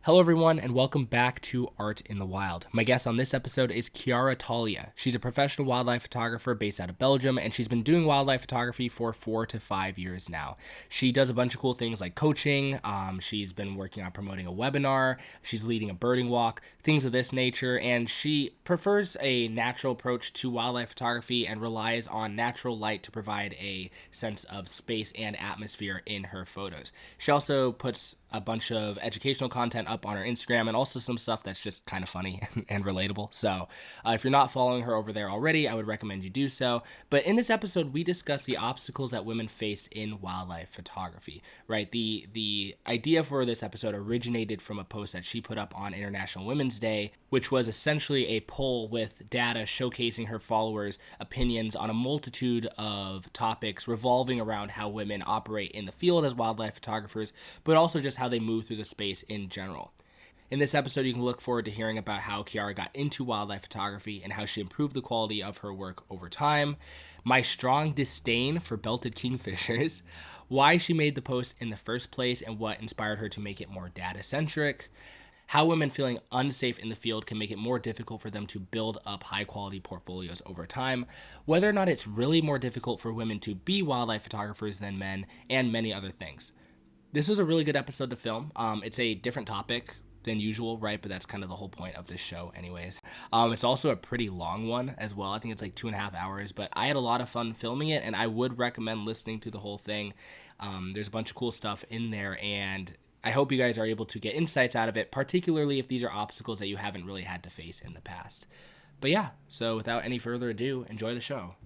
Hello, everyone, and welcome back to Art in the Wild. My guest on this episode is Chiara Talia. She's a professional wildlife photographer based out of Belgium, and she's been doing wildlife photography for 4 to 5 years now. She does a bunch of cool things like coaching. She's been working on promoting a webinar. She's leading a birding walk, things of this nature, and she prefers a natural approach to wildlife photography and relies on natural light to provide a sense of space and atmosphere in her photos. She also puts a bunch of educational content up on her Instagram and also some stuff that's just kind of funny and relatable. So if you're not following her over there already, I would recommend you do so. But in this episode, we discuss the obstacles that women face in wildlife photography, right? The idea for this episode originated from a post that she put up on International Women's Day, which was essentially a poll with data showcasing her followers' opinions on a multitude of topics revolving around how women operate in the field as wildlife photographers, but also just how they move through the space in general. In this episode, you can look forward to hearing about how Chiara got into wildlife photography and how she improved the quality of her work over time, my strong disdain for belted kingfishers, why she made the post in the first place and what inspired her to make it more data-centric, how women feeling unsafe in the field can make it more difficult for them to build up high-quality portfolios over time, whether or not it's really more difficult for women to be wildlife photographers than men, and many other things. This was a really good episode to film. It's a different topic than usual, right? But that's kind of the whole point of this show anyways. It's also a pretty long one as well. I think it's like 2.5 hours, but I had a lot of fun filming it, and I would recommend listening to the whole thing. There's a bunch of cool stuff in there, and I hope you guys are able to get insights out of it, particularly if these are obstacles that you haven't really had to face in the past. But yeah, so without any further ado, enjoy the show.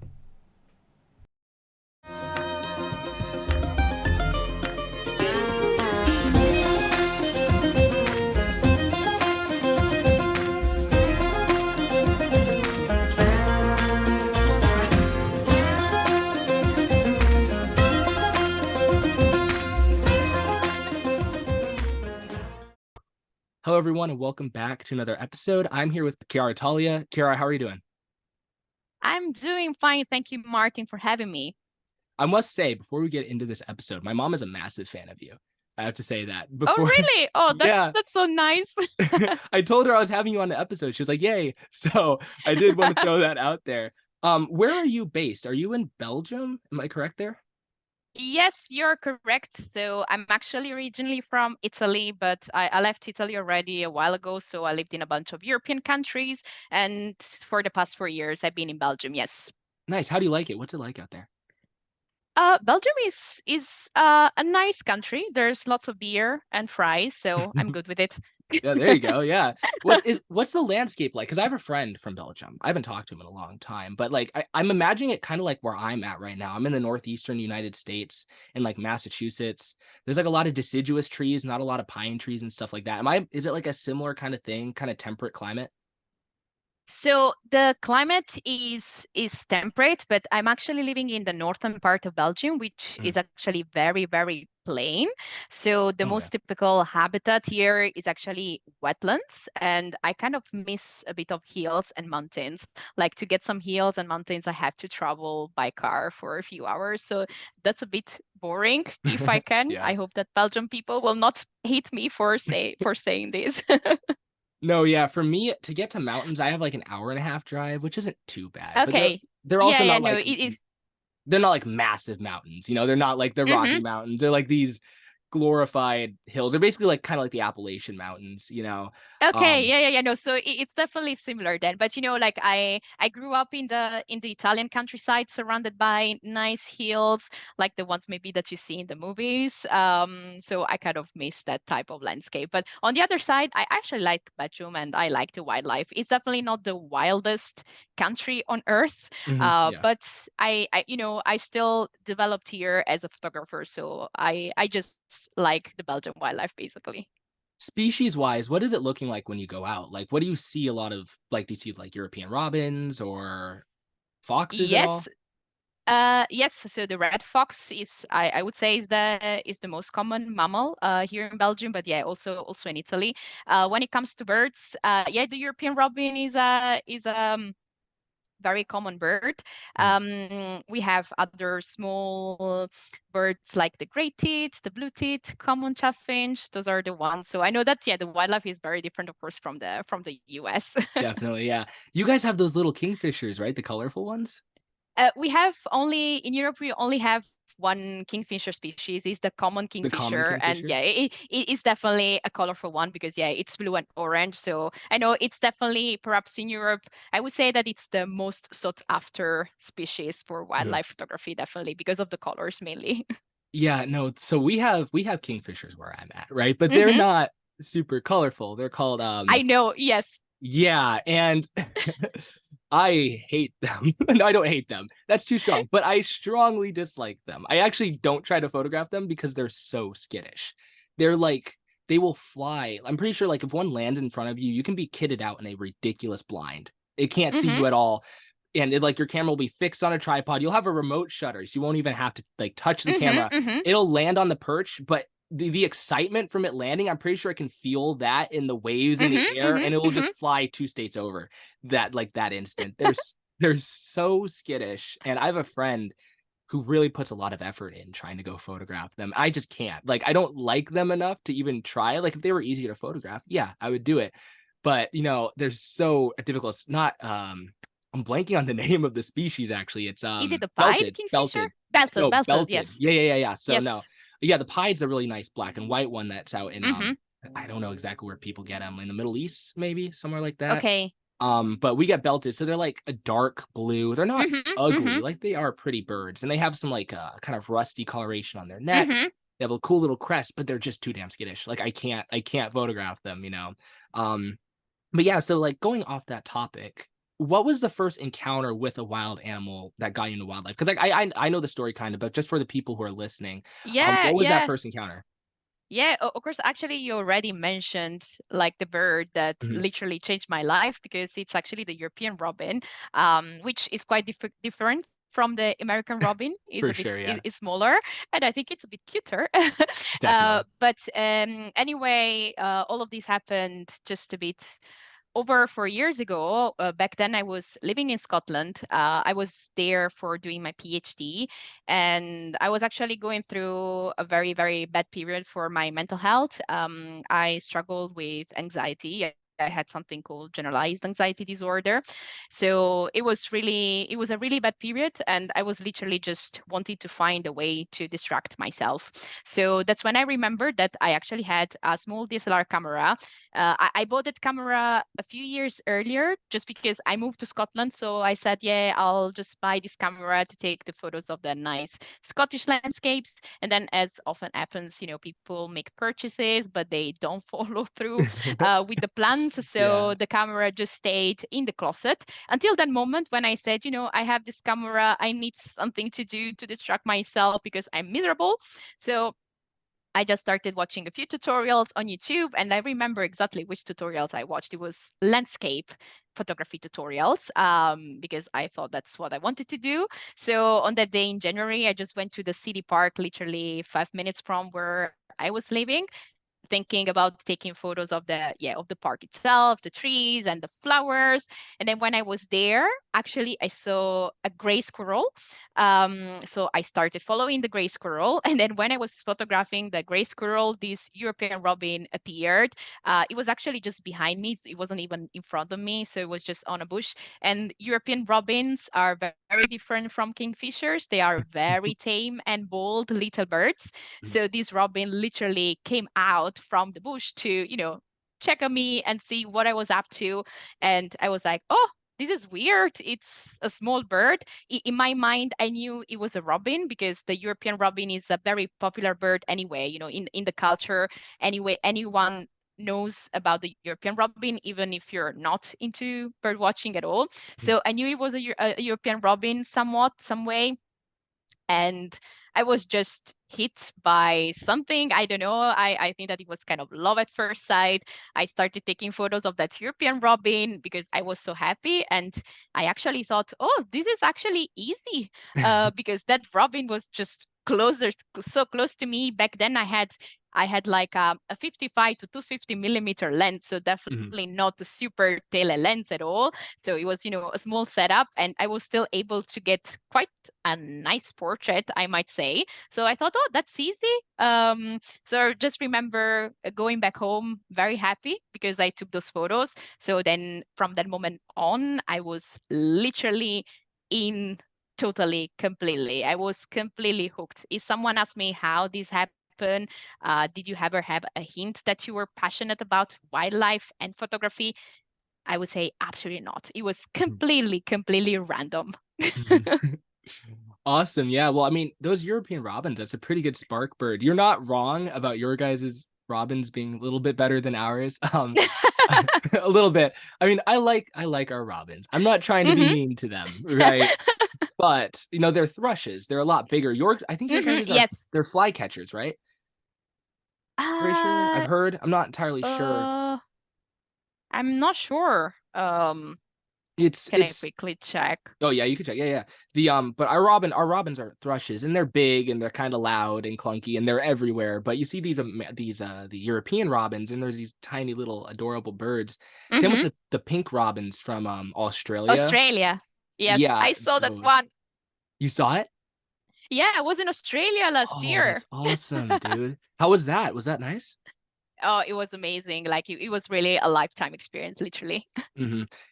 Hello, everyone, and welcome back to another episode. I'm here with Chiara Talia. Chiara, how are you doing? I'm doing fine. Thank you, Martin, for having me. I must say, before we get into this episode, my mom is a massive fan of you. I have to say that. Oh, Before, really? Oh, that's yeah, that's so nice. I told her I was having you on the episode. She was like, "Yay!" So I did want to throw that out there. Where are you based? Are you in Belgium? Am I correct there? Yes, you're correct. So I'm actually originally from Italy, but I left Italy already a while ago. So I lived in a bunch of European countries, and for the past 4 years, I've been in Belgium. Yes. Nice. How do you like it? What's it like out there? Belgium is a nice country. There's lots of beer and fries, so I'm good with it. Yeah, there you go. Yeah. What's the landscape like? Because I have a friend from Belgium. I haven't talked to him in a long time, but like I'm imagining it kind of like where I'm at right now. I'm in the northeastern United States in like Massachusetts. There's like a lot of deciduous trees, not a lot of pine trees and stuff like that. Is it like a similar kind of thing, kind of temperate climate? So the climate is temperate, but I'm actually living in the northern part of Belgium, which Mm. is actually very, very plain. So the Oh yeah. most typical habitat here is actually wetlands, and I kind of miss a bit of hills and mountains. Like to get some hills and mountains, I have to travel by car for a few hours. So that's a bit boring if I can. Yeah. I hope that Belgian people will not hate me for saying this. No, yeah. For me to get to mountains, I have like an hour and a half drive, which isn't too bad. But they're Okay. they're Yeah, also yeah, not no, like it is. they're not like massive mountains, they're not like the Rocky Mountains. They're like these glorified hills. They're basically like kind of like the Appalachian Mountains. Okay, Um, yeah, yeah, yeah. No, so it's definitely similar then. But like I grew up in the Italian countryside, surrounded by nice hills, like the ones maybe that you see in the movies. So I kind of miss that type of landscape. But on the other side, I actually like Belgium and I like the wildlife. It's definitely not the wildest country on earth, yeah. but I still developed here as a photographer, so I just like the Belgian wildlife basically. Species wise, what is it looking like when you go out? Like, what do you see a lot of? Like, do you see like European robins or foxes at all? Yes, yes. So the red fox is, I would say, is the most common mammal here in Belgium, but yeah, also in Italy. When it comes to birds, yeah, the European robin is very common bird. Mm. We have other small birds like the gray tit, the blue tit, common chaffinch. Those are the ones. So I know that yeah, the wildlife is very different, of course, from the US. Definitely, yeah. You guys have those little kingfishers, right? The colorful ones? We have only in Europe we only have one kingfisher species. Is the common The common kingfisher, and kingfisher? yeah, it is definitely a colorful one because yeah, it's blue and orange. So I know it's definitely perhaps in Europe. I would say that it's the most sought after species for Mhm. wildlife photography, definitely because of the colors mainly. Yeah, no, so we have kingfishers where I'm at, right? But they're Hmm. not super colorful. They're called I know. Yes. yeah, and I hate them. No, I don't hate them. That's too strong, but I strongly dislike them. I actually don't try to photograph them because they're so skittish. They're like they will fly. I'm pretty sure like if one lands in front of you, you can be kitted out in a ridiculous blind. It can't see Hmm. you at all. And like your camera will be fixed on a tripod. You'll have a remote shutter, so you won't even have to like touch the Hmm. camera. Hmm. It'll land on the perch, but the excitement from it landing, I'm pretty sure I can feel that in the waves in the Hmm. air, Hmm. and it will Hmm. just fly 2 states over that like that instant. They're so skittish, and I have a friend who really puts a lot of effort in trying to go photograph them. I just can't. Like I don't like them enough to even try. Like if they were easier to photograph, yeah, I would do it. But they're so difficult. It's not I'm blanking on the name of the species actually. It's Is it a pied belted, kingfisher? belted. Belted, No, belted. belted. Yes. Yeah. So no. Yes. Yeah, the pied's a really nice black and white one that's out in Hmm. I don't know exactly where people get them in the Middle East, maybe somewhere like that. Okay. But we get belted, so they're like a dark blue. They're not Hmm. ugly, Hmm. like they are pretty birds, and they have some like kind of rusty coloration on their neck. Hmm. They have a cool little crest, but they're just too damn skittish. Like I can't photograph them. Um, but yeah, so like going off that topic, what was the first encounter with a wild animal that got you into wildlife? Because like I know the story kind of, but just for the people who are listening, Yeah. what was that Yeah. first encounter? Yeah, of course. Actually, you already mentioned like the bird that Mhm. literally changed my life because it's actually the European robin, which is quite different from the American robin. It's For a bit sure, yeah, is smaller, and I think it's a bit cuter. definitely. But anyway, all of this happened just a bit over 4 years ago. Back then, I was living in Scotland. I was there for doing my PhD, and I was actually going through a very, very bad period for my mental health. I struggled with anxiety. I had something called generalized anxiety disorder. So it was a really bad period. And I was literally just wanting to find a way to distract myself. So that's when I remembered that I actually had a small DSLR camera. I bought that camera a few years earlier just because I moved to Scotland. So I said, yeah, I'll just buy this camera to take the photos of the nice Scottish landscapes. And then, as often happens, people make purchases, but they don't follow through with the plans. Yeah. So the camera just stayed in the closet until that moment when I said, I have this camera. I need something to do to distract myself because I'm miserable. So I just started watching a few tutorials on YouTube, and I remember exactly which tutorials I watched. It was landscape photography tutorials because I thought that's what I wanted to do. So on that day in January, I just went to the city park, literally 5 minutes from where I was living, thinking about taking photos of the park itself, the trees and the flowers. And then when I was there, actually I saw a gray squirrel. So I started following the gray squirrel, and then when I was photographing the gray squirrel, this European robin appeared. It was actually just behind me, so it wasn't even in front of me, so it was just on a bush. And European robins are very different from kingfishers. They are very tame and bold little birds. So this robin literally came out from the bush to, check on me and see what I was up to. And I was like, oh, this is weird. It's a small bird. In my mind, I knew it was a robin because the European robin is a very popular bird anyway, in the culture. Anyway, anyone knows about the European robin, even if you're not into bird watching at all. So I knew it was a European robin somewhat, some way, and I was just hit by something. I don't know. I think that it was kind of love at first sight. I started taking photos of that European robin because I was so happy. And I actually thought, oh, this is actually easy because that robin was just closer, so close to me. Back then I had like a 55 to 250 millimeter lens, so Mhm. definitely not a super tele lens at all. So it was, a small setup, and I was still able to get quite a nice portrait, I might say. So I thought, oh, that's easy. So just remember going back home very happy because I took those photos. So then from that moment on, I was literally in totally, completely. I was completely hooked. If someone asked me how this happened, did you ever have a hint that you were passionate about wildlife and photography? I would say absolutely not. It was completely, completely random. Mhm. Awesome. Yeah. Well, I mean, those European robins, that's a pretty good spark bird. You're not wrong about your guys' robins being a little bit better than ours. A little bit. I mean, I like our robins. I'm not trying to be Hmm. mean to them, right? But, they're thrushes. They're a lot bigger. I think your Hmm. guys' are Yes. they're flycatchers, right? Pretty sure. I've Uh, heard. I'm not entirely sure. uh, I'm not sure. It's Can I it's quickly check? Oh yeah, you can check. Yeah, yeah. But our robins are thrushes, and they're big, and they're kind of loud and clunky, and they're everywhere. But you see the European robins, and there's these tiny little adorable birds. Same with Hmm. the pink robins from Australia. Australia. Yes, Yeah, I saw that those. one. You saw it? Yeah, I was in Australia last Oh, year. that's awesome, dude. How was that? Was that nice? Oh, it was amazing. Like it was really a lifetime experience, literally.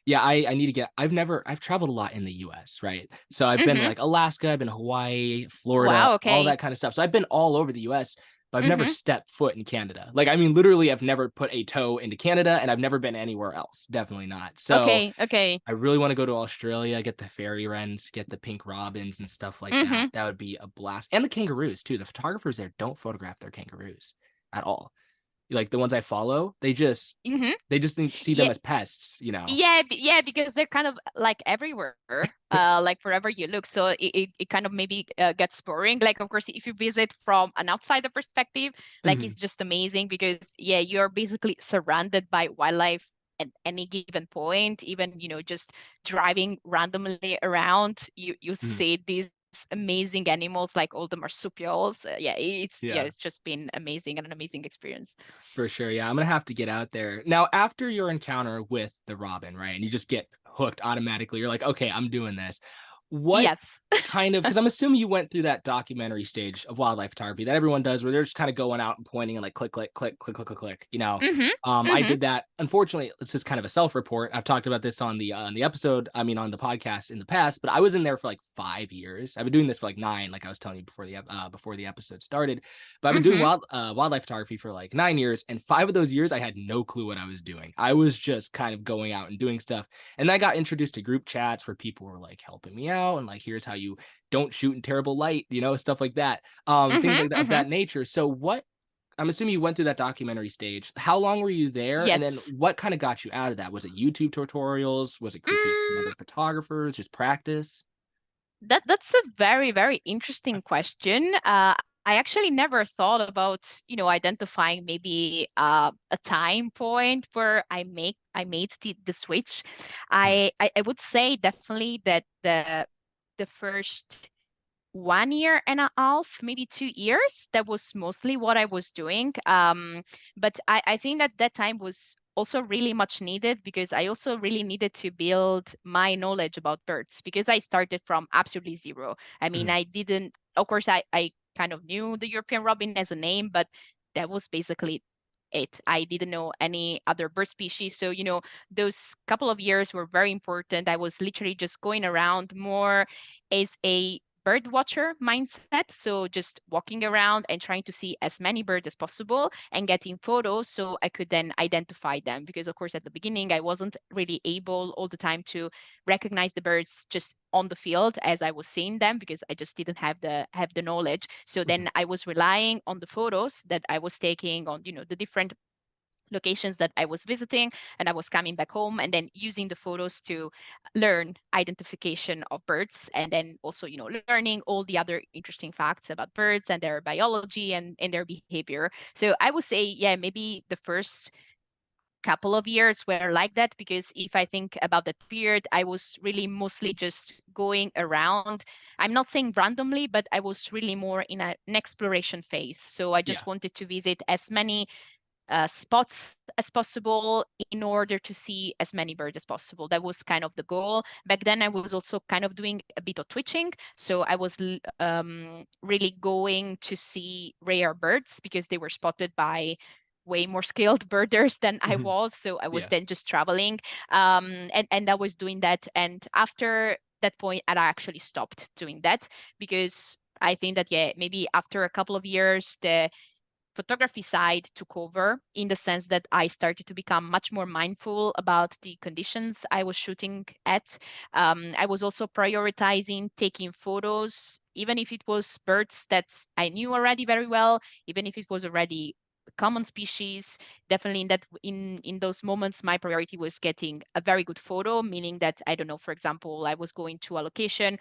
Yeah, I need to get I've traveled a lot in the US, right? So I've been to Hmm. like Alaska, I've been to Hawaii, Florida, Wow, all okay. that kind of stuff. So I've been all over the US, but I've never Hmm. stepped foot in Canada. Like I mean literally I've never put a toe into Canada and I've never been anywhere else. Definitely not. So Okay, okay. I really want to go to Australia, get the fairy wrens, get the pink robins and stuff like that. Hmm. That would be a blast. And the kangaroos too. The photographers there don't photograph their kangaroos at all. Like the ones I follow, Hmm. see them Yeah, as pests. yeah, because they're kind of like everywhere, like wherever you look. So it kind of maybe gets boring. Like, of course, if you visit from an outsider perspective, like Mhm, it's just amazing because, yeah, you're basically surrounded by wildlife at any given point. Even, just driving randomly around, you mhm. see these amazing animals like all the marsupials. Yeah, Yeah, it's just been amazing and an amazing experience. for sure. Yeah, I'm gonna have to get out there. Now, after your encounter with the robin, right? And you just get hooked automatically. You're like, okay, I'm doing this. What Yes. kind of, because I'm assuming you went through that documentary stage of wildlife photography that everyone does where they're just kind of going out and pointing and like click, click, click, click, click, click, click. Hmm. I Hmm. did that. Unfortunately, it's just kind of a self-report. I've talked about this on the episode, I mean on the podcast in the past, but I was in there for like 5 years. I've been doing this for like 9, like I was telling you before the episode started. But I've been doing Hmm. wildlife photography for like 9 years, and 5 of those years I had no clue what I was doing. I was just kind of going out and doing stuff, and then I got introduced to group chats where people were like helping me out and like, here's how you don't shoot in terrible light, stuff like that, things Hmm. like that of Hmm. that nature. So what? I'm assuming you went through that documentary stage. How long were you there? And Yes. then what kind of got you out of that? Was it YouTube tutorials? Was it critiques from Mm, other photographers? Just practice? that's a very, very interesting question. I actually never thought about, identifying maybe a time point where I made the switch. Mm, I would say definitely that the first 1 year and a half, maybe 2 years. That was mostly what I was doing. But I think that that time was also really much needed because I also really needed to build my knowledge about birds because I started from absolutely zero. I mean, mhm, I didn't, of course, I kind of knew the European robin as a name, but that was basically it. I didn't know any other bird species. So, those couple of years were very important. I was literally just going around more as a bird watcher mindset. So just walking around and trying to see as many birds as possible and getting photos so I could then identify them. Because of course at the beginning I wasn't really able all the time to recognize the birds just on the field as I was seeing them because I just didn't have the knowledge. So mhm, then I was relying on the photos that I was taking on, the different locations that I was visiting, and I was coming back home and then using the photos to learn identification of birds and then also, learning all the other interesting facts about birds and their biology and their behavior. So I would say, yeah, maybe the first couple of years were like that, because if I think about that period, I was really mostly just going around. I'm not saying randomly, but I was really more in an exploration phase. So I Yeah. just wanted to visit as many spots as possible in order to see as many birds as possible. That was kind of the goal. Back then, I was also kind of doing a bit of twitching. So I was really going to see rare birds because they were spotted by way more skilled birders than I Mhm. was. So I was Yeah. then just traveling, and I was doing that. And after that point, I actually stopped doing that because I think that, yeah, maybe after a couple of years, the photography side took over in the sense that I started to become much more mindful about the conditions I was shooting at. I was also prioritizing taking photos, even if it was birds that I knew already very well, even if it was already a common species. Definitely in those moments, my priority was getting a very good photo, meaning that, I don't know, for example, I was going to a location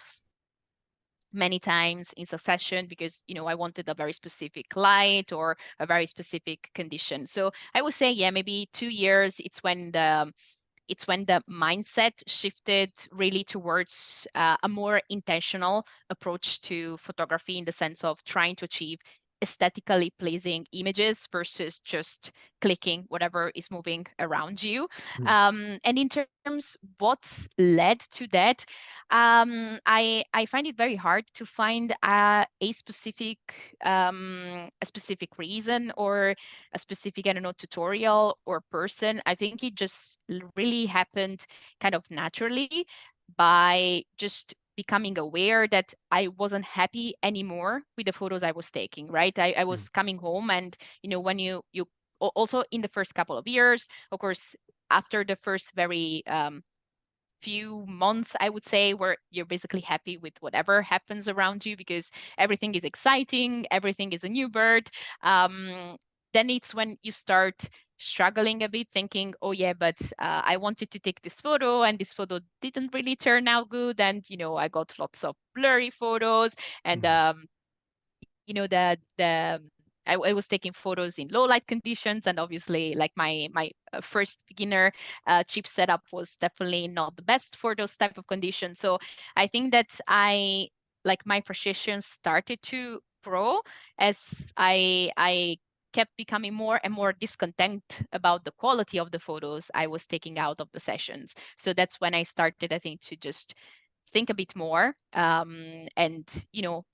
many times in succession because I wanted a very specific light or a very specific condition. So I would say, yeah, maybe 2 years. It's when the mindset shifted really towards a more intentional approach to photography, in the sense of trying to achieve aesthetically pleasing images versus just clicking whatever is moving around you. Mhm. And in terms what led to that, I find it very hard to find a specific reason or a specific, I don't know, tutorial or person. I think it just really happened kind of naturally by just becoming aware that I wasn't happy anymore with the photos I was taking, right? I Mhm. was coming home, and when also in the first couple of years, of course, after the first very few months, I would say, where you're basically happy with whatever happens around you because everything is exciting, everything is a new bird. Um, then it's when you start struggling a bit, thinking, oh, yeah, but I wanted to take this photo and this photo didn't really turn out good. And, I got lots of blurry photos. And Mhm. I was taking photos in low light conditions, and obviously, like my first beginner chip setup was definitely not the best for those type of conditions. So I think that my frustration started to grow as I kept becoming more and more discontent about the quality of the photos I was taking out of the sessions. So that's when I started, I think, to just think a bit more, and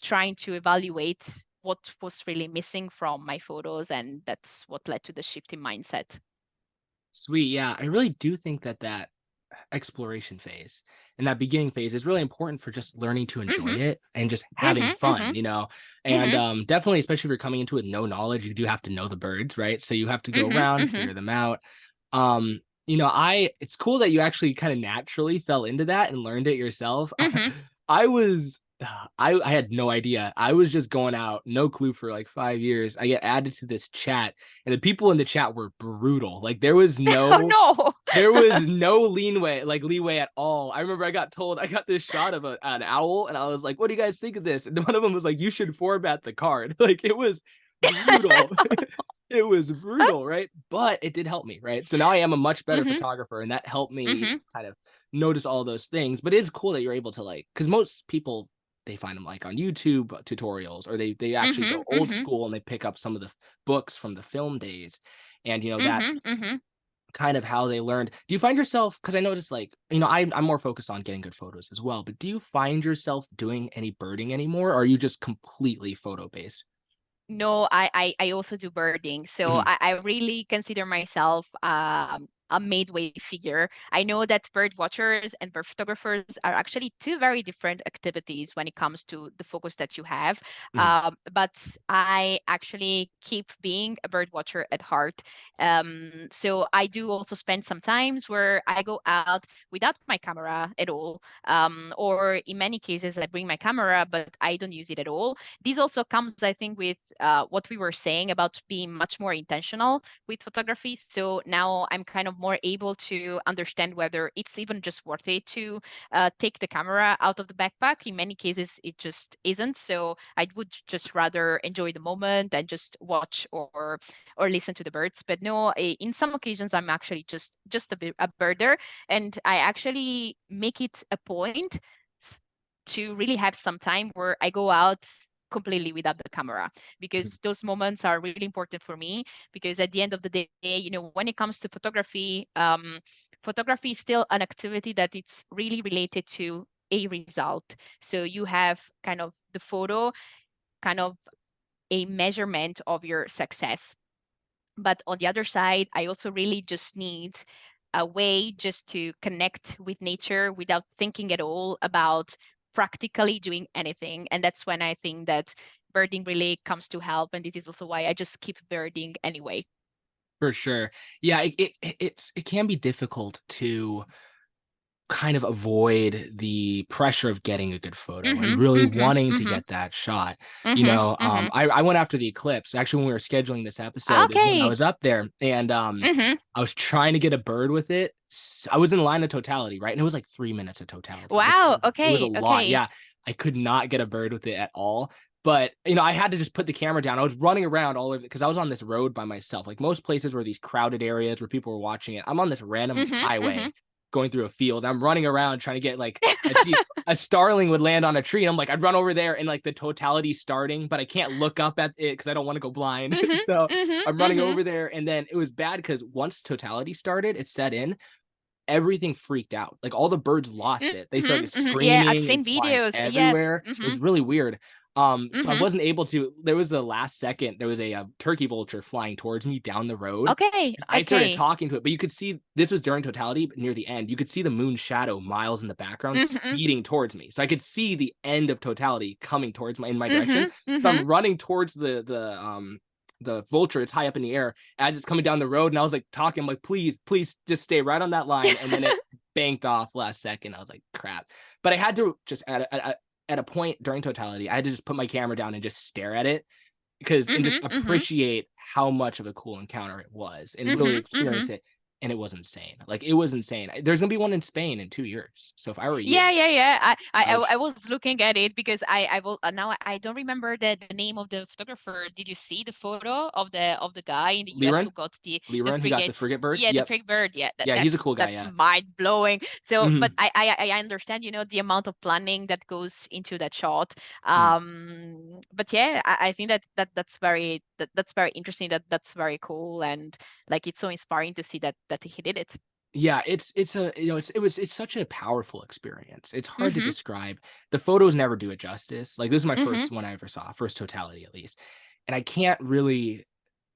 trying to evaluate what was really missing from my photos, and that's what led to the shift in mindset. Sweet. Yeah, I really do think that exploration phase and that beginning phase is really important for just learning to enjoy Mhm. it and just having Mhm. fun, Mhm. you know? And Mhm. definitely, especially if you're coming into it with no knowledge, you do have to know the birds, right? So you have to go Mhm. around, Mhm. figure them out. I it's cool that you actually kind of naturally fell into that and learned it yourself. Mhm. I was I had no idea. I was just going out, no clue for like 5 years. I get added to this chat, and the people in the chat were brutal. Like Oh no. there was no leeway at all. I remember I got told I got this shot of an owl, and I was like, "What do you guys think of this?" And one of them was like, "You should format the card." Like it was brutal. It was brutal, right? But it did help me, right? So now I am a much better Mhm. photographer, and that helped me Mhm. kind of notice all those things. But it is cool that you're able to because most people they find them like on YouTube tutorials, or they actually go Mhm. old Mhm. school and they pick up some of the books from the film days, and Mhm. that's Mhm. kind of how they learned. Do you find yourself, because I noticed I'm more focused on getting good photos as well, but do you find yourself doing any birding anymore, or are you just completely photo based? No, I also do birding. So Mhm. I really consider myself a midway figure. I know that bird watchers and bird photographers are actually two very different activities when it comes to the focus that you have. Mhm. But I actually keep being a bird watcher at heart. So I do also spend some times where I go out without my camera at all. Or in many cases, I bring my camera, but I don't use it at all. This also comes, I think, with what we were saying about being much more intentional with photography. So now I'm kind of more able to understand whether it's even just worth it to take the camera out of the backpack. In many cases, it just isn't. So I would just rather enjoy the moment and just watch or listen to the birds. But no, in some occasions, I'm actually just a birder, and I actually make it a point to really have some time where I go out completely without the camera, because those moments are really important for me. Because at the end of the day, when it comes to photography, photography is still an activity that it's really related to a result. So you have kind of the photo, kind of a measurement of your success. But on the other side, I also really just need a way just to connect with nature without thinking at all about practically doing anything. And that's when I think that birding really comes to help. And this is also why I just keep birding anyway. For sure. Yeah, it can be difficult to kind of avoid the pressure of getting a good photo and Mm-hmm, really mm-hmm, wanting to mm-hmm, get that shot. mm-hmm, mm-hmm. I went after the eclipse. Actually, when we were scheduling this episode is when I Okay. was up there, and Mm-hmm. I was trying to get a bird with it. I was in line of totality, right? And it was like 3 minutes of totality. Wow. It was a Okay. lot. Okay. Yeah. I could not get a bird with it at all. But I had to just put the camera down. I was running around all over because I was on this road by myself. Like most places were these crowded areas where people were watching it. I'm on this random Mm-hmm, mm-hmm. highway going through a field. I'm running around trying to get like I'd see a starling would land on a tree. And I'm like, I'd run over there and like the totality starting, but I can't look up at it because I don't want to go blind. Mm-hmm, So mm-hmm, I'm running mm-hmm. over there. And then it was bad because once totality started, it set in, everything freaked out. Like all the birds lost it. They Mm-hmm, started mm-hmm. Yeah, I've screaming and seen flying videos. Yes. everywhere. It Mm-hmm, was really weird. So I mm-hmm. wasn't able to. There was the last second. There was a turkey vulture flying towards me down the road, Okay. and I started Okay. talking to it. But you could see this was during totality, but near the end, you could see the moon shadow miles in the background Mm-hmm, speeding towards me. So I could see the end of totality coming towards my in my direction. mm-hmm, So I'm mm-hmm. running towards the vulture. It's high up in the air as it's coming down the road, and I was like talking, I'm like, please just stay right on that line. And then it banked off last second. I was like, crap. But I had to just at a point during totality, I had to just put my camera down and just stare at it because and just Mm-hmm, mm-hmm, appreciate how much of a cool encounter it was and really mm-hmm, experience mm-hmm. it. And it was insane. Like it was insane. There's gonna be one in Spain in 2 years. So if I were Yeah, you, yeah, yeah. I would I was looking at it because I will now I don't remember the name of the photographer. Did you see the photo of the guy in the US Liren, who got the Liren, who got the frigate? frigate bird. Yeah, the Yep. frigate bird. Yeah, Yeah, he's a cool guy. that's Yeah. mind blowing. So, but Hmm. I understand, the amount of planning that goes into that shot. Hmm. But yeah, I think that's very interesting. That's very cool, and like it's so inspiring to see that he did it. Yeah, it's a it's such a powerful experience. It's hard to Mm-hmm. describe. The photos never do it justice. Like this is my Mm-hmm. first one I ever saw, first totality at least. And I can't really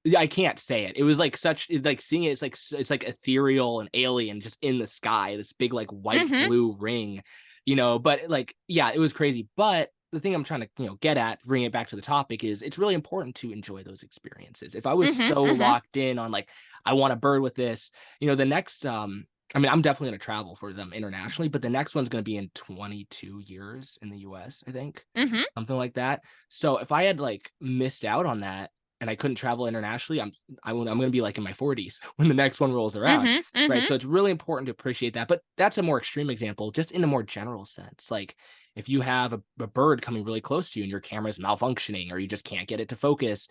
yeah, I can't say it. It was like like seeing it, it's like ethereal and alien just in the sky, this big like white Mm-hmm. blue ring, but like yeah, it was crazy. But the thing I'm trying to, get at, bring it back to the topic is it's really important to enjoy those experiences. If I was Mm-hmm. so Mm-hmm. locked in on like I want a bird with this, the next I mean, I'm definitely going to travel for them internationally, but the next one's going to be in 22 years in the US, I think. Mm-hmm. Something like that. So if I had like missed out on that, and I couldn't travel internationally, I'm going to be like in my 40s when the next one rolls around, Mhm, right? mhm, So it's really important to appreciate that. But that's a more extreme example, just in a more general sense. Like if you have a bird coming really close to you and your camera's malfunctioning or you just can't get it to focus,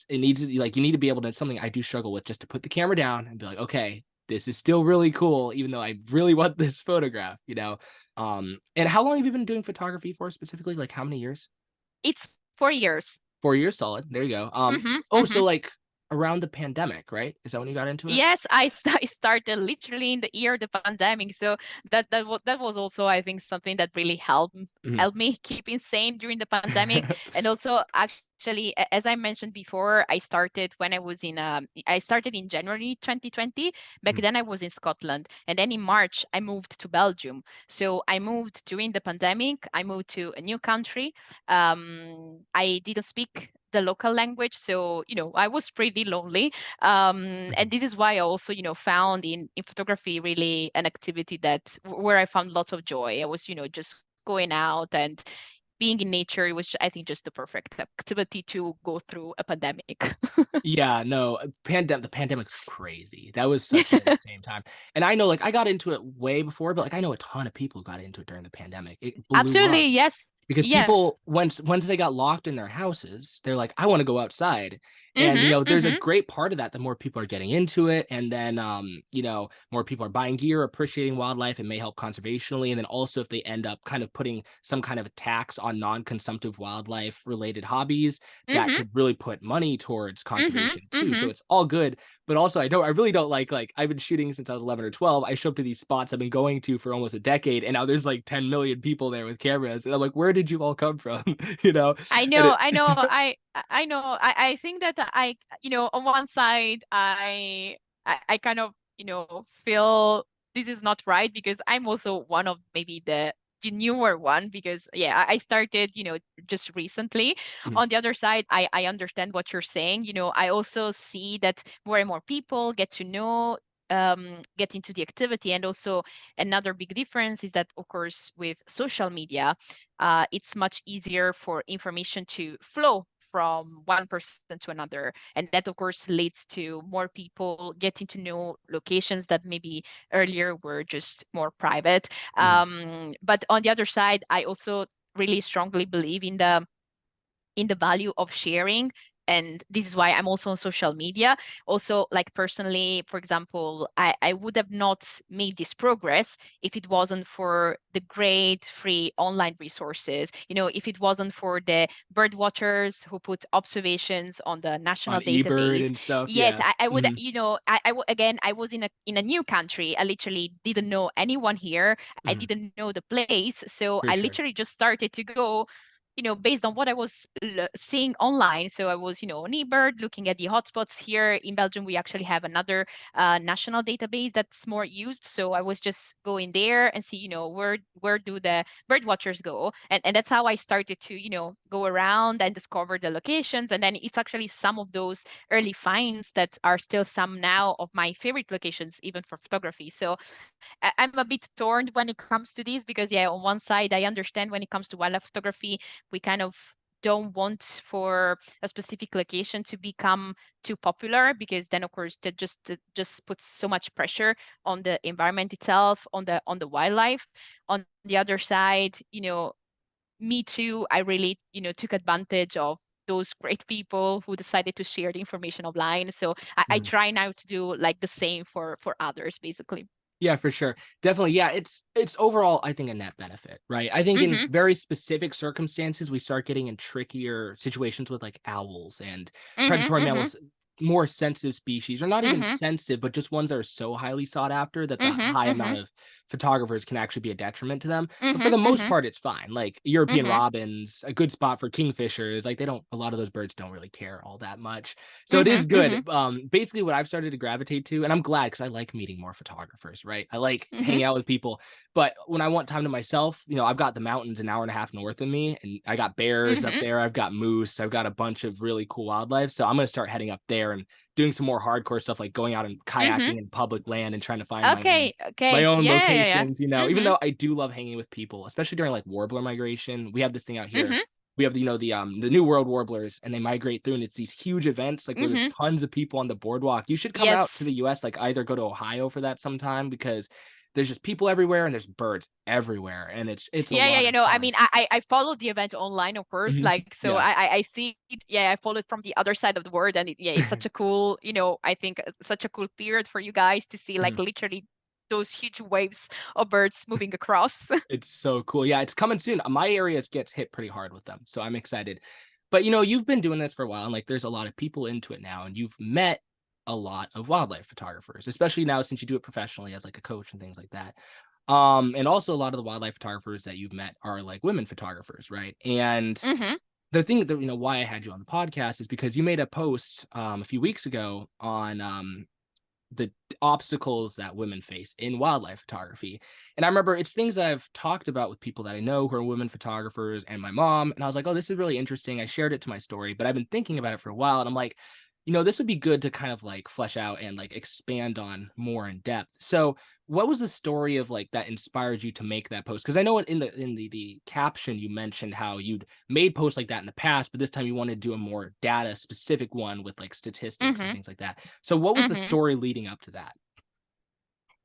it needs to like you need to be able to. It's something I do struggle with, just to put the camera down and be like, okay, this is still really cool, even though I really want this photograph. And how long have you been doing photography for specifically? Like how many years? It's 4 years. 4 years solid. There you go. Mhm, Oh, so mhm. like around the pandemic, right? Is that when you got into it? Yes, I started literally in the year of the pandemic, so that was also, I think, something that really Mhm. helped me keep insane during the pandemic. And also, actually, as I mentioned before, I started in January 2020. Back Mhm. then, I was in Scotland, and then in March, I moved to Belgium. So I moved during the pandemic. I moved to a new country. I didn't speak the local language, so I was pretty lonely. And Mhm. this is why I also, found in photography really an activity where I found lots of joy. I was, just going out and being in nature, it was, I think, just the perfect activity to go through a pandemic. Yeah, no, the pandemic's crazy. That was such an insane time. And I know, like, I got into it way before, but like I know a ton of people who got into it during the pandemic. It blew up Absolutely, yes. because people Yes. once they got locked in their houses, they're like, I want to go outside. And Mm-hmm. there's a Mm-hmm. great part of that. The more people are getting into it, and then more people are buying gear, appreciating wildlife, and may help conservationally. And then also if they end up kind of putting some kind of a tax on non-consumptive wildlife related hobbies, that Mm-hmm. could really put money towards Mm-hmm. conservation too. So Mm-hmm. it's all good. But also I really don't like I've been shooting since I was 11 or 12. I show up to these spots I've been going to for almost a decade, and now there's like 10 million people there with cameras. And I'm like, where did you all come from? you know? I And know, it I know, I know. I think that on one side, I kind of, feel this is not right because I'm also one of maybe the newer one because yeah, I started, just recently. Mhm, On the other side, I understand what you're saying. I also see that more and more people get to know, get into the activity, and also another big difference is that, of course, with social media it's much easier for information to flow from one person to another. And that, of course, leads to more people getting to know locations that maybe earlier were just more private. mhm, But on the other side, I also really strongly believe in the value of sharing. And this is why I'm also on social media. Also, like personally, for example, I would have not made this progress if it wasn't for the great free online resources. If it wasn't for the bird watchers who put observations on the on national eBird database. and stuff. Yes, Yeah. I would, Mhm, again, I was in a new country. I literally didn't know anyone here. I mhm, didn't know the place. So for I sure. literally just started to go based on what I was seeing online. So I was, on eBird looking at the hotspots here in Belgium. We actually have another national database that's more used. So I was just going there and see, where do the bird watchers go, and that's how I started to, go around and discover the locations. And then it's actually some of those early finds that are still some now of my favorite locations, even for photography. So I'm a bit torn when it comes to this because, yeah, on one side, I understand when it comes to wildlife photography, we kind of don't want for a specific location to become too popular because then of course that just puts so much pressure on the environment itself, on the wildlife. On the other side, me too, I really, took advantage of those great people who decided to share the information online. So I Mhm. try now to do like the same for others, basically. Yeah, for sure. Definitely. Yeah, it's overall, I think, a net benefit, right? I think in Mm-hmm. very specific circumstances, we start getting in trickier situations with like owls and Mhm, predatory mhm, mammals, more sensitive species, or not even mhm, sensitive, but just ones that are so highly sought after that the mhm, high amount mhm, of photographers can actually be a detriment to them. But for mhm, the most mhm, part, it's fine. Like European mhm, robins, a good spot for kingfishers. Like they don't, a lot of those birds don't really care all that much. So it is mhm, good. mhm, Basically what I've started to gravitate to, and I'm glad because I like meeting more photographers, right? I like mhm, hanging out with people. But when I want time to myself, I've got the mountains an hour and a half north of me, and I got bears up mhm, there. I've got moose. I've got a bunch of really cool wildlife. So I'm gonna start heading up there and doing some more hardcore stuff like going out and mhm. kayaking in public land and trying to find Okay, my okay. own Yeah, yeah, yeah. locations, even Mhm, though I do love hanging with people, especially during like warbler migration. We have this thing out here. mhm, We have the New World warblers, and they migrate through, and it's these huge events like where there's mhm. tons of people on the boardwalk. You should come out to Yes. the US, like either go to Ohio for that sometime because there's just people everywhere and there's birds everywhere, and it's a Yeah, yeah, lot of I fun. mean, I followed the event online, of course, Mhm. like, so Yeah. I see it, yeah, I followed from the other side of the world, and yeah, it's such a cool, I think such a cool period for you guys to see, like, Mhm. literally those huge waves of birds moving across. It's so cool. Yeah, it's coming soon. My area gets hit pretty hard with them, so I'm excited. But you've been doing this for a while, and like there's a lot of people into it now, and you've met a lot of wildlife photographers, especially now since you do it professionally as like a coach and things like that. And also a lot of the wildlife photographers that you've met are like women photographers, right? And Hmm. the thing that why I had you on the podcast is because you made a post a few weeks ago on the obstacles that women face in wildlife photography. And I remember it's things that I've talked about with people that I know who are women photographers and my mom. And I was like, oh, this is really interesting. I shared it to my story, but I've been thinking about it for a while. And I'm like, This would be good to kind of like flesh out and like expand on more in depth. So, what was the story of like that inspired you to make that post? Because I know in the caption you mentioned how you'd made posts like that in the past, but this time you wanted to do a more data specific one with like statistics and Mm-hmm. things like that. So, what was the Mm-hmm. story leading up to that?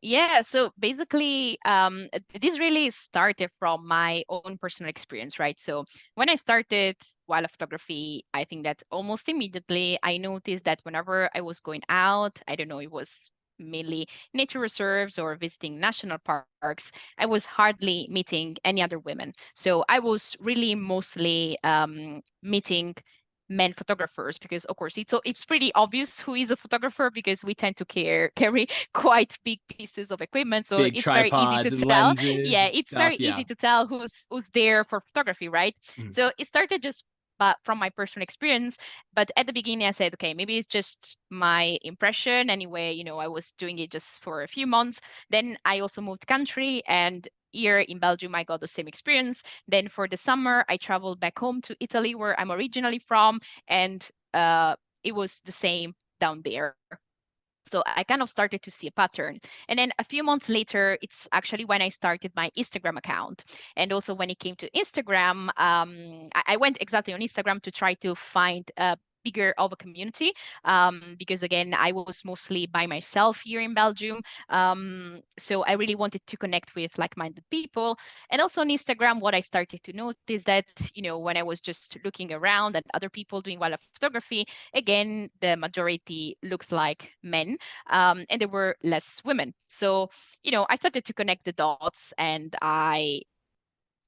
Yeah, so basically, this really started from my own personal experience, right? So when I started wildlife photography, I think that almost immediately I noticed that whenever I was going out, I don't know, it was mainly nature reserves or visiting national parks, I was hardly meeting any other women. So I was really mostly meeting men photographers because of course it's pretty obvious who is a photographer because we tend to carry quite big pieces of equipment. So Big it's very easy to tripods and tell. lenses Yeah, and it's stuff. very Yeah. easy to tell who's there for photography, right? Mhm. So it started just but from my personal experience. But at the beginning, I said, okay, maybe it's just my impression. Anyway, I was doing it just for a few months. Then I also moved country, and here in Belgium, I got the same experience. Then for the summer, I traveled back home to Italy, where I'm originally from, and it was the same down there. So I kind of started to see a pattern. And then a few months later, it's actually when I started my Instagram account. And also when it came to Instagram, I went exactly on Instagram to try to find a bigger of a community, because again, I was mostly by myself here in Belgium. So I really wanted to connect with like-minded people. And also on Instagram, what I started to notice that, when I was just looking around at other people doing wildlife photography, again, the majority looked like men, and there were less women. So, I started to connect the dots, and I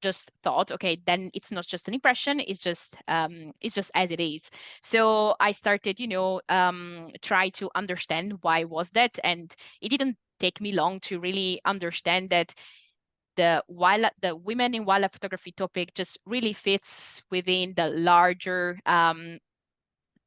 just thought, okay, then it's not just an impression; it's just as it is. So I started, try to understand why was that, and it didn't take me long to really understand that the women in wildlife photography topic just really fits within the larger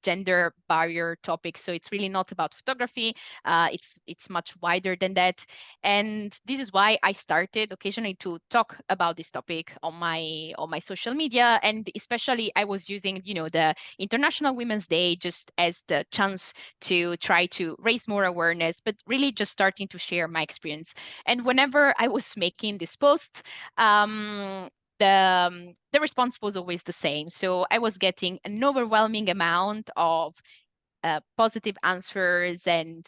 gender barrier topic. So it's really not about photography. It's much wider than that, and this is why I started occasionally to talk about this topic on my social media, and especially I was using the International Women's Day just as the chance to try to raise more awareness, but really just starting to share my experience. And whenever I was making this post, um, the response was always the same. So I was getting an overwhelming amount of positive answers and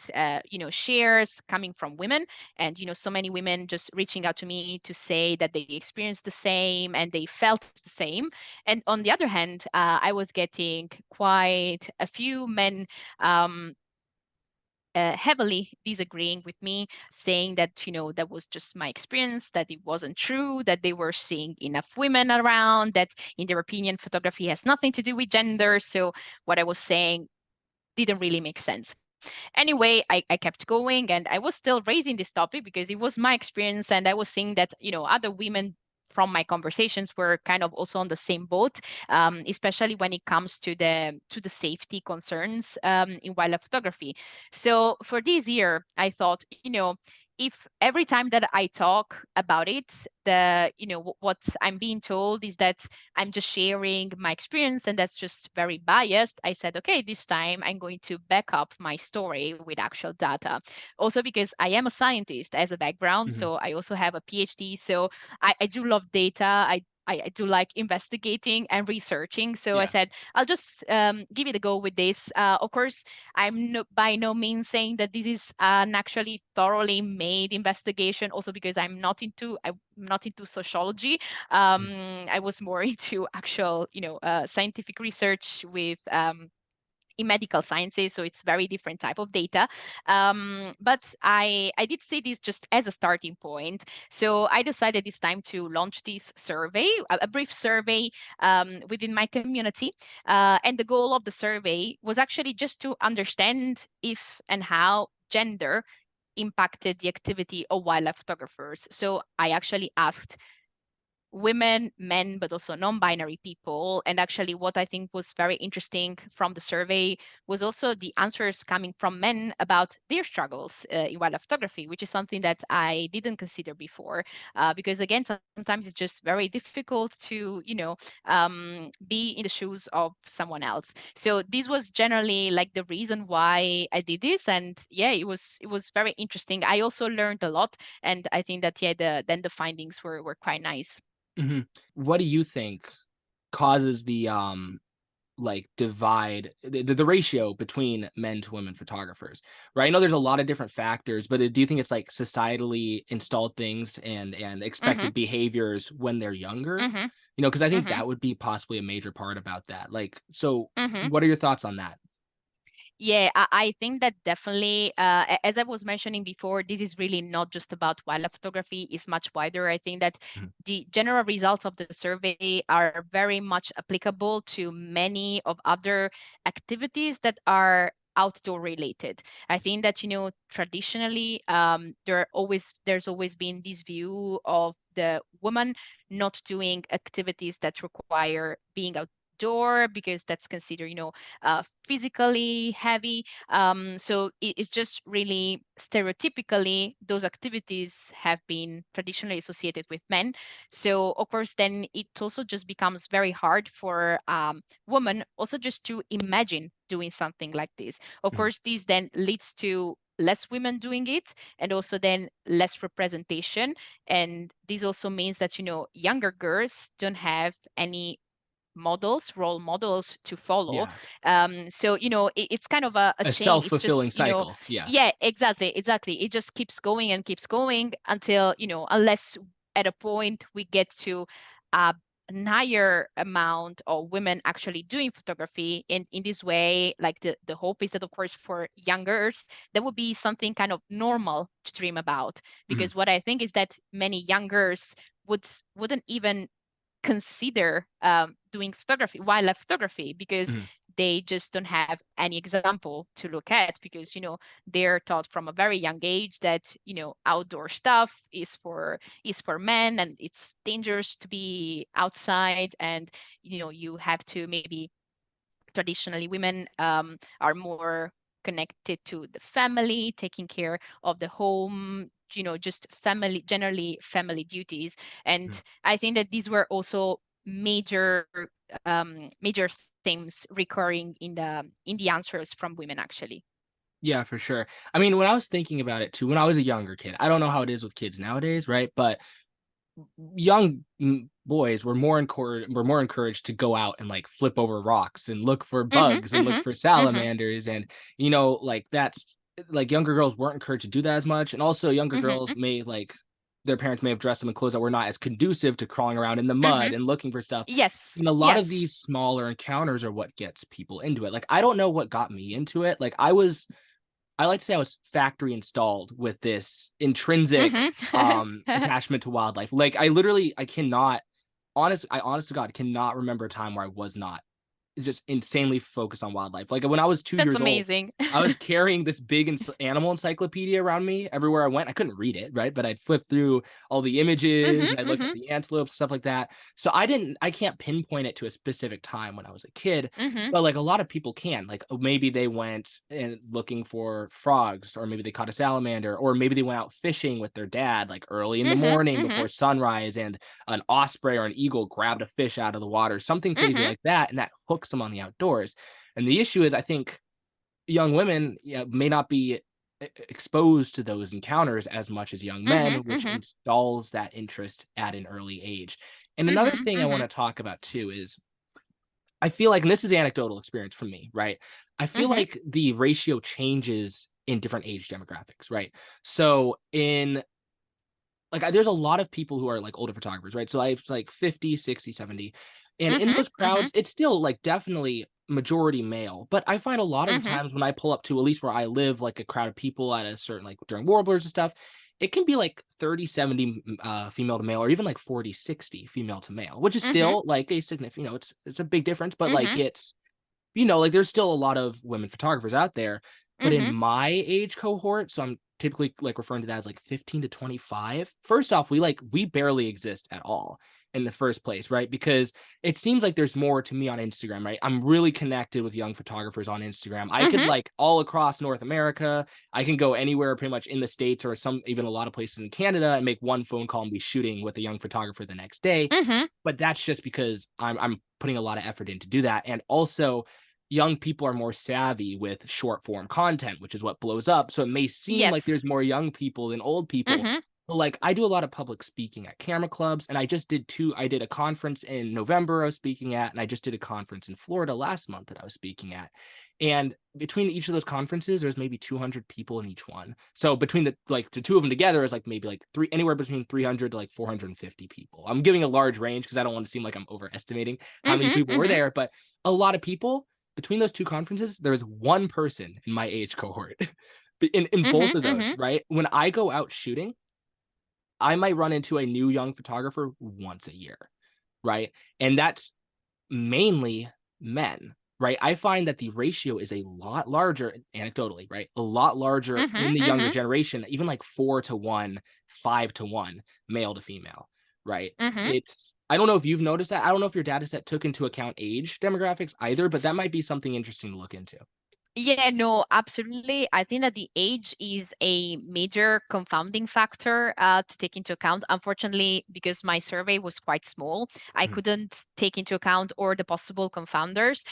shares coming from women, and so many women just reaching out to me to say that they experienced the same and they felt the same. And on the other hand, I was getting quite a few men heavily disagreeing with me, saying that, that was just my experience, that it wasn't true, that they were seeing enough women around, that in their opinion, photography has nothing to do with gender. So what I was saying didn't really make sense. Anyway, I kept going, and I was still raising this topic because it was my experience, and I was seeing that other women from my conversations were kind of also on the same boat, especially when it comes to the safety concerns in wildlife photography. So for this year, I thought, if every time that I talk about it, what I'm being told is that I'm just sharing my experience and that's just very biased. I said, okay, this time I'm going to back up my story with actual data. Also, because I am a scientist as a background, Mhm. so I also have a PhD. So I do love data. I do like investigating and researching. So I Yeah. said, I'll just give it a go with this. Of course, by no means saying that this is an actually thoroughly made investigation. Also, because I'm not into sociology. Mhm. I was more into actual, scientific research with in medical sciences, so it's very different type of data. But I did see this just as a starting point. So I decided it's time to launch this survey, a brief survey within my community. And the goal of the survey was actually just to understand if and how gender impacted the activity of wildlife photographers. So I actually asked women, men, but also non-binary people. And actually, what I think was very interesting from the survey was also the answers coming from men about their struggles in wildlife photography, which is something that I didn't consider before. Because again, sometimes it's just very difficult to, be in the shoes of someone else. So this was generally like the reason why I did this. And yeah, it was very interesting. I also learned a lot, and I think that yeah, the findings were quite nice. Mhm. What do you think causes the like divide the ratio between men to women photographers, right? I know there's a lot of different factors, but do you think it's like societally installed things and Mhm. expected behaviors when they're younger? Mhm. Because I think Mhm. that would be possibly a major part about that. Like, so Mhm. what are your thoughts on that? Yeah, I think that definitely, as I was mentioning before, this is really not just about wildlife photography, it's much wider. I think that Mhm. the general results of the survey are very much applicable to many of other activities that are outdoor related. I think that, traditionally, there's always been this view of the woman not doing activities that require being outdoor because that's considered, physically heavy. So it's just really stereotypically those activities have been traditionally associated with men. So of course, then it also just becomes very hard for women also just to imagine doing something like this. Of Mhm. course, this then leads to less women doing it and also then less representation. And this also means that, younger girls don't have any role models to follow. Yeah. So it's kind of a A chain. It's self-fulfilling just, cycle. Yeah. yeah, exactly. It just keeps going and keeps going until, unless at a point we get to a higher amount of women actually doing photography in this way. Like the hope is that, of course, for youngers that would be something kind of normal to dream about, Mhm. because what I think is that many youngers wouldn't even consider doing photography, wildlife photography, because Mhm. they just don't have any example to look at, because they're taught from a very young age that outdoor stuff is for men, and it's dangerous to be outside, and you have to maybe traditionally women are more connected to the family, taking care of the home, just family, generally family duties. And Mhm. I think that these were also major themes recurring in the answers from women actually. Yeah, for sure. I mean, when I was thinking about it too, when I was a younger kid, I don't know how it is with kids nowadays, right? But young boys were more encouraged to go out and like flip over rocks and look for Mhm, bugs and look mhm, for mhm, salamanders, and like that's like younger girls weren't encouraged to do that as much, and also younger girls mhm, may like their parents may have dressed them in clothes that were not as conducive to crawling around in the mud mhm. and looking for stuff. Yes, And a lot of yes. these smaller encounters are what gets people into it. Like I don't know what got me into it. Like I like to say I was factory installed with this intrinsic Mhm. attachment to wildlife. Like I honest to God cannot remember a time where I was not just insanely focused on wildlife. Like when I was 2 That's years old, amazing. I was carrying this big animal encyclopedia around me everywhere I went. I couldn't read it, right? But I'd flip through all the images Mhm, and I'd look at mhm, the antelopes, stuff like that. So I can't pinpoint it to a specific time when I was a kid, mhm, but like a lot of people can. Like maybe they went and looking for frogs, or maybe they caught a salamander, or maybe they went out fishing with their dad like early in the mhm, morning mhm, before sunrise, and an osprey or an eagle grabbed a fish out of the water, something crazy mhm, like that, and that hooks them on the outdoors. And the issue is, I think young women, yeah, may not be exposed to those encounters as much as young men, mhm, which mhm, installs that interest at an early age. And another mhm, thing I want mhm, to talk about too is I feel like, and this is anecdotal experience from me, right? I feel mhm, like the ratio changes in different age demographics, right? So in there's a lot of people who are like older photographers, right? So I have like 50, 60, 70. And in mhm, those mhm, crowds, it's still like definitely majority male. But I find a lot of the mhm, times when I pull up to, at least where I live, like a crowd of people at a certain, like during warblers and stuff, it can be like 30, 70 female to male, or even like 40, 60 female to male, which is mhm, still like a significant, it's a big difference, but like mhm, like there's still a lot of women photographers out there. But in Mhm. my age cohort, so I'm typically like referring to that as like 15 to 25. First off, we barely exist at all in the first place, right? Because it seems like there's more to me on Instagram, right? I'm really connected with young photographers on Instagram. I could Mhm. like all across North America. I can go anywhere pretty much in the States or some even a lot of places in Canada and make one phone call and be shooting with a young photographer the next day. Mhm. But that's just because I'm putting a lot of effort in to do that. And also young people are more savvy with short form content, which is what blows up. So it may seem like Yes. there's more young people than old people. Mhm. But like I do a lot of public speaking at camera clubs, and I did a conference in November I was speaking at, and I just did a conference in Florida last month that I was speaking at. And between each of those conferences, there's maybe 200 people in each one. So between the two of them together is like maybe like three anywhere between 300 to like 450 people. I'm giving a large range because I don't want to seem like I'm overestimating how many Mhm. people were Mhm. there, but a lot of people between those two conferences, there was one person in my age cohort. In both Mhm. of those, Mhm. right? When I go out shooting, I might run into a new young photographer once a year, right? And that's mainly men, right? I find that the ratio is a lot larger, anecdotally, right? A lot larger Mhm. in the younger Mhm. generation, even like 4 to 1, 5 to 1, male to female, right? Mhm. I don't know if you've noticed that. I don't know if your data set took into account age demographics either, but that S- might be something interesting to look into. Yeah, no, absolutely. I think that the age is a major confounding factor to take into account. Unfortunately, because my survey was quite small, I Mhm. couldn't take into account all the possible confounders.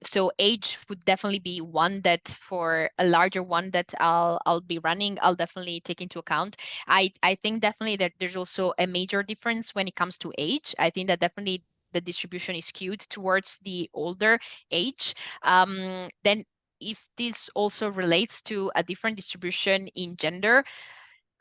So age would definitely be one that, for a larger one that I'll be running, I'll definitely take into account. I think definitely that there's also a major difference when it comes to age. I think that definitely the distribution is skewed towards the older age. Then if this also relates to a different distribution in gender,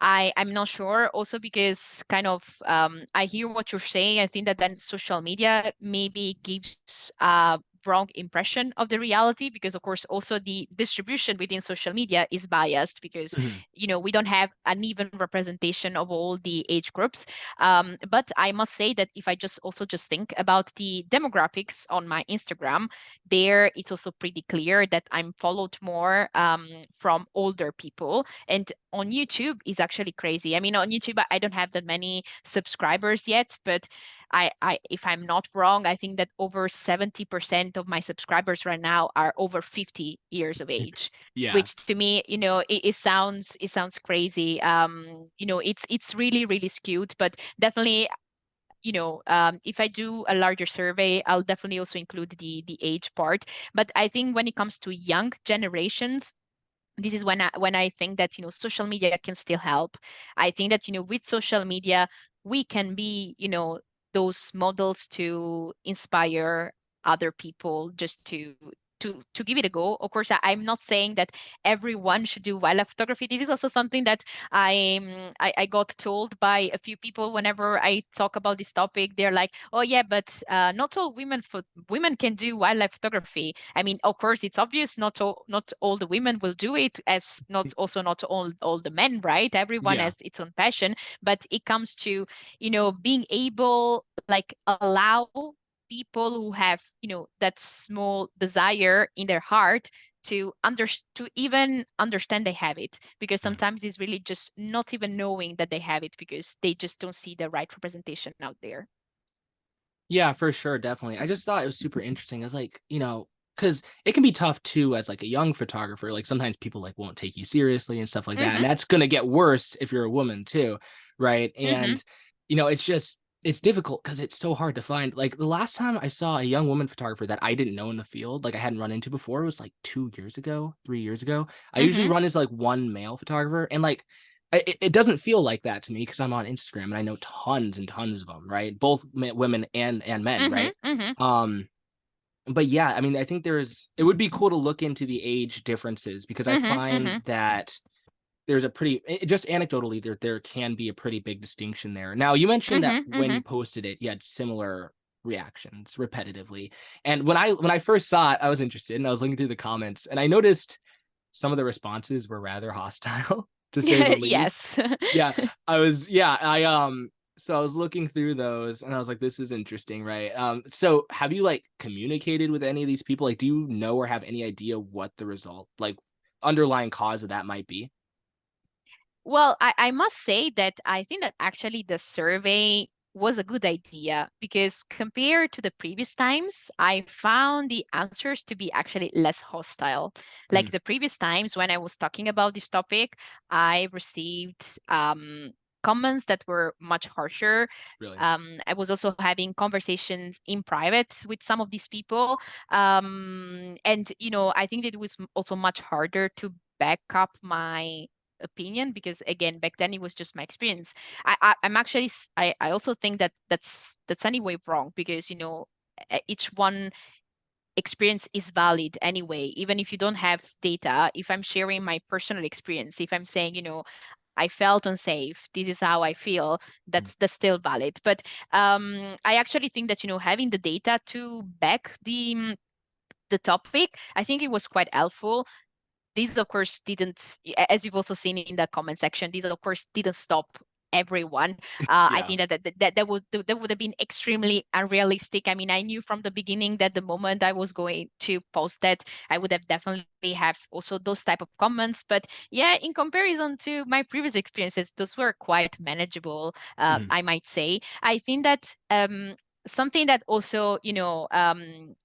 I'm not sure. Also because kind of I hear what you're saying. I think that then social media maybe gives a wrong impression of the reality, because of course also the distribution within social media is biased, because Mhm. we don't have an even representation of all the age groups. But I must say that if I just think about the demographics on my Instagram, there it's also pretty clear that I'm followed more from older people. And on YouTube is actually crazy. I mean, on YouTube, I don't have that many subscribers yet, but if I'm not wrong, I think that over 70% of my subscribers right now are over 50 years of age, Yeah. which to me, it sounds crazy. It's really, really skewed, but definitely, if I do a larger survey, I'll definitely also include the age part. But I think when it comes to young generations, this is when I think that social media can still help. I think that with social media we can be those models to inspire other people just to give it a go. Of course, I'm not saying that everyone should do wildlife photography. This is also something that I got told by a few people whenever I talk about this topic. They're like, "Oh yeah, but not all women can do wildlife photography." I mean, of course, it's obvious not all the women will do it, as not all the men, right? Everyone Yeah. has its own passion, but it comes to being able, like, allow people who have that small desire in their heart to even understand they have it, because sometimes it's really just not even knowing that they have it because they just don't see the right representation out there. Yeah, for sure, definitely. I just thought it was super interesting. I was like, because it can be tough too as like a young photographer. Like sometimes people like won't take you seriously and stuff like that. And Mm-hmm. that's gonna get worse if you're a woman too, right? Mm-hmm. And it's difficult because it's so hard to find. Like the last time I saw a young woman photographer that I didn't know in the field, like I hadn't run into before, was like 2 years ago, 3 years ago. I usually Mm-hmm. run into like one male photographer, and like it doesn't feel like that to me because I'm on Instagram and I know tons and tons of them, right? Both women and men, Mm-hmm. right? Mm-hmm. Um, but yeah, I mean, I think it would be cool to look into the age differences because I Mm-hmm. find Mm-hmm. that there's a just anecdotally there can be a pretty big distinction there. Now, you mentioned that Mm-hmm. when Mm-hmm. you posted it, you had similar reactions repetitively. And when I first saw it, I was interested and I was looking through the comments and I noticed some of the responses were rather hostile to say the least. Yes. Yeah, I was looking through those and I was like, this is interesting, right? So have you like communicated with any of these people? Like, do you know or have any idea what the result, like underlying cause of that might be? Well, I must say that I think that actually the survey was a good idea because compared to the previous times, I found the answers to be actually less hostile. Like Mm, the previous times when I was talking about this topic, I received comments that were much harsher. really? I was also having conversations in private with some of these people. And, I think that it was also much harder to back up my opinion because again back then it was just my experience. I'm actually I also think that that's anyway wrong because each one experience is valid anyway, even if you don't have data. If I'm sharing my personal experience, if I'm saying I felt unsafe, this is how I feel, Mm, that's still valid. But I actually think that having the data to back the topic, I think it was quite helpful. These of course didn't, as you've also seen in the comment section, these of course didn't stop everyone. I yeah. think that would have been extremely unrealistic. I mean, I knew from the beginning that the moment I was going to post that, I would have definitely have also those type of comments. But yeah, in comparison to my previous experiences, those were quite manageable. Mhm. I might say. I think that something that also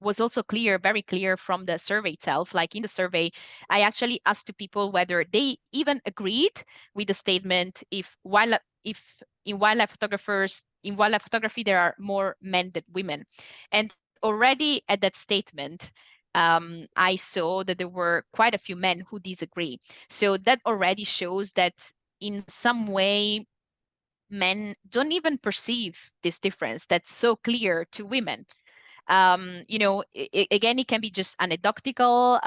was also clear, very clear from the survey itself. Like in the survey, I actually asked to people whether they even agreed with the statement if in wildlife photography there are more men than women. And already at that statement, I saw that there were quite a few men who disagree. So that already shows that in some way men don't even perceive this difference that's so clear to women. Again, it can be just anecdotal.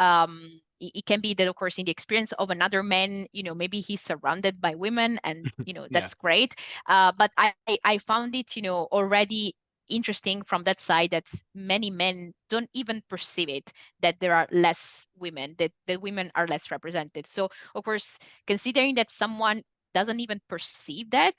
It can be that, of course, in the experience of another man, maybe he's surrounded by women, and Yeah. that's great. But I found it, already interesting from that side that many men don't even perceive it, that there are less women, that women are less represented. So, of course, considering that someone doesn't even perceive that,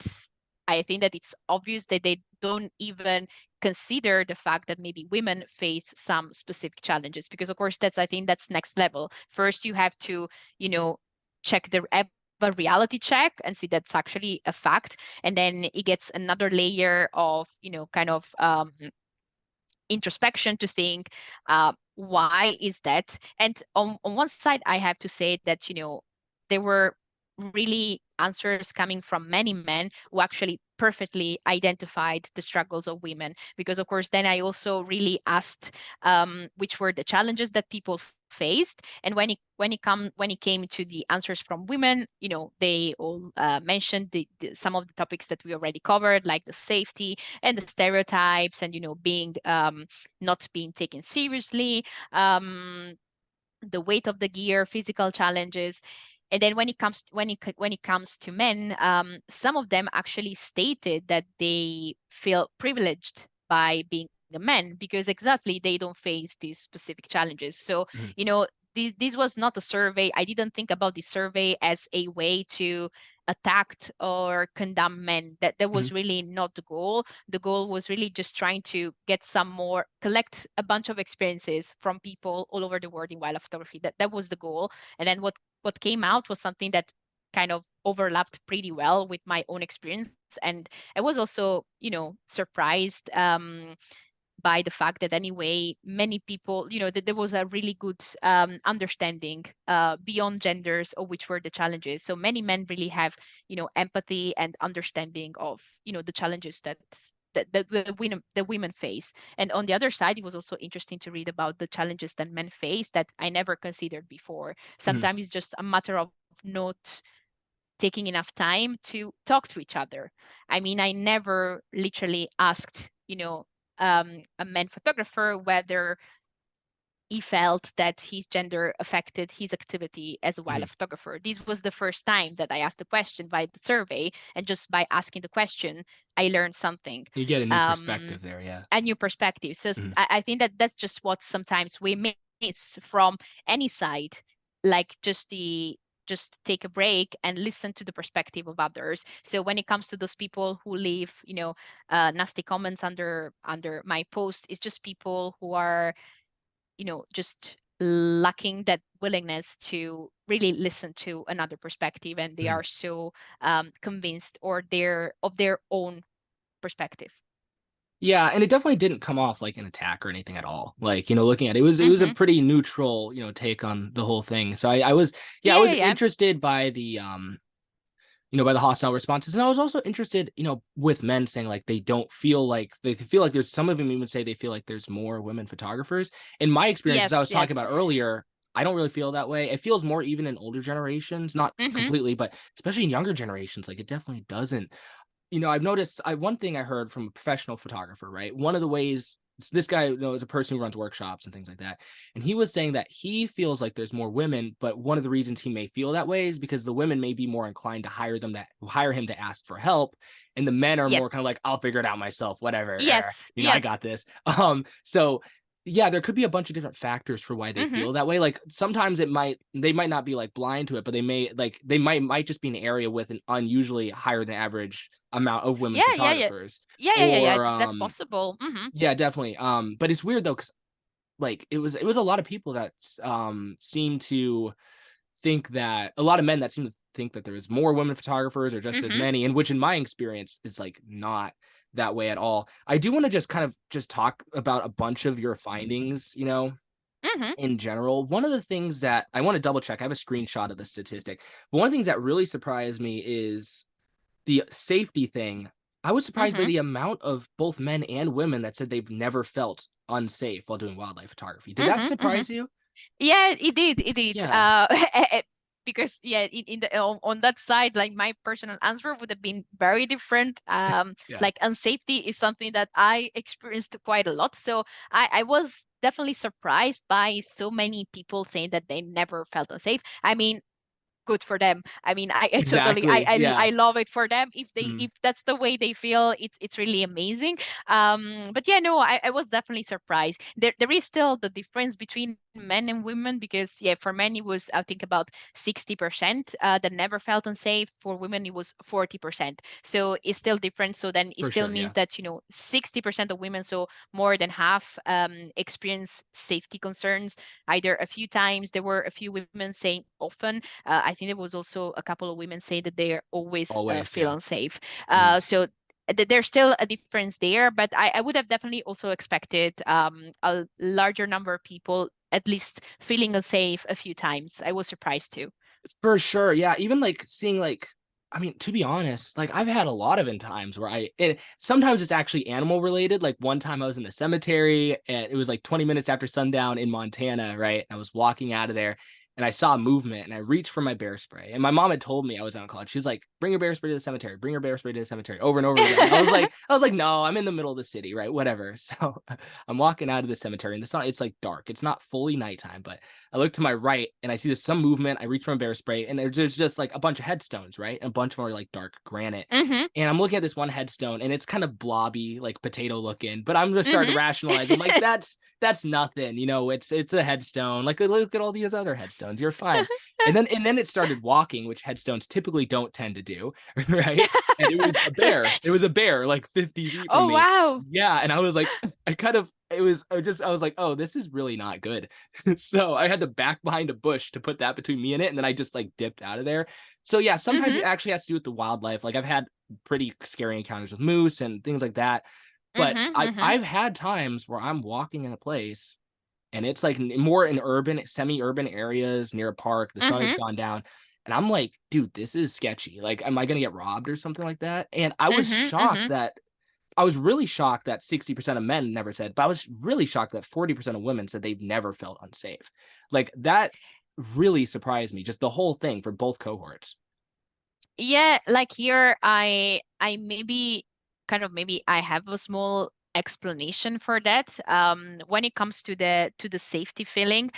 I think that it's obvious that they don't even consider the fact that maybe women face some specific challenges, because of course I think that's next level. First you have to you know check the have a reality check and see that's actually a fact, and then it gets another layer of kind of introspection to think, why is that. And on one side I have to say that there were really answers coming from many men who actually perfectly identified the struggles of women, because of course then I also really asked which were the challenges that people faced. And when it came to the answers from women, they all mentioned some of the topics that we already covered, like the safety and the stereotypes, and being not being taken seriously, um, the weight of the gear, physical challenges. And then when it comes to men, some of them actually stated that they feel privileged by being a man because exactly they don't face these specific challenges. So Mhm. this was not a survey. I didn't think about the survey as a way to attack or condemn men. That Mhm. was really not the goal. The goal was really just trying to get some more, collect a bunch of experiences from people all over the world in wildlife photography. That was the goal. And then what came out was something that kind of overlapped pretty well with my own experience. And I was also surprised by the fact that anyway many people, that there was a really good understanding beyond genders of which were the challenges. So many men really have empathy and understanding of the challenges that the women face. And on the other side, it was also interesting to read about the challenges that men face that I never considered before. Mhm. Sometimes it's just a matter of not taking enough time to talk to each other. I mean, I never literally asked, a man photographer whether he felt that his gender affected his activity as a Mhm. wildlife photographer. This was the first time that I asked the question by the survey, and just by asking the question, I learned something. You get a new Um, perspective there, yeah. a new perspective. So Mhm. I think that that's just what sometimes we miss from any side, like just take a break and listen to the perspective of others. So when it comes to those people who leave, nasty comments under my post, it's just people who are, just lacking that willingness to really listen to another perspective, and they Mhm. are so convinced or their of their own perspective. Yeah, and it definitely didn't come off like an attack or anything at all. Like, looking at it, it was a Hmm. pretty neutral, take on the whole thing. So I was, yeah, I Yeah, was yeah, yeah. interested by by the hostile responses. And I was also interested, with men saying like they feel like there's some of them even say they feel like there's more women photographers. In my experience, as I Yes, was yes. talking about earlier, I don't really feel that way. It feels more even in older generations, not Hmm. completely, but especially in younger generations, like it definitely doesn't. I've noticed one thing I heard from a professional photographer, right? One of the ways this guy, is a person who runs workshops and things like that. And he was saying that he feels like there's more women, but one of the reasons he may feel that way is because the women may be more inclined to hire him to ask for help. And the men are more kind of Yes, like, I'll figure it out myself, whatever. yes, I yes. got this. So yeah, there could be a bunch of different factors for why they Hmm. feel that way. Like sometimes they might not be like blind to it, but they might just be an area with an unusually higher than average amount of women Yeah, yeah, yeah. photographers. Yeah, yeah, yeah, yeah. Or That's possible. Hmm. yeah, definitely. But it's weird though, because like it was a lot of people that seem to think that a lot of men that seem to think that there's more women photographers or just as Hmm. many, and which in my experience is like not that way at all. I do want to just kind of just talk about a bunch of your findings, Hmm. in general. One of the things that I want to double check, I have a screenshot of the statistic, but one of the things that really surprised me is the safety thing. I was surprised by Hmm. the amount of both men and women that said they've never felt unsafe while doing wildlife photography. Did that Hmm. Hmm. surprise you? Yeah, it did. It did. Yeah. Because yeah, in the on that side, like my personal answer would have been very different. Yeah. Like unsafety is something that I experienced quite a lot. So I was definitely surprised by so many people saying that they never felt unsafe. I mean, good for them. I mean, I totally Exactly. Yeah. I love it for them. Mm, If that's the way they feel, it's really amazing. But yeah, no, I was definitely surprised. There is still the difference between men and women, because yeah, for men it was, I think, about 60% that never felt unsafe. For women it was 40%. So it's still different. So then it for still sure. means Yeah. that 60% of women, so more than half, experience safety concerns either a few times. There were a few women saying often. I think there was also a couple of women say that they always Always. feel Yeah. unsafe. Mm. So there's still a difference there, but I would have definitely also expected a larger number of people at least feeling unsafe a few times. I was surprised too. For sure, yeah, even, like, seeing, like I mean, to be honest, like, I've had a lot of in times where and sometimes it's actually animal related, like, one time I was in the cemetery, and it was, like, 20 minutes after sundown in Montana, right? I was walking out of there, and I saw movement, and I reached for my bear spray, and my mom had told me I was out of college. She was like, "Bring your bear spray to the cemetery. Bring your bear spray to the cemetery," over and over again. I was like, "No, I'm in the middle of the city, right? Whatever." So, I'm walking out of the cemetery, and it's, like, dark. It's not fully nighttime, but I look to my right and I see this some movement. I reach for my bear spray and there's just like a bunch of headstones, right? And a bunch of them are like dark granite. Hmm. And I'm looking at this one headstone and it's kind of blobby, like potato looking, but I'm just starting to Hmm. rationalize. I'm like, that's nothing, it's a headstone. Like look at all these other headstones. You're fine. And then it started walking, which headstones typically don't tend to do, right? And it was a bear. It was a bear like 50 feet from Oh me. wow. Yeah. And I was like, I kind of I was like, oh, this is really not good. So I had to back behind a bush to put that between me and it, and then I just like dipped out of there. So yeah, sometimes Hmm. it actually has to do with the wildlife. Like I've had pretty scary encounters with moose and things like that. But Hmm. I Hmm. I've had times where I'm walking in a place and it's like more in urban, semi-urban areas near a park. The sun has Hmm. gone down. And I'm like, dude, this is sketchy. Like, am I gonna get robbed or something like that? And Hmm. Hmm. I was really shocked that 60% of men never said, but I was really shocked that 40% of women said they've never felt unsafe. Like that really surprised me, just the whole thing for both cohorts. Yeah, like here I maybe kind of maybe I have a small explanation for that. When it comes to the safety feeling,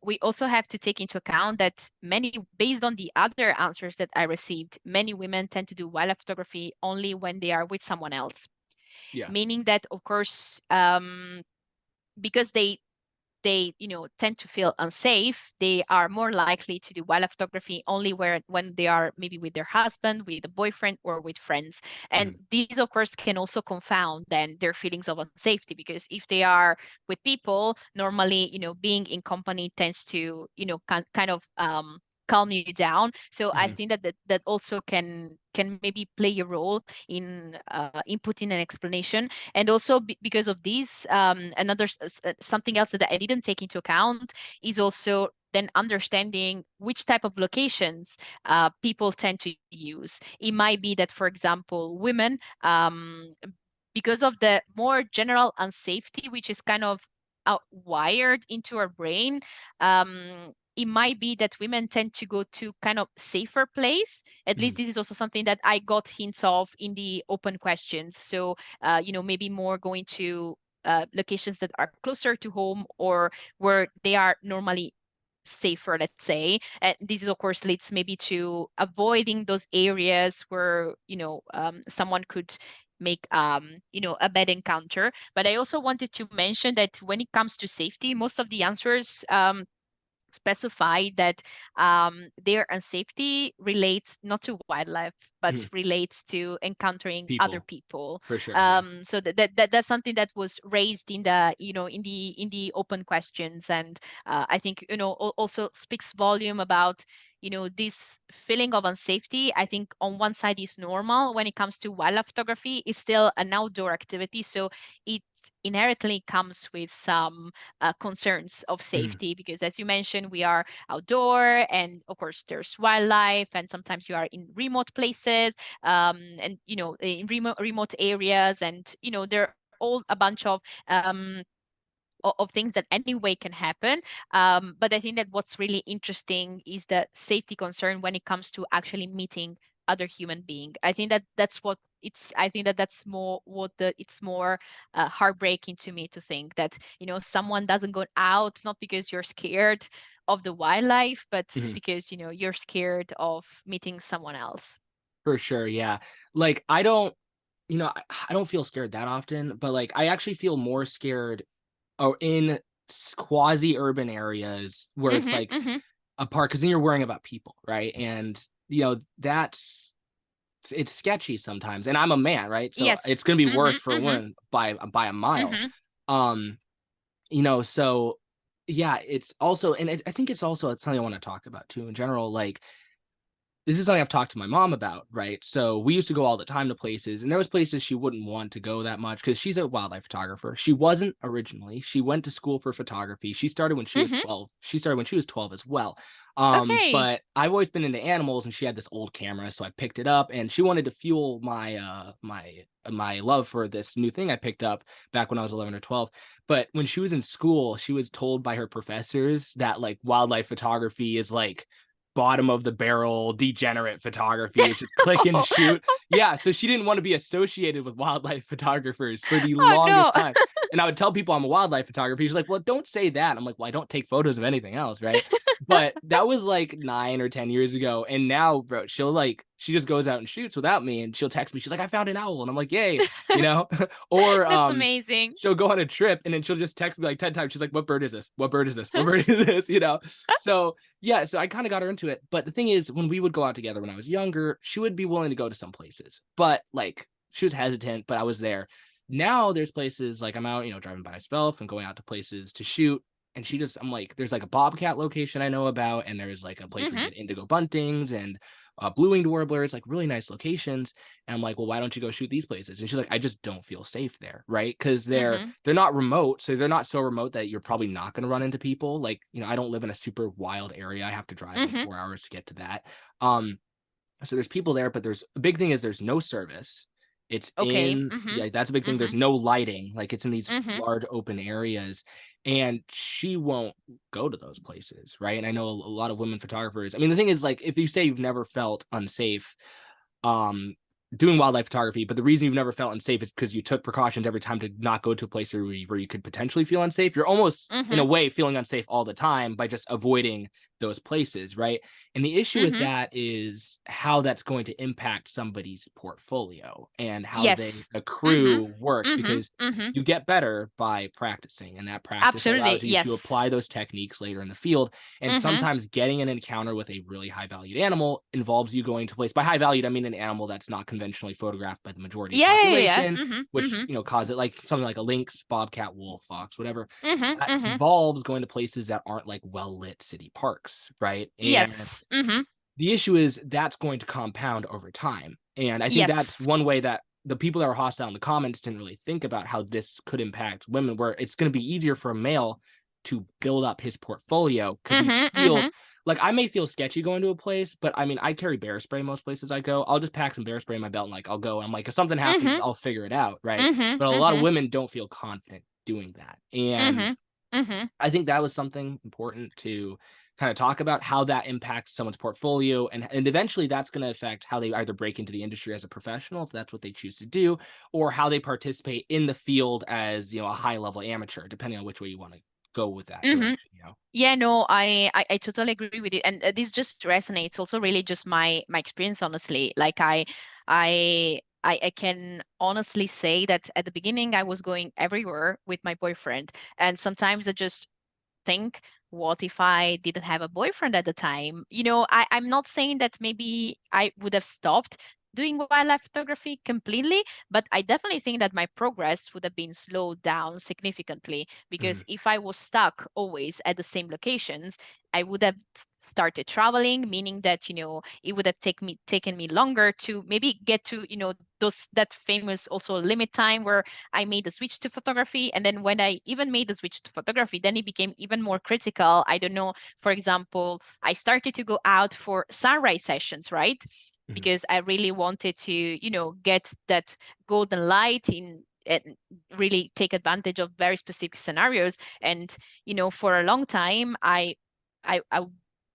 we also have to take into account that many, based on the other answers that I received, many women tend to do wildlife photography only when they are with someone else. Yeah. Meaning that, of course, because they, tend to feel unsafe, they are more likely to do wildlife photography only when they are maybe with their husband, with a boyfriend, or with friends. And Mhm. these, of course, can also confound then their feelings of unsafety, because if they are with people, normally, being in company tends to, kind of calm you down. So I Mhm. think that also can maybe play a role in inputting an explanation. And also because of this, something else that I didn't take into account is also then understanding which type of locations people tend to use. It might be that, for example, women, because of the more general unsafety, which is kind of wired into our brain, it might be that women tend to go to kind of safer place. At least Mhm. this is also something that I got hints of in the open questions. So, maybe more going to locations that are closer to home, or where they are normally safer, let's say. And this is, of course, leads maybe to avoiding those areas where, someone could make, a bad encounter. But I also wanted to mention that when it comes to safety, most of the answers specify that their unsafety relates not to wildlife, but Mhm. relates to encountering other People, people. for sure. Yeah. So that's something that was raised in the, in the open questions. And I think, also speaks volume about, this feeling of unsafety. I think on one side is normal when it comes to wildlife photography. It's still an outdoor activity, so it inherently comes with some concerns of Mhm. safety, because, as you mentioned, we are outdoor, and of course there's wildlife, and sometimes you are in remote places, and in remote areas, and there are all a bunch of things that anyway can happen. But I think that what's really interesting is the safety concern when it comes to actually meeting other human being. I think that that's what it's. I think that that's more what the it's more heartbreaking to me to think that someone doesn't go out, not because you're scared of the wildlife, but Mhm. because you're scared of meeting someone else. For sure. Yeah. Like I don't, I don't feel scared that often, but like I actually feel more scared in quasi urban areas where it's Mm-hmm, like mm-hmm. a park, because then you're worrying about people, right? And that's it's sketchy sometimes. And I'm a man, right? So it's Yes. gonna be Mm-hmm, worse for a mm-hmm, woman by a mile. mm-hmm. Um, so yeah, it's also, and I think it's something I want to talk about too in general. Like this is something I've talked to my mom about, right? So we used to go all the time to places, and there was places she wouldn't want to go that much because she's a wildlife photographer. She wasn't originally. She went to school for photography. She started when she was Mm-hmm. 12. She started when she was 12 as well. Okay. But I've always been into animals, and she had this old camera, so I picked it up, and she wanted to fuel my love for this new thing I picked up back when I was 11 or 12. But when she was in school, she was told by her professors that like wildlife photography is like bottom of the barrel degenerate photography. It's just click and shoot. Yeah, so she didn't want to be associated with wildlife photographers for the Oh no. longest time. And I would tell people I'm a wildlife photographer. She's like, "Well, don't say that." I'm like, "Well, I don't take photos of anything else, right?" But that was like 9 or 10 years ago. And now, bro, she just goes out and shoots without me, and she'll text me. She's like, "I found an owl." And I'm like, "Yay." You know? Or That's amazing. she'll go on a trip, and then she'll just text me like 10 times. She's like, "What bird is this? What bird is this? What bird is this?" So yeah, so I kind of got her into it. But the thing is, when we would go out together when I was younger, she would be willing to go to some places, but like she was hesitant, but I was there. Now there's places like I'm out, driving by myself and going out to places to shoot. And I'm like, there's like a bobcat location I know about, and there's like a place where you Mm-hmm. get indigo buntings and blue-winged warblers, like really nice locations. And I'm like, well, why don't you go shoot these places? And she's like, I just don't feel safe there, right? Because Mm-hmm. they're not remote, so they're not so remote that you're probably not going to run into people. Like, I don't live in a super wild area. I have to drive like Mm-hmm. 4 hours to get to that. Um, so there's people there, but there's a big thing is there's no service. Okay. Mm-hmm. Yeah, that's a big thing. Mm-hmm. There's no lighting, like it's in these Mm-hmm. large open areas, and she won't go to those places, right? And I know a lot of women photographers. I mean, the thing is, like, if you say you've never felt unsafe, um, doing wildlife photography, but the reason you've never felt unsafe is because you took precautions every time to not go to a place where you could potentially feel unsafe. You're almost, in Mm-hmm. a way, feeling unsafe all the time by just avoiding those places, right? And the issue with Mhm. that is how that's going to impact somebody's portfolio and how they Yes. Mhm. accrue work, Mhm. because Mhm. you get better by practicing, and that practice Absolutely. allows you to Yes. apply those techniques later in the field. And Mhm. sometimes getting an encounter with a really high valued animal involves you going to a place. By high valued, I mean an animal that's not conventionally photographed by the majority of Yeah, yeah, yeah. population, Mhm. which, Mhm. cause it, like something like a lynx, bobcat, wolf, fox, whatever. Mhm. That Mhm. involves going to places that aren't like well lit city parks, right? And Yes. Mhm. the issue is that's going to compound over time. And I think that's Yes. one way that the people that were hostile in the comments didn't really think about how this could impact women, where it's going to be easier for a male to build up his portfolio because he Mhm. feels Mhm. like, I may feel sketchy going to a place, but I mean, I carry bear spray most places I go. I'll just pack some bear spray in my belt and like I'll go. And I'm like, if something happens, Mhm. I'll figure it out. Right. Mhm. But a lot of Mhm. women don't feel confident doing that. And Mhm. Mhm. I think that was something important to kind of talk about, how that impacts someone's portfolio, and eventually that's going to affect how they either break into the industry as a professional, if that's what they choose to do, or how they participate in the field as, a high level amateur, depending on which way you want to go with that Mhm. direction. Yeah, no, I totally agree with it, and this just resonates. Also, really, just my experience, honestly. Like I can honestly say that at the beginning I was going everywhere with my boyfriend, and sometimes I just think, what if I didn't have a boyfriend at the time? I'm not saying that maybe I would have stopped doing wildlife photography completely, but I definitely think that my progress would have been slowed down significantly because Mhm, if I was stuck always at the same locations, I would have started traveling, meaning that, it would have taken me longer to maybe get to, that famous also limit time where I made the switch to photography. And then when I even made the switch to photography, then it became even more critical. I don't know, for example, I started to go out for sunrise sessions, right? mhm. Because I really wanted to, get that golden light in and really take advantage of very specific scenarios. And, for a long time, I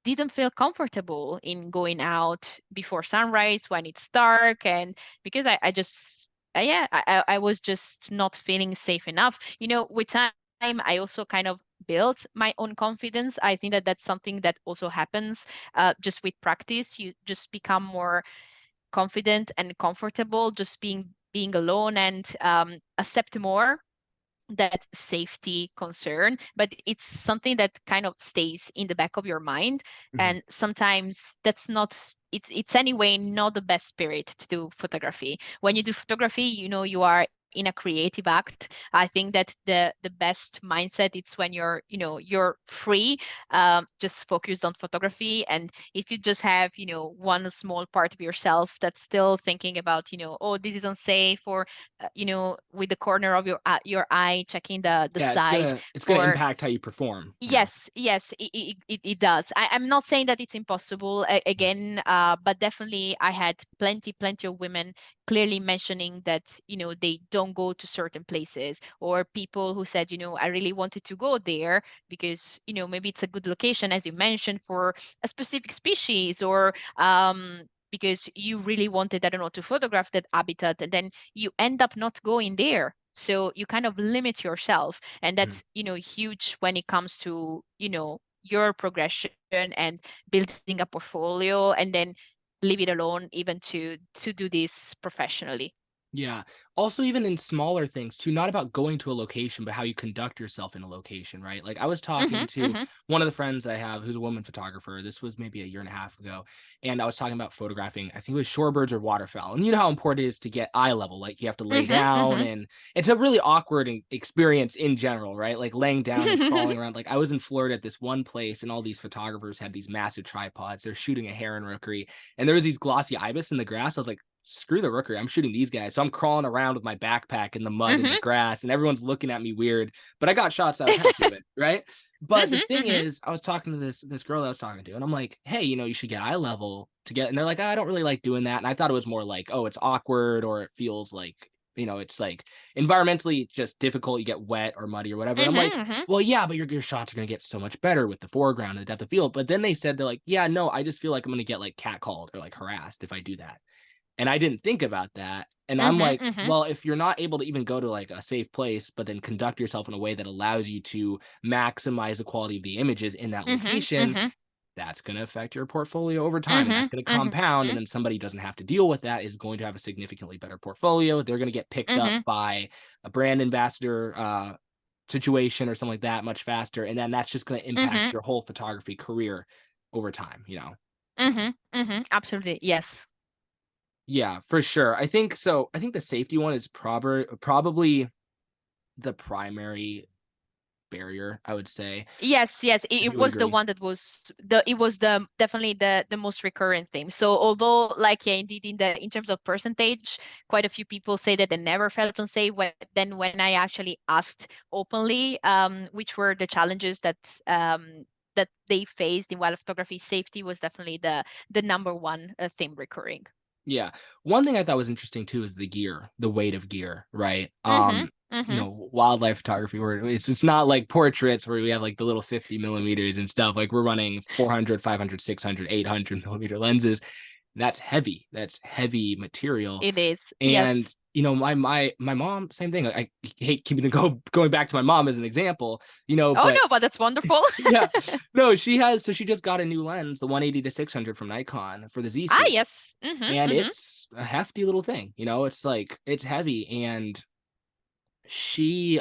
didn't feel comfortable in going out before sunrise when it's dark, and because I just yeah, I was just not feeling safe enough. With time, I also kind of built my own confidence. I think that that's something that also happens just with practice. You just become more confident and comfortable just being alone, and accept more that safety concern, but it's something that kind of stays in the back of your mind. Mhm. And sometimes that's not, it's anyway not the best spirit to do photography. When you do photography, you are in a creative act. I think that the best mindset it's when you're free, just focused on photography. And if you just have one small part of yourself that's still thinking about oh, this is unsafe, or with the corner of your eye checking the Yeah, it's side, gonna it's gonna or impact how you perform. Yeah. yes, yes, it does. I'm not saying that it's impossible Mhm. again, but definitely I had plenty of women clearly mentioning that, they don't go to certain places, or people who said, I really wanted to go there because, maybe it's a good location, as you mentioned, for a specific species, or because you really wanted, I don't know, to photograph that habitat, and then you end up not going there. So you kind of limit yourself, and Mhm. that's huge when it comes to your progression and building a portfolio, and then leave it alone even to do this professionally. Yeah. Also, even in smaller things too, not about going to a location, but how you conduct yourself in a location, right? Like I was talking Mhm. to Mhm. one of the friends I have who's a woman photographer. This was maybe a year and a half ago. And I was talking about photographing, I think it was shorebirds or waterfowl. And you know how important it is to get eye level. Like you have to lay Mhm. down, Mhm. and it's a really awkward experience in general, right? Like laying down and crawling around. Like I was in Florida at this one place, and all these photographers had these massive tripods. They're shooting a heron rookery, and there was these glossy ibis in the grass. I was like, screw the rookery, I'm shooting these guys. So I'm crawling around with my backpack in the mud and the Mhm. grass, and everyone's looking at me weird. But I got shots. I was happy with, right? But the Mhm. thing Mhm. is, I was talking to this girl I was talking to, and I'm like, hey, you should get eye level to get. And they're like, I don't really like doing that. And I thought it was more like, oh, it's awkward, or it feels like, it's like environmentally just difficult. You get wet or muddy or whatever. And I'm like, Mhm. Mhm. well, yeah, but your shots are gonna get so much better with the foreground and the depth of field. But then they said, they're like, yeah, no, I just feel like I'm gonna get like catcalled or like harassed if I do that. And I didn't think about that. And I'm Mhm. like, Mhm. well, if you're not able to even go to like a safe place, but then conduct yourself in a way that allows you to maximize the quality of the images in that Mhm. location, Mhm. that's going to affect your portfolio over time, and that's Mhm. going to Mhm. compound. And then somebody who doesn't have to deal with that is going to have a significantly better portfolio. They're going to get picked up Mhm. by a brand ambassador situation or something like that much faster. And then that's just going to impact Mhm. your whole photography career over time, you know? Mhm. Mhm. Absolutely. Yes. Yeah, for sure. I think so. I think the safety one is probably the primary barrier, I would say, Yes, yes, if it you would was the agree. one that was the it was the definitely the most recurrent theme. So although like yeah, indeed in terms of percentage, quite a few people say that they never felt unsafe. Then when I actually asked openly, which were the challenges that they faced in wildlife photography, safety was definitely the number one theme recurring. Yeah. One thing I thought was interesting too is the gear, the weight of gear, right? Mm-hmm. Mm-hmm. Wildlife photography where it's not like portraits where we have like the little 50 millimeters and stuff. Like we're running 400, 500, 600, 800 millimeter lenses. That's heavy. That's heavy material. It is. Yes. And my mom, same thing. I hate keeping going back to my mom as an example, Oh but no, but that's wonderful. yeah, no, she just got a new lens, the 180 to 600 from Nikon for the Z Ah, series, yes. Mm-hmm. and Mm-hmm. it's a hefty little thing. It's like it's heavy, and she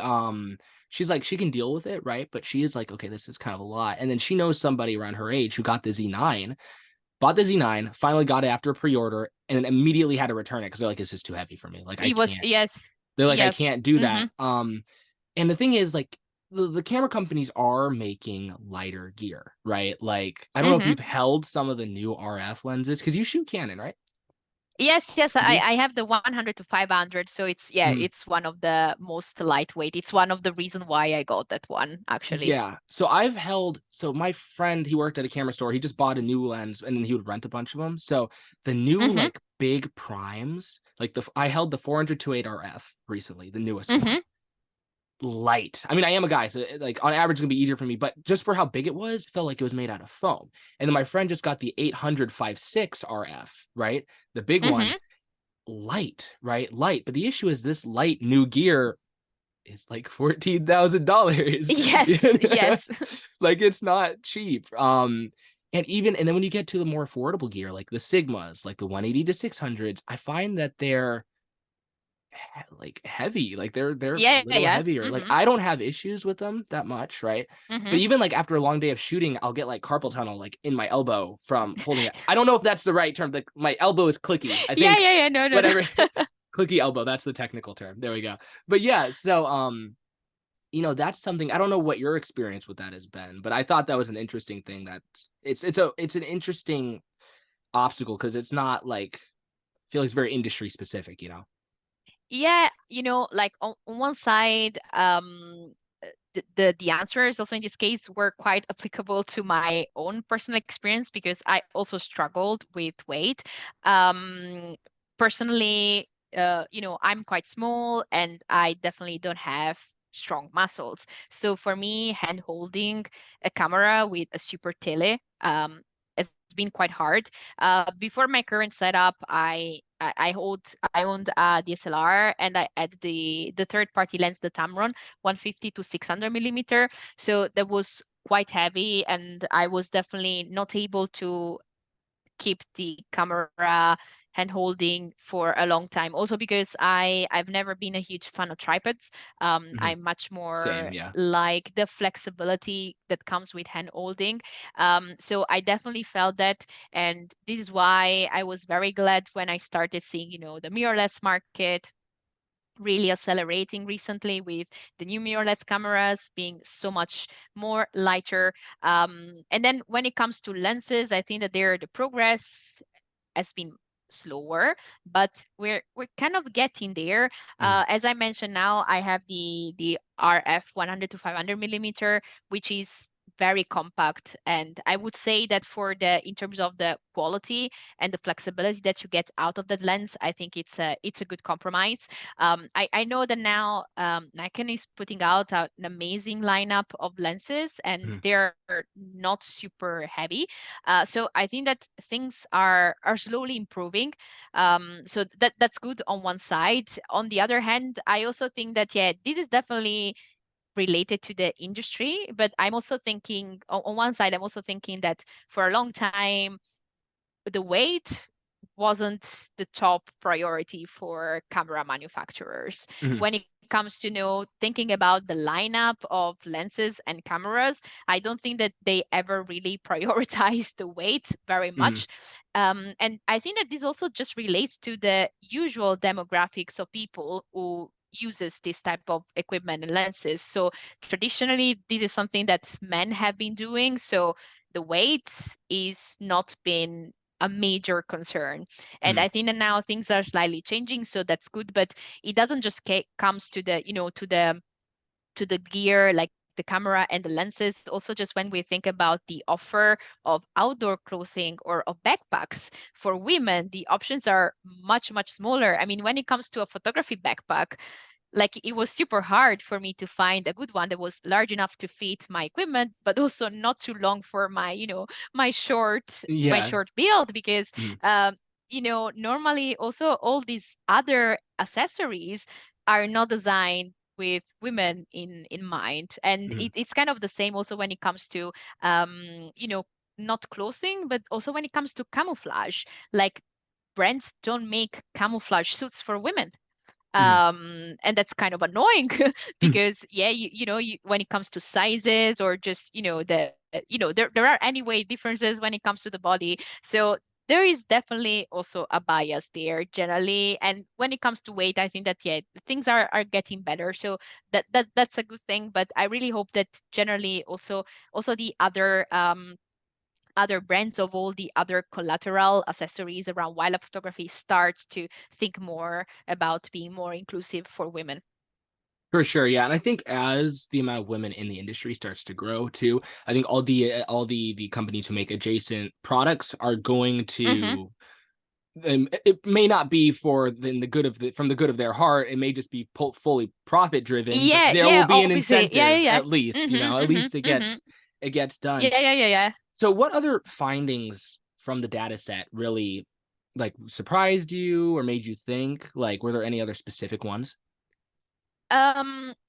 she's like she can deal with it, right? But she is like, okay, this is kind of a lot. And then she knows somebody around her age who got the Z9, bought the Z9, finally got it after a pre-order, and then immediately had to return it because they're like, this is too heavy for me. Like I It was can't. yes. They're like, I Yes. can't do Mm-hmm. that. And the thing is, like, the camera companies are making lighter gear, right? Like, I don't know if Mm-hmm. you've held some of the new RF lenses because you shoot Canon, right? Yes, yes, You do? I have the 100 to 500, so it's yeah, Mhm. it's one of the most lightweight. It's one of the reason why I got that one, actually. Yeah. So I've held, so my friend, he worked at a camera store. He just bought a new lens and then he would rent a bunch of them. So the new, Mm-hmm. like, big primes, like I held the 400 to 8 RF recently, the newest one. Mm-hmm. Light. I mean, I am a guy, so like on average, it's gonna be easier for me. But just for how big it was, it felt like it was made out of foam. And then my friend just got the 800 5.6 RF, right? The big one, Mm-hmm. light, right? Light. But the issue is this light new gear is like $14,000. Yes, yes. Like it's not cheap. And then when you get to the more affordable gear, like the Sigmas, like the 180 to 600s, I find that they're like heavy, like they're a Yeah, little yeah. heavier. Like Mm-hmm. I don't have issues with them that much, right? But Mm-hmm. even like after a long day of shooting, I'll get like carpal tunnel like in my elbow from holding it. I don't know if that's the right term. Like my elbow is clicky. I Yeah, think yeah, yeah. No, no, no. whatever clicky elbow, that's the technical term. There we go. But yeah, so that's something I don't know what your experience with that has been, but I thought that was an interesting thing that it's an interesting obstacle because it's not like I feel like it's very industry specific. Yeah, like on one side, the answers also in this case were quite applicable to my own personal experience because I also struggled with weight. Um, Personally, I'm quite small and I definitely don't have strong muscles. So for me, hand holding a camera with a super tele has been quite hard. Before my current setup, I owned a DSLR and I had the third party lens, the Tamron 150 to 600 millimeter. So that was quite heavy, and I was definitely not able to keep the camera hand holding for a long time. Also because I've never been a huge fan of tripods. Mhm. I'm much Same, more yeah. like the flexibility that comes with hand holding. So I definitely felt that, and this is why I was very glad when I started seeing, the mirrorless market really accelerating recently with the new mirrorless cameras being so much more lighter. And then when it comes to lenses, I think that the progress has been slower, but we're kind of getting there. Mhm. As I mentioned, now I have the RF 100 to 500 millimeter, which is very compact, and I would say that for the in terms of the quality and the flexibility that you get out of that lens, I think it's a good compromise. I know that now Nikon is putting out an amazing lineup of lenses, and Mhm. they're not super heavy. So I think that things are slowly improving. So that's good on one side. On the other hand, I also think that yeah, this is definitely related to the industry, but I'm also thinking on one side, I'm also thinking that for a long time the weight wasn't the top priority for camera manufacturers. Hmm. When it comes to thinking about the lineup of lenses and cameras, I don't think that they ever really prioritize the weight very Hmm. much. And I think that this also just relates to the usual demographics of people who uses this type of equipment and lenses. So traditionally, this is something that men have been doing. So the weight is not been a major concern. And Hmm. I think that now things are slightly changing, so that's good. But it doesn't just comes to the, to the gear, like the camera and the lenses. Also, just when we think about the offer of outdoor clothing or of backpacks for women, the options are much, much smaller. I mean, when it comes to a photography backpack, like it was super hard for me to find a good one that was large enough to fit my equipment but also not too long for my my short my Yeah. short build, because Hmm. um normally also all these other accessories are not designed with women in mind. And Hmm. it's kind of the same also when it comes to um you know not clothing, but also when it comes to camouflage. Like brands don't make camouflage suits for women, Hmm. and that's kind of annoying Hmm. because yeah, when it comes to sizes or just there are anyway differences when it comes to the body. So there is definitely also a bias there generally. And when it comes to weight, I think that yeah, things are getting better, so that's a good thing. But I really hope that generally also the other brands of all the other collateral accessories around wildlife photography start to think more about being more inclusive for women. For sure, yeah, and I think as the amount of women in the industry starts to grow too, I think all the companies who make adjacent products are going Hmm. to, it may not be for the good of from the good of their heart. It may just be fully profit driven, but Yeah, there will yeah, be an obviously. Yeah, incentive yeah, at least, yeah. at Hmm. least it Hmm. Hmm. gets done. Yeah, yeah, yeah, yeah. So what other findings from the data set really like surprised you or made you think? Like, were there any other specific ones?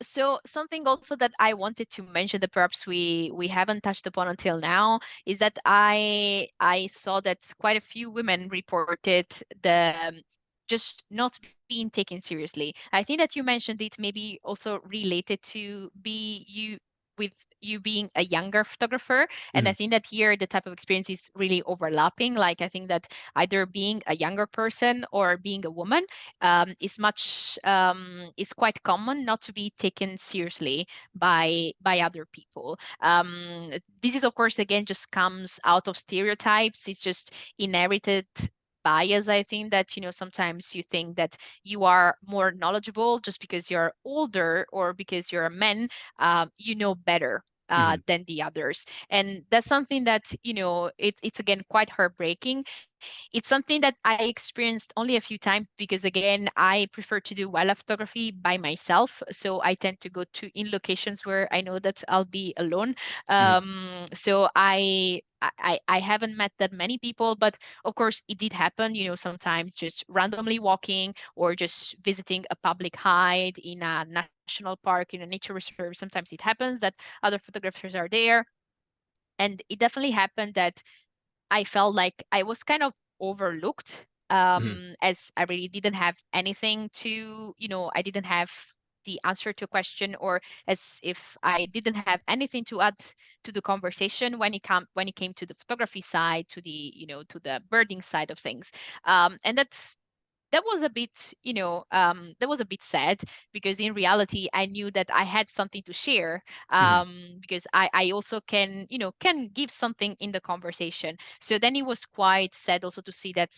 So something also that I wanted to mention that perhaps we haven't touched upon until now is that I saw that quite a few women reported the just not being taken seriously. I think that you mentioned it maybe also related to be you with you being a younger photographer. And I Mhm. think that here the type of experience is really overlapping. Like I think that either being a younger person or being a woman is quite common not to be taken seriously by other people. This is of course again just comes out of stereotypes. It's just inherited bias. I think that sometimes you think that you are more knowledgeable just because you're older or because you're a man. You know better Mhm. than the others, and that's something that it's again quite heartbreaking. It's something that I experienced only a few times because again, I prefer to do wildlife photography by myself. So I tend to go to in locations where I know that I'll be alone. Mhm. So I haven't met that many people, but of course it did happen, sometimes just randomly walking or just visiting a public hide in a national park, in a nature reserve. Sometimes it happens that other photographers are there. And it definitely happened that I felt like I was kind of overlooked, Mhm. as I really didn't have anything to, I didn't have the answer to a question, or as if I didn't have anything to add to the conversation when it came to the photography side, to the to the birding side of things. And that was a bit that was a bit sad, because in reality I knew that I had something to share, Mhm. because I also can give something in the conversation. So then it was quite sad also to see that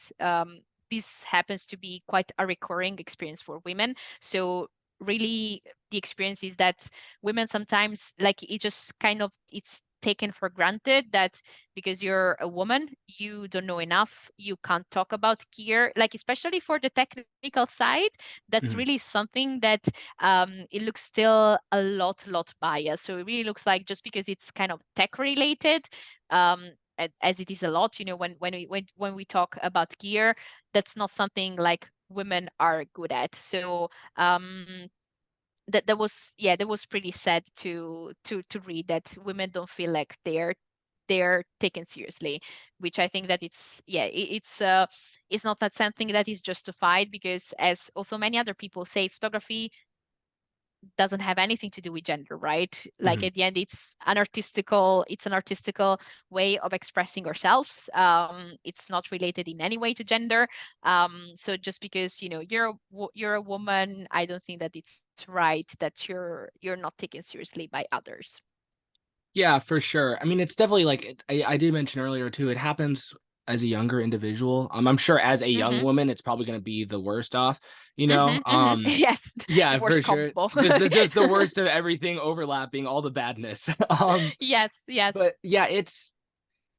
this happens to be quite a recurring experience for women. So really the experience is that women sometimes, like, it just kind of it's taken for granted that because you're a woman, you don't know enough, you can't talk about gear, like especially for the technical side. That's Mhm. really something that it looks still a lot biased. So it really looks like just because it's kind of tech related, as it is a lot, when we talk about gear, that's not something like women are good at. So um that was, yeah, that was pretty sad to read that women don't feel like they're taken seriously, which I think that it's not that something that is justified, because as also many other people say, photography doesn't have anything to do with gender, right? Like Mhm. at the end, it's an artistical way of expressing ourselves. It's not related in any way to gender. So just because you're a woman, I don't think that it's right that you're not taken seriously by others. Yeah, for sure. I mean, it's definitely like I did mention earlier too, it happens as a younger individual. I'm sure as a young Mm-hmm. woman, it's probably gonna be the worst off, you know? Mm-hmm. Mm-hmm. Yes, the Yeah, worst for sure. combo. Just the worst of everything overlapping, all the badness. Yes, yes. But yeah,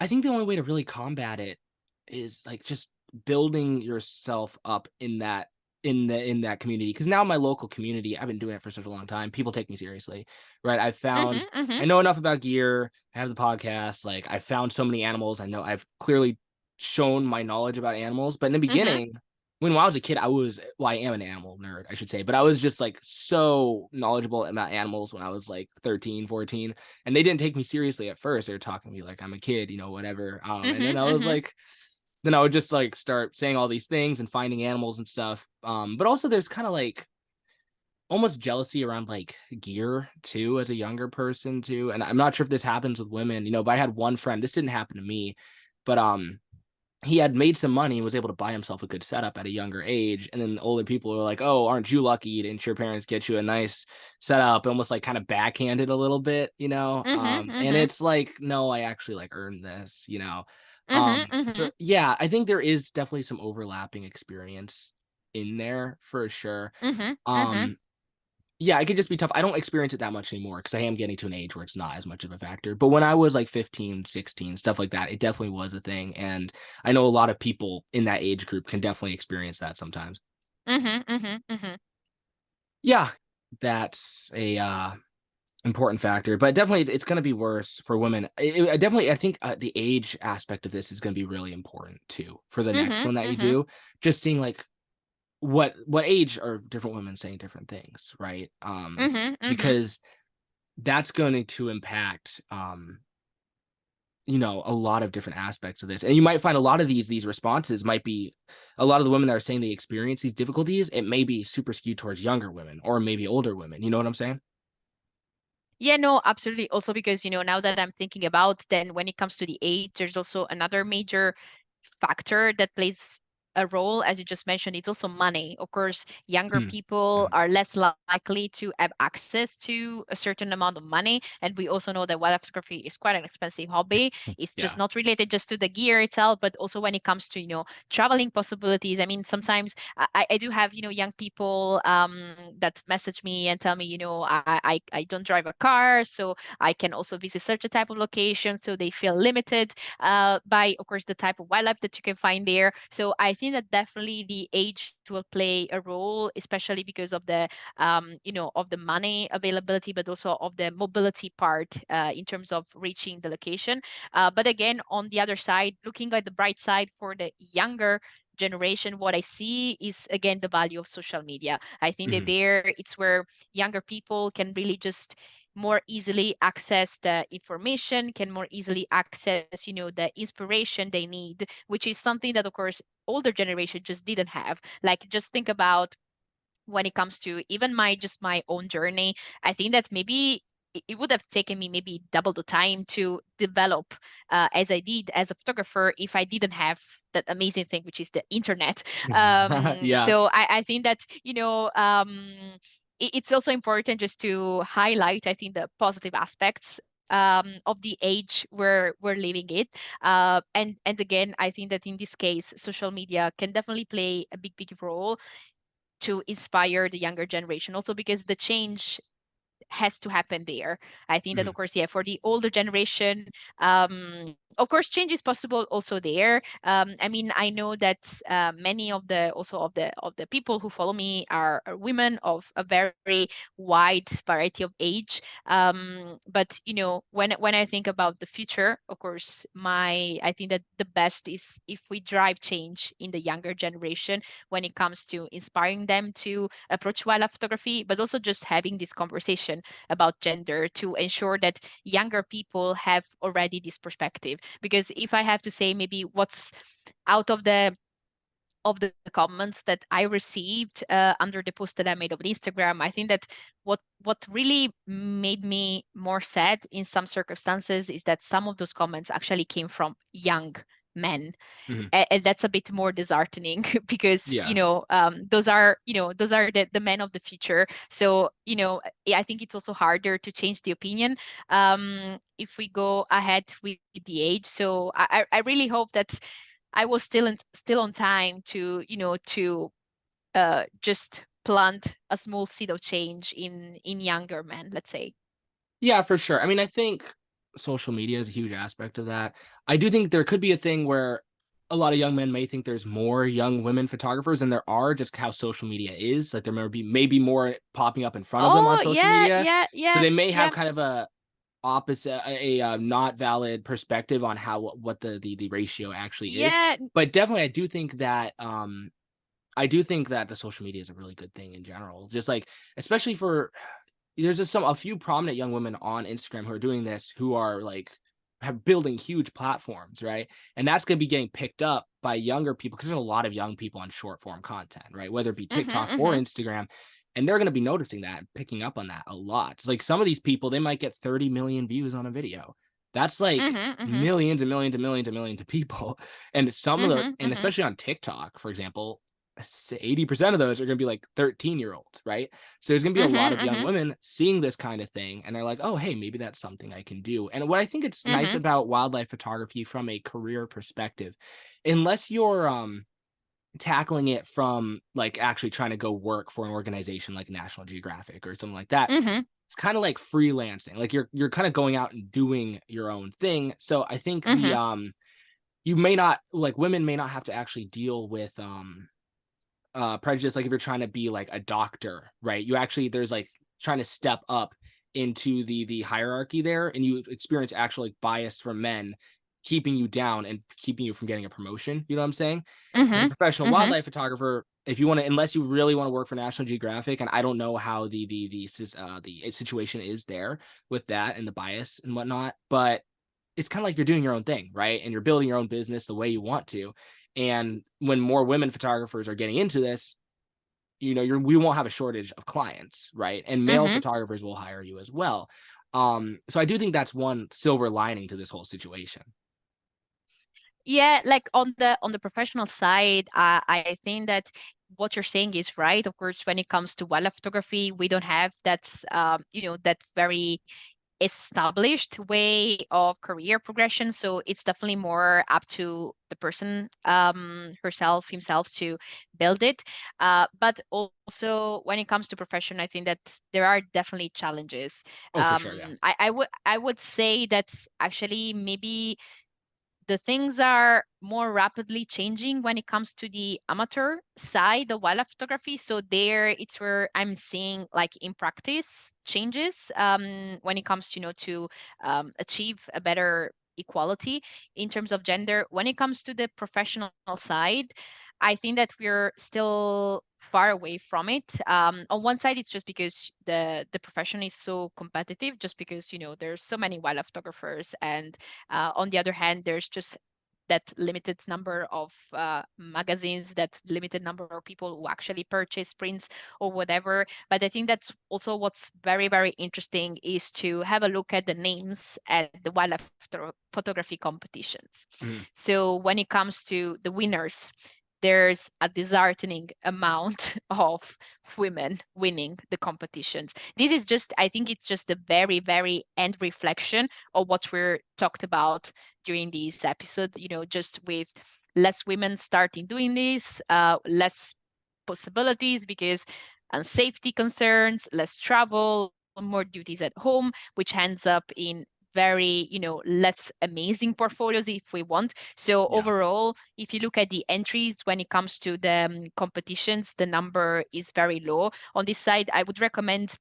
I think the only way to really combat it is like just building yourself up in that community. Because now my local community, I've been doing it for such a long time. People take me seriously, right? Mm-hmm. Mm-hmm. I know enough about gear. I have the podcast. Like I found so many animals. I know I've clearly shown my knowledge about animals. But in the Mm-hmm. beginning, when I was a kid, I am an animal nerd, I should say. But I was just like so knowledgeable about animals when I was like 13, 14, and they didn't take me seriously at first. They were talking to me like I'm a kid, whatever. And then Mm-hmm. I was Mm-hmm. like, then I would just like start saying all these things and finding animals and stuff. But also there's kind of like almost jealousy around like gear too as a younger person too. And I'm not sure if this happens with women, but I had one friend. This didn't happen to me, but he had made some money and was able to buy himself a good setup at a younger age. And then older people were like, "Oh, aren't you lucky? Didn't your parents get you a nice setup?" Almost like kind of backhanded a little bit, Mm-hmm. And Mm-hmm. it's like, no, I actually like earned this. Mm-hmm. Mm-hmm. So yeah, I think there is definitely some overlapping experience in there for sure. Mm-hmm. Mm-hmm. Um, yeah, it could just be tough. I don't experience it that much anymore because I am getting to an age where it's not as much of a factor. But when I was like 15, 16, stuff like that, it definitely was a thing. And I know a lot of people in that age group can definitely experience that sometimes. Mm-hmm. Mm-hmm. Mm-hmm. Yeah, that's a important factor, but definitely it's going to be worse for women. I think the age aspect of this is going to be really important too for the next Mm-hmm. one that you Mm-hmm. do. Just seeing like what age are different women saying different things, right? Mm-hmm. Mm-hmm. Because that's going to impact a lot of different aspects of this. And you might find a lot of these responses might be a lot of the women that are saying they experience these difficulties, it may be super skewed towards younger women or maybe older women. You know what I'm saying? Yeah, no, absolutely. Also because, now that I'm thinking about, then when it comes to the age, there's also another major factor that plays a role, as you just mentioned. It's also money. Of course, younger Mm, people mm, are less likely to have access to a certain amount of money. And we also know that wildlife photography is quite an expensive hobby. It's just yeah. not related just to the gear itself, but also when it comes to, traveling possibilities. I mean, sometimes I do have, young people that message me and tell me, I don't drive a car, so I can also visit certain type of locations. So they feel limited by, of course, the type of wildlife that you can find there. So I think that definitely the age will play a role, especially because of the money availability, but also of the mobility part in terms of reaching the location. But again, on the other side, looking at the bright side for the younger generation, what I see is again the value of social media. I think that Mhm. there it's where younger people can really just more easily access the information, can more easily access, the inspiration they need, which is something that, of course, older generation just didn't have. Like, just think about when it comes to even my own journey. I think that maybe it would have taken me maybe double the time to develop as I did as a photographer if I didn't have that amazing thing, which is the internet. Yeah. So I think that, it's also important just to highlight, I think, the positive aspects of the age where we're living it. And again, I think that in this case, social media can definitely play a big role to inspire the younger generation, also because the change has to happen there. I think that, Mhm. of course, yeah, for the older generation, of course, change is possible also there. I mean, I know that many of the also of the people who follow me are women of a very wide variety of age. But when I think about the future, of course, my I think that the best is if we drive change in the younger generation when it comes to inspiring them to approach wildlife photography, but also just having this conversation about gender to ensure that younger people have already this perspective. Because if I have to say maybe what's out of the comments that I received under the post that I made on Instagram, I think that what really made me more sad in some circumstances is that some of those comments actually came from young men, Mhm. and that's a bit more disheartening because Yeah. those are the men of the future. So I think it's also harder to change the opinion if we go ahead with the age. So I really hope that I was still on time to just plant a small seed of change in younger men, let's say. Yeah, for sure. I mean, I think social media is a huge aspect of that. I do think there could be a thing where a lot of young men may think there's more young women photographers than there are, just how social media is. Like there may be maybe more popping up in front of them on Oh, social yeah, media. yeah, So yeah, they may have yeah, kind of a opposite not valid perspective on how what the ratio actually is. yeah. But definitely I do think that the social media is a really good thing in general. Just like especially for there's just a few prominent young women on Instagram who are doing this who are like have building huge platforms, right? And that's going to be getting picked up by younger people because there's a lot of young people on short form content, right? Whether it be Mhm, TikTok or mhm, Instagram, and they're going to be noticing that and picking up on that a lot. Like some of these people, they might get 30 million views on a video. That's like mhm, mhm, millions and millions and millions and millions of people. And some of the, mhm, and mhm, especially on TikTok, for example, 80% of those are going to be like 13-year-olds, right? So there's going to be a lot mhm, of young mhm, women seeing this kind of thing and they're like, "Oh, hey, maybe that's something I can do." And what I think it's nice mhm, about wildlife photography from a career perspective, unless you're tackling it from like actually trying to go work for an organization like National Geographic or something like that, mhm, it's kind of like freelancing. Like you're kind of going out and doing your own thing. So I think the mhm, you may not like women may not have to actually deal with prejudice like if you're trying to be like a doctor, right? You actually there's like trying to step up into the hierarchy there and you experience actual like bias from men keeping you down and keeping you from getting a promotion, you know what I'm saying? As a mhm, professional mhm, wildlife photographer, if you want to unless you really want to work for National Geographic, and I don't know how the situation is there with that and the bias and whatnot, but it's kind of like you're doing your own thing, right? And you're building your own business the way you want to. And when more women photographers are getting into this, we won't have a shortage of clients, right? And male mhm. photographers will hire you as well. So I do think that's one silver lining to this whole situation. Yeah, like on the professional side, I think that what you're saying is right. Of course, when it comes to wildlife photography, we don't have that very established way of career progression. So it's definitely more up to the person herself, himself to build it. But also when it comes to profession, I think that there are definitely challenges. Oh, for sure, yeah. I would say that actually maybe the things are more rapidly changing when it comes to the amateur side of wildlife photography. So there, it's where I'm seeing like in practice changes when it comes to to achieve a better equality in terms of gender. When it comes to the professional side, I think that we're still far away from it. On one side, it's just because the profession is so competitive, just because there's so many wildlife photographers, and on the other hand, there's just that limited number of magazines, that limited number of people who actually purchase prints or whatever. But I think that's also what's very, very interesting is to have a look at the names at the wildlife photography competitions. Mhm. So when it comes to the winners, there's a disheartening amount of women winning the competitions. This is just, I think it's just the very, very end reflection of what we're talked about during this episode, just with less women starting doing this, less possibilities because and safety concerns, less travel, more duties at home, which ends up in very, less amazing portfolios if we want. So Yeah. overall, if you look at the entries when it comes to the competitions, the number is very low. On this side, I would recommend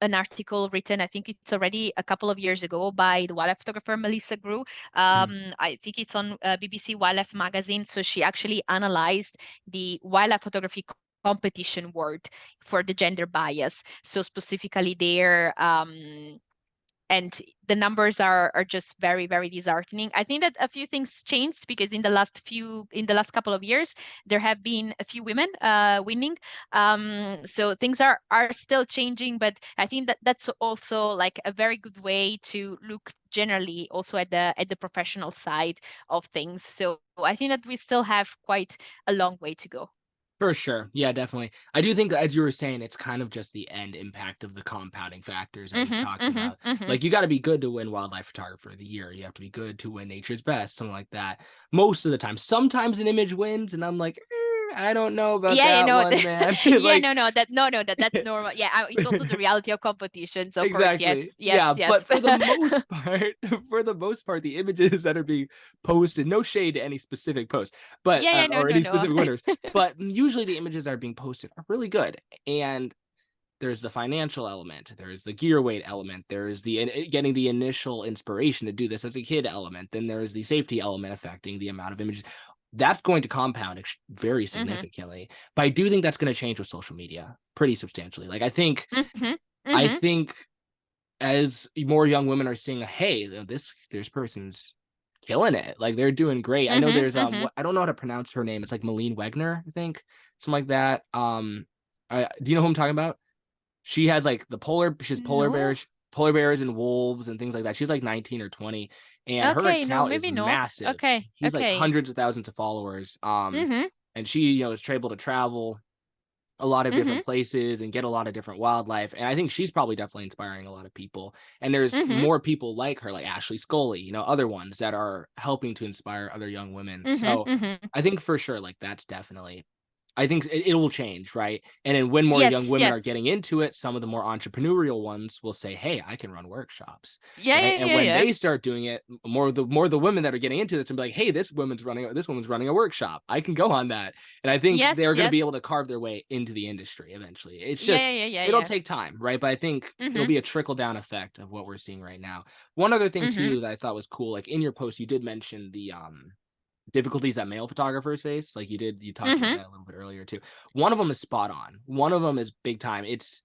an article written, I think it's already a couple of years ago, by the wildlife photographer Melissa Grew. Mhm. I think it's on BBC Wildlife Magazine. So she actually analyzed the wildlife photography competition world for the gender bias. So specifically there, and the numbers are just very, very disheartening. I think that a few things changed because in the last couple of years there have been a few women winning. So things are still changing, but I think that that's also like a very good way to look generally also at the professional side of things. So I think that we still have quite a long way to go. For sure. Yeah, definitely. I do think, as you were saying, it's kind of just the end impact of the compounding factors that we've Mhm, talked mhm, about. mhm. Like, you got to be good to win Wildlife Photographer of the Year. You have to be good to win Nature's Best, something like that. Most of the time. Sometimes an image wins, and I'm like, I don't know about Yeah, that one, man. yeah, Like, no, that's normal. Yeah, it's also the reality of competitions, of course. Yes, exactly. yes, Yeah, yes. but for the most part, for the most part, the images that are being posted, no shade to any specific post, but Yeah, yeah, no, or no, any no. specific winners, but usually the images that are being posted are really good. And there's the financial element, there's the gear weight element, there's the getting the initial inspiration to do this as a kid element, then there's the safety element affecting the amount of images. That's going to compound very Mhm, significantly. But I do think that's going to change with social media pretty substantially. Like mhm, I mhm, think as more young women are seeing, hey, this person's killing it, like they're doing great. I know mhm, there's mhm. I don't know how to pronounce her name. It's like Malene Wegner, I think, something like that. Do you know who I'm talking about? She has like she's No. polar bears and wolves and things like that. She's like 19 or 20, and her Okay, no, account is maybe not. massive. Okay, He's like okay. hundreds of thousands of followers. Mhm, And she, is able to travel a lot of mhm, different places and get a lot of different wildlife. And I think she's probably definitely inspiring a lot of people. And there's mhm, more people like her, like Ashley Scully, other ones that are helping to inspire other young women. mhm, So mhm. I think for sure, like that's definitely I think it will change, right? And then when more young Yes, women are yes. getting into it, some of the more entrepreneurial ones will say, "Hey, I can run workshops," Yeah, right? yeah, And yeah, when yeah. they start doing it, more the women that are getting into this and be like, "Hey, this woman's running a workshop. I can go on that." And I think Yes, they're going to yes. be able to carve their way into the industry eventually. It's Yeah, yeah, just yeah, yeah, it'll yeah. take time, right? But I think it'll Mhm, be a trickle down effect of what we're seeing right now. One other thing mhm, too that I thought was cool, like in your post, you did mention the difficulties that male photographers face. Like you talked about mhm, that a little bit earlier too. One of them is spot on. One of them is big time. It's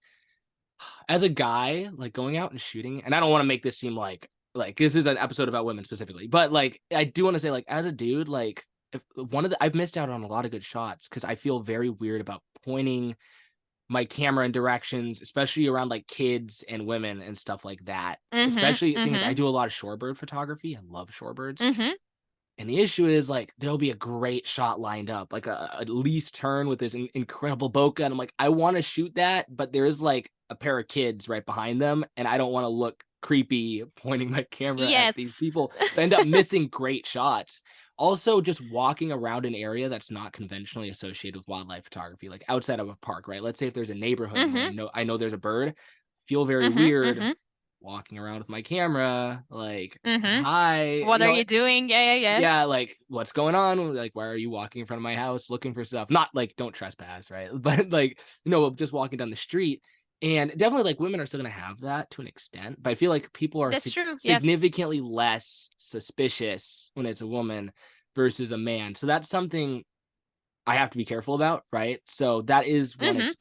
as a guy, like going out and shooting, and I don't want to make this seem like this is an episode about women specifically, but like I do want to say, like, as a dude, like if I've missed out on a lot of good shots because I feel very weird about pointing my camera in directions, especially around like kids and women and stuff like that. mhm, Especially things I mhm, do a lot of shorebird photography. I love shorebirds. mhm. And the issue is like there'll be a great shot lined up, like a least turn with this incredible bokeh, and I'm like, I want to shoot that, but there is like a pair of kids right behind them, and I don't want to look creepy pointing my camera at these Yes. people, so I end up missing great shots. Also, just walking around an area that's not conventionally associated with wildlife photography, like outside of a park, right? Let's say if there's a neighborhood where Mhm, I know there's a bird, feel very mhm, weird mhm, walking around with my camera, like, mhm. hi, What are you doing? Yeah, yeah, yeah. yeah, like, "What's going on?" Like, "Why are you walking in front of my house looking for stuff?" Not like, don't trespass, right? But, like, just walking down the street, and definitely, like, women are still gonna have that to an extent, but I feel like people are That's true. Yes. significantly less suspicious when it's a woman versus a man, so that's something I have to be careful about, right? So that is Mhm,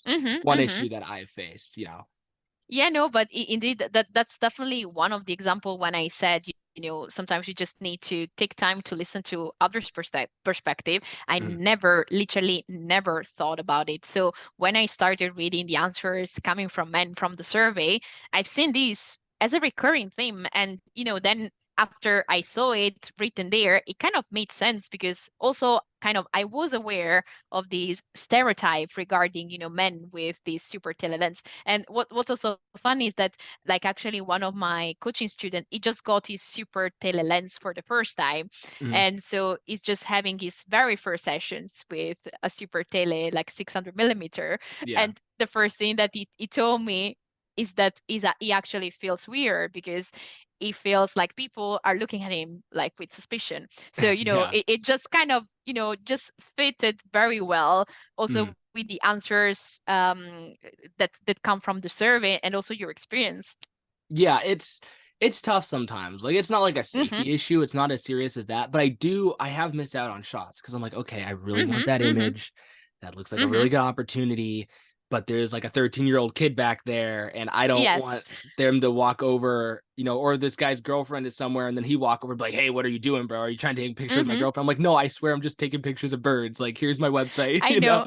mhm, one mhm. issue that I've faced. Yeah, no, but indeed, that's definitely one of the example when I said, sometimes you just need to take time to listen to others' perspective. I Mhm, never, literally never thought about it. So when I started reading the answers coming from men from the survey, I've seen this as a recurring theme. And, then after I saw it written there, it kind of made sense because also kind of I was aware of these stereotype regarding, men with these super telelens. And what's also funny is that like actually one of my coaching students, he just got his super tele lens for the first time. mhm, And so he's just having his very first sessions with a super tele, like 600 millimeter. yeah, And the first thing that he told me, is that he actually feels weird because he feels like people are looking at him like with suspicion. So, Yeah. it just kind of, just fitted very well Mm. also with the answers that come from the survey and also your experience. Yeah, it's tough sometimes. Like, it's not like a Mm-hmm. safety issue, it's not as serious as that, but I have missed out on shots because 'cause I'm like, "Okay, I really want Mm-hmm. that Mm-hmm. image. That looks like a Mm-hmm. really good opportunity, but there's, like, a 13-year-old kid back there, and I don't Yes. want them to walk over, or this guy's girlfriend is somewhere, and then he walk over and be like, 'Hey, what are you doing, bro? Are you trying to take a picture with my Mm-hmm. girlfriend?' I'm like, 'No, I swear I'm just taking pictures of birds. Like, here's my website,'" I you know?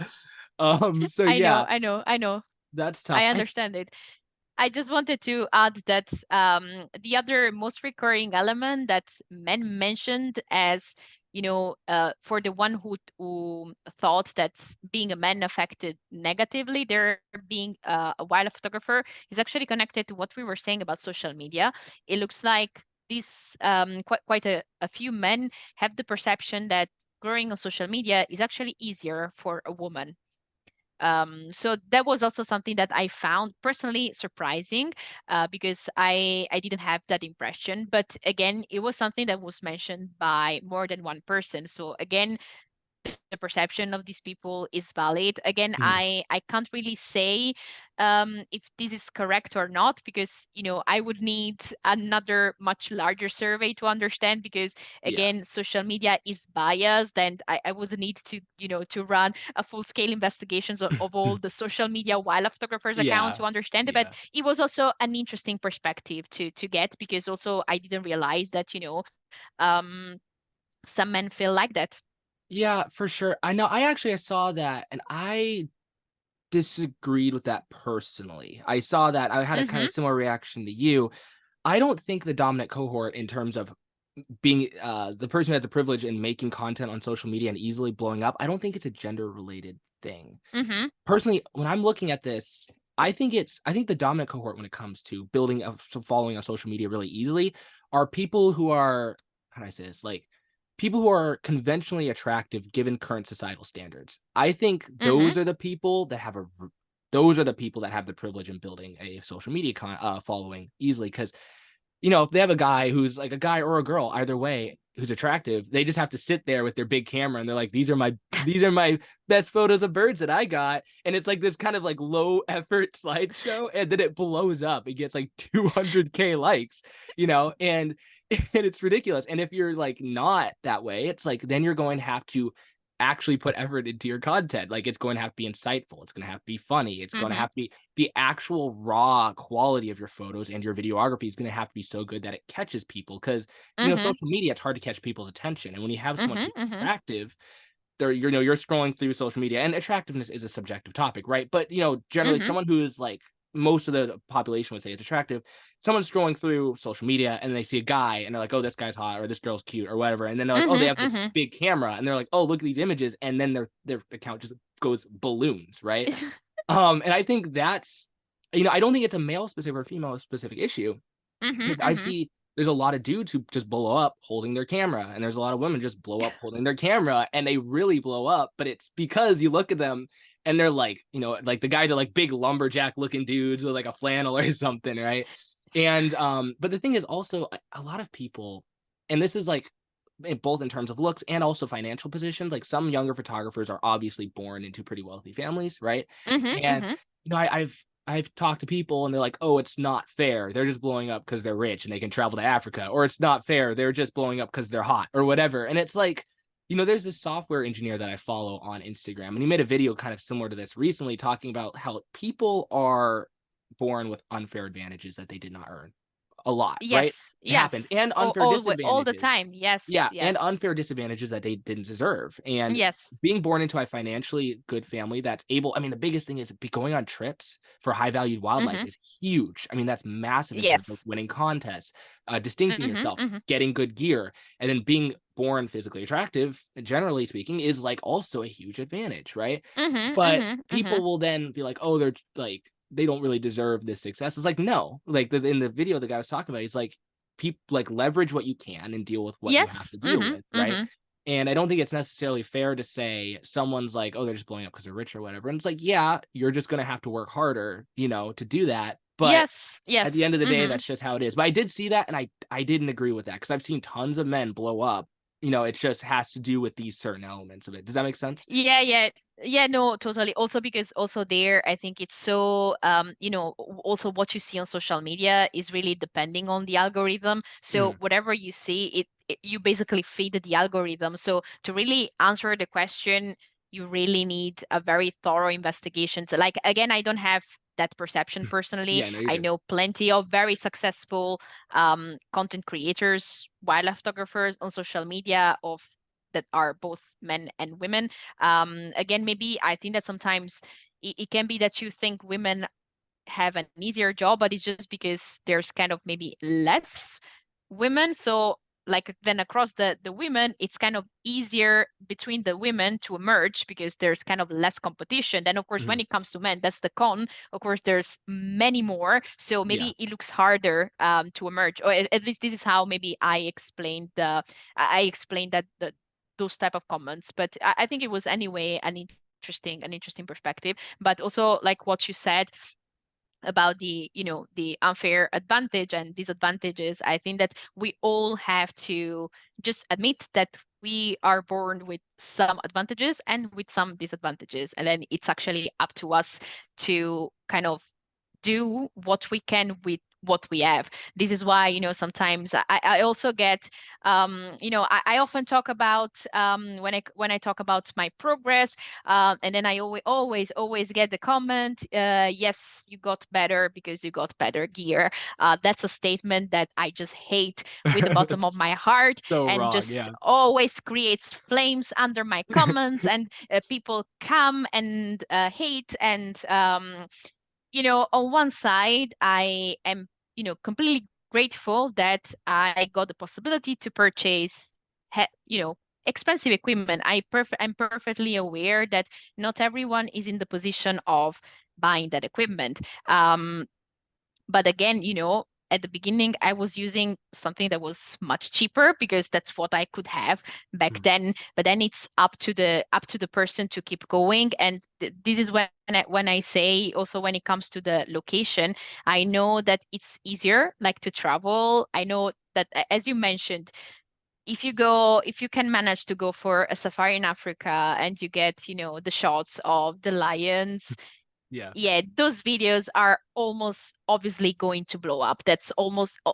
know. So I know. yeah, I know. I know. that's tough. I I understand it. I just wanted to add that the other most recurring element that men mentioned as, for the one who thought that being a man affected negatively their being a wildlife photographer is actually connected to what we were saying about social media. It looks like this quite a few men have the perception that growing on social media is actually easier for a woman. So that was also something that I found personally surprising, because I didn't have that impression. But again, it was something that was mentioned by more than one person. So again, the perception of these people is valid. Again, mm, I can't really say if this is correct or not, because I would need another much larger survey to understand, because yeah. again, social media is biased, and I would need to to run a full scale investigations of all the social media wildlife photographers account Yeah. to understand it. But Yeah. it was also an interesting perspective to get, because also I didn't realize that um, some men feel like that. Yeah, for sure. I saw that and I disagreed with that personally. I saw that, I had a kind Mm-hmm. of similar reaction to you. I don't think the dominant cohort in terms of being the person who has the privilege in making content on social media and easily blowing up, I don't think it's a gender related thing. Mm-hmm. Personally, when I'm looking at this, I think the dominant cohort when it comes to building a following on social media really easily are people who are, how do I say this? Like, people who are conventionally attractive given current societal standards. I think Mm-hmm. those are the people that have the privilege in building a social media following easily because if they have a guy who's like a guy or a girl, either way, who's attractive, they just have to sit there with their big camera and they're like, these are my best photos of birds that I got. And it's like this kind of like low effort slideshow. And then it blows up. It gets like 200K likes, and and it's ridiculous. And if you're like not that way, it's like then you're going to have to actually put effort into your content. Like it's going to have to be insightful. It's going to have to be funny. It's going to Mm-hmm. have to be the actual raw quality of your photos and your videography is going to have to be so good that it catches people because Mm-hmm. social media, it's hard to catch people's attention, and when you have someone Mm-hmm. who's Mm-hmm. attractive, you're scrolling through social media, and attractiveness is a subjective topic, right? But generally Mm-hmm. someone who is like most of the population would say it's attractive. Someone's scrolling through social media and they see a guy and they're like, oh, this guy's hot or this girl's cute or whatever, and then they're like, oh, they have this Mm-hmm. big camera and they're like, oh, look at these images, and then their account just goes balloons, right? And I think that's, I don't think it's a male specific or female specific issue Mm-hmm. because I Mm-hmm. see there's a lot of dudes who just blow up holding their camera, and there's a lot of women just blow up holding their camera, and they really blow up. But it's because you look at them and they're like, like the guys are like big lumberjack looking dudes with like a flannel or something, right? And but the thing is also a lot of people, and this is like both in terms of looks and also financial positions. Like some younger photographers are obviously born into pretty wealthy families, right? Mm-hmm. And Mm-hmm. I've talked to people and they're like, oh, it's not fair. They're just blowing up because they're rich and they can travel to Africa, or it's not fair. They're just blowing up because they're hot or whatever. And it's like, there's this software engineer that I follow on Instagram, and he made a video kind of similar to this recently, talking about how people are born with unfair advantages that they did not earn a lot, right? Yes. It happens. Yes. And unfair All the disadvantages. time. Yes. Yeah, and Yes. unfair disadvantages that they didn't deserve. And Yes. being born into a financially good family that's able, I mean, the biggest thing is going on trips for high valued wildlife Mm-hmm. is huge. I mean, that's massive in terms of Yes. winning contests, distincting Mm-hmm. yourself, Mm-hmm. getting good gear, and then being born physically attractive, generally speaking, is like also a huge advantage, right? Mm-hmm. But Mm-hmm. Mm-hmm. people will then be like, oh, they're like, they don't really deserve this success. It's like, no, like in the video the guy was talking about, he's like, people like leverage what you can and deal with what you have Yes. to deal Mm-hmm. with, right? Mm-hmm. And I don't think it's necessarily fair to say someone's like, oh, they're just blowing up because they're rich or whatever. And it's like, yeah, you're just gonna have to work harder, to do that. But Yes, at the yes. end of the day, Hmm. that's just how it is. But I did see that, and I didn't agree with that because I've seen tons of men blow up. It just has to do with these certain elements of it. Does that make sense? Yeah, yeah. Yeah, no, totally. Also because also there, I think it's so also what you see on social media is really depending on the algorithm. So Mhm. whatever you see, you basically feed the algorithm. So to really answer the question, you really need a very thorough investigation. So like again, I don't have that perception personally. Yeah, no, you're I good. know plenty of very successful content creators, wildlife photographers on social media of that are both men and women. Again, maybe I think that sometimes it can be that you think women have an easier job, but it's just because there's kind of maybe less women. So like then across the women, it's kind of easier between the women to emerge because there's kind of less competition. Then of course, when Mhm. it comes to men, that's the con. Of course, there's many more. So Yeah. maybe it looks harder to emerge, or at least this is how maybe I explained that those type of comments. But I think it was anyway an interesting perspective. But also like what you said about the unfair advantage and disadvantages, I think that we all have to just admit that we are born with some advantages and with some disadvantages, and then it's actually up to us to kind of do what we can with what we have. This is why, sometimes I also get, I often talk about when I talk about my progress, and then I always get the comment, yes, you got better because you got better gear. That's a statement that I just hate with the bottom of my That's heart, so and wrong. just Yeah. always creates flames under my comments, and people come and hate. And on one side, I am, completely grateful that I got the possibility to purchase, expensive equipment. I'm perfectly aware that not everyone is in the position of buying that equipment. But again, at the beginning, I was using something that was much cheaper because that's what I could have back Mhm. then. But then it's up to the person to keep going. And this is when I say also when it comes to the location, I know that it's easier like to travel. I know that as you mentioned, if you can manage to go for a safari in Africa and you get, the shots of the lions, Yeah. yeah, those videos are almost obviously going to blow up. That's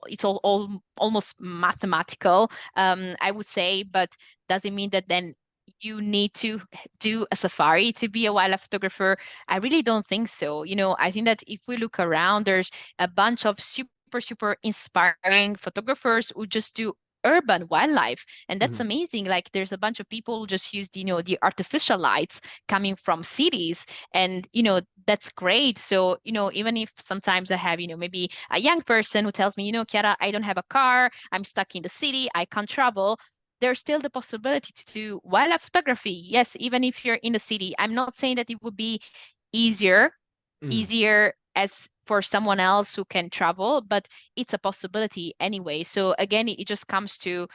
it's all almost mathematical, I would say. But does it mean that then you need to do a safari to be a wildlife photographer? I really don't think so. I think that if we look around, there's a bunch of super inspiring photographers who just do urban wildlife, and that's Mhm. amazing. Like there's a bunch of people who just use the artificial lights coming from cities, and that's great. So even if sometimes I have maybe a young person who tells me, Chiara, I don't have a car, I'm stuck in the city, I can't travel, there's still the possibility to do wildlife photography. Yes, even if you're in the city. I'm not saying that it would be easier Mhm. easier as for someone else who can travel, but it's a possibility anyway. So again, it just comes to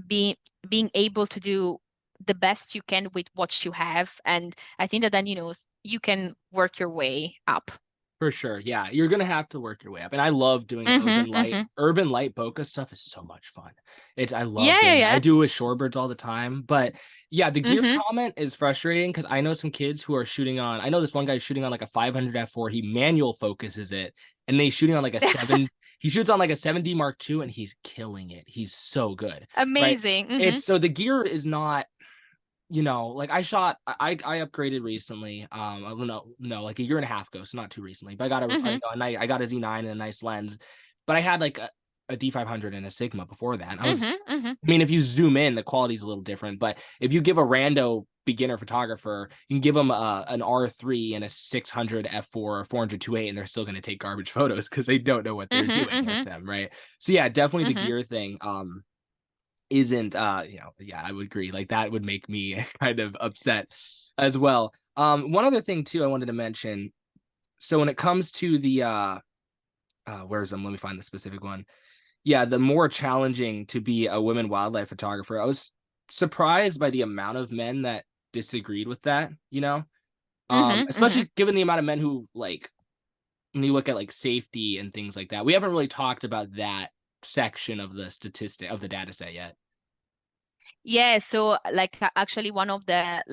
being being able to do the best you can with what you have. And I think that then, you can work your way up. For sure. Yeah. You're gonna have to work your way up. And I love doing the Mm-hmm, mm-hmm. urban light bokeh stuff is so much fun. I love Yeah, yeah, doing that. I yeah. do it with shorebirds all the time. But yeah, the gear Mm-hmm. comment is frustrating because I know some kids who are shooting on, I know this one guy's shooting on like a 500 f4. He manual focuses it, and they shooting on like a he shoots on like a 7D Mark II, and he's killing it. He's so good. Right. Amazing. Mm-hmm. It's so the gear is not, like I upgraded recently. No, like a year and a half ago, so not too recently. But I got Mm-hmm. I got a Z9 and a nice lens. But I had like a D500 and a Sigma before that. Mm-hmm. Mm-hmm. I mean, if you zoom in, the quality's a little different. But if you give a rando beginner photographer, you can give them an R3 and a 600 f4 or 400 2.8, and they're still going to take garbage photos because they don't know what they're Mm-hmm. doing with Mm-hmm. them, right? So yeah, definitely the Mm-hmm. gear thing. Isn't yeah, I would agree, like that would make me kind of upset as well. One other thing too I wanted to mention, so when it comes to the where's them, let me find the specific one. Yeah, the more challenging to be a women wildlife photographer, I was surprised by the amount of men that disagreed with that, Mm-hmm. Mm-hmm. especially given the amount of men who like when you look at like safety and things like that. We haven't really talked about that section of the statistic of the data set yet. Yeah, so like actually one of the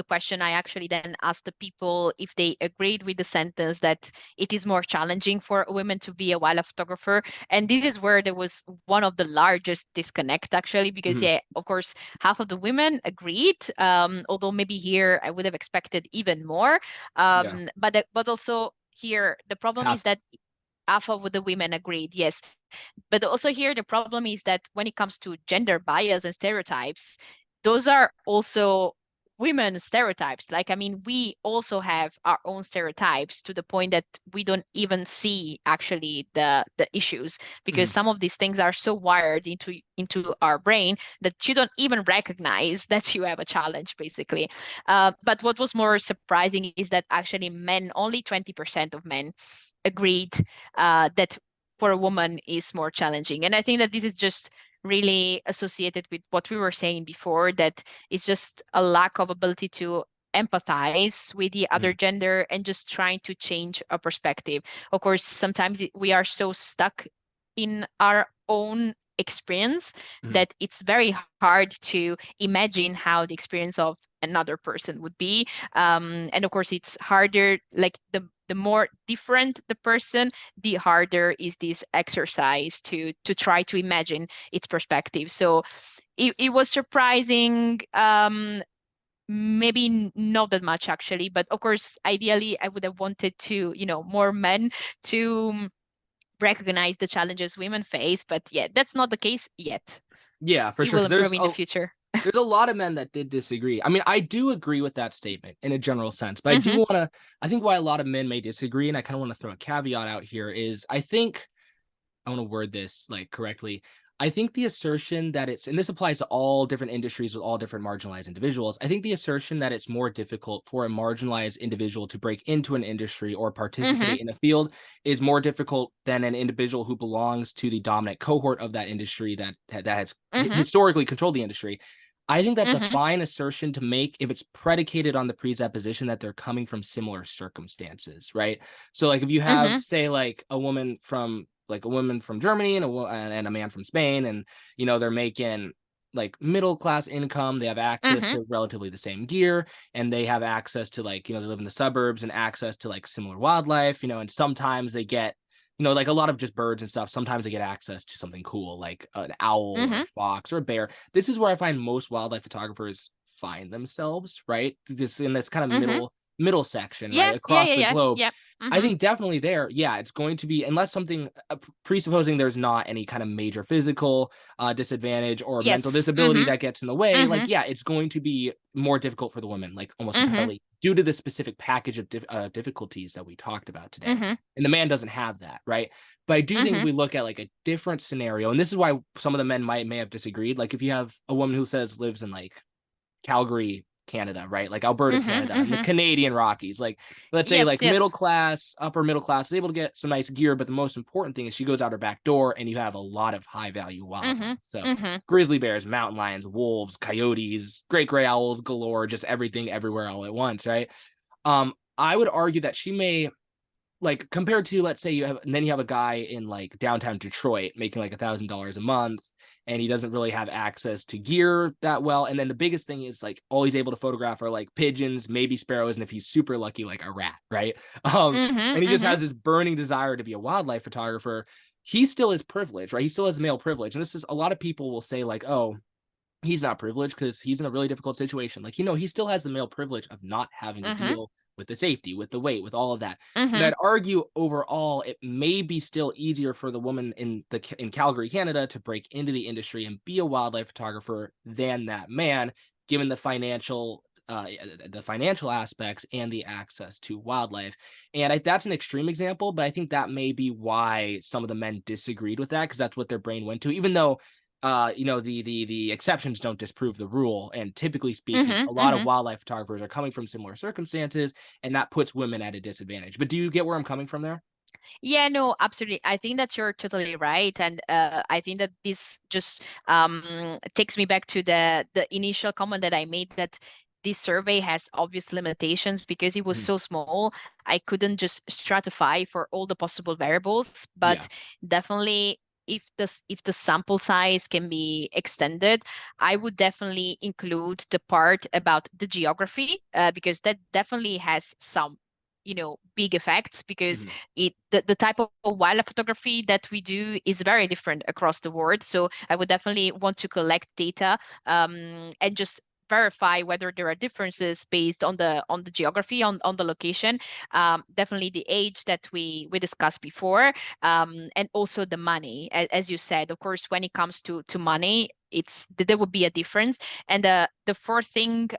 question I actually then asked the people if they agreed with the sentence that it is more challenging for women to be a wildlife photographer. And this is where there was one of the largest disconnect actually, because Mhm. yeah, of course, half of the women agreed, although maybe here I would have expected even more. Yeah, But also here the problem is half. that half of the women agreed, yes. But also here, the problem is that when it comes to gender bias and stereotypes, those are also women stereotypes. Like, I mean, we also have our own stereotypes to the point that we don't even see actually the issues, because Mhm. some of these things are so wired into our brain that you don't even recognize that you have a challenge, basically. But what was more surprising is that actually men, only 20% of men agreed that for a woman is more challenging. And I think that this is just really associated with what we were saying before, that it's just a lack of ability to empathize with the other Mhm. gender and just trying to change a perspective. Of course, sometimes we are so stuck in our own experience Mhm. that it's very hard to imagine how the experience of another person would be. And of course, it's harder, like the more different the person, the harder is this exercise to try to imagine its perspective. So it was surprising, maybe not that much actually, but of course, ideally, I would have wanted to, more men to recognize the challenges women face. But yeah, that's not the case yet. Yeah, for It sure. will Because improve in the future. there's a lot of men that did disagree. I mean, I do agree with that statement in a general sense, but I do Hmm. want to. I think why a lot of men may disagree, and I kind of want to throw a caveat out here is I think I want to word this like correctly. I think the assertion that it's, and this applies to all different industries with all different marginalized individuals. I think the assertion that it's more difficult for a marginalized individual to break into an industry or Hmm. participate in a field is more difficult than an individual who belongs to the dominant cohort of that industry that has Hmm. historically controlled the industry. I think that's a Hmm. fine assertion to make if it's predicated on the presupposition that they're coming from similar circumstances, right? So, like, if you have, Hmm. say, like a woman from Germany and a man from Spain, and they're making like middle class income. They have access Hmm. to relatively the same gear, and they have access to like they live in the suburbs and access to like similar wildlife. And sometimes they get like a lot of just birds and stuff. Sometimes they get access to something cool like an owl or Hmm. a fox or a bear. This is where I find most wildlife photographers find themselves, right? This in this kind of Hmm. middle section, right, Yeah, yeah, across yeah, the yeah, globe. yeah. I Hmm. think definitely there, yeah, it's going to be unless something presupposing there's not any kind of major physical disadvantage or mental Yes. disability Hmm. that gets in the way. Hmm. Like, yeah, it's going to be more difficult for the women, like almost Hmm. entirely due to the specific package of difficulties that we talked about today. Hmm. And the man doesn't have that, right? But I do think if Hmm. we look at like a different scenario, and this is why some of the men may have disagreed. Like if you have a woman who says lives in like Calgary, Canada, right? Like Alberta, Hmm. Canada, and the Hmm. Canadian Rockies. Like, let's say Yes, like yes. middle class, upper middle class is able to get some nice gear, but the most important thing is she goes out her back door and you have a lot of high value wildlife. Hmm. So Hmm. grizzly bears, mountain lions, wolves, coyotes, great gray owls galore, just everything everywhere all at once, right? I would argue that she may like compared to let's say you have and then you have a guy in like downtown Detroit making like $1,000 a month and he doesn't really have access to gear that well. And then the biggest thing is like all he's able to photograph are like pigeons, maybe sparrows, and if he's super lucky, like a rat, right? Hmm. And he just Hmm. has this burning desire to be a wildlife photographer. He still is privileged, right? He still has male privilege. And this is a lot of people will say, like, oh, he's not privileged because he's in a really difficult situation. Like, he still has the male privilege of not having to Hmm. deal with the safety, with the weight, with all of that. But Hmm. I'd argue overall, it may be still easier for the woman in Calgary, Canada, to break into the industry and be a wildlife photographer than that man, given the financial aspects and the access to wildlife. And that's an extreme example, but I think that may be why some of the men disagreed with that because that's what their brain went to, even though the exceptions don't disprove the rule. And typically speaking, Hmm. a lot of Hmm. wildlife photographers are coming from similar circumstances, and that puts women at a disadvantage. But do you get where I'm coming from there? Yeah, no, absolutely. I think that you're totally right, and I think that this just takes me back to the initial comment that I made, that this survey has obvious limitations because it was Mhm. so small. I couldn't just stratify for all the possible variables, Yeah. but definitely if the sample size can be extended, I would definitely include the part about the geography, because that definitely has some, big effects, because Mhm. the type of wildlife photography that we do is very different across the world. So I would definitely want to collect data, and just verify whether there are differences based on the geography, on the location, definitely the age that we discussed before, and also the money. As you said, of course, when it comes to money, there would be a difference. And the fourth thing,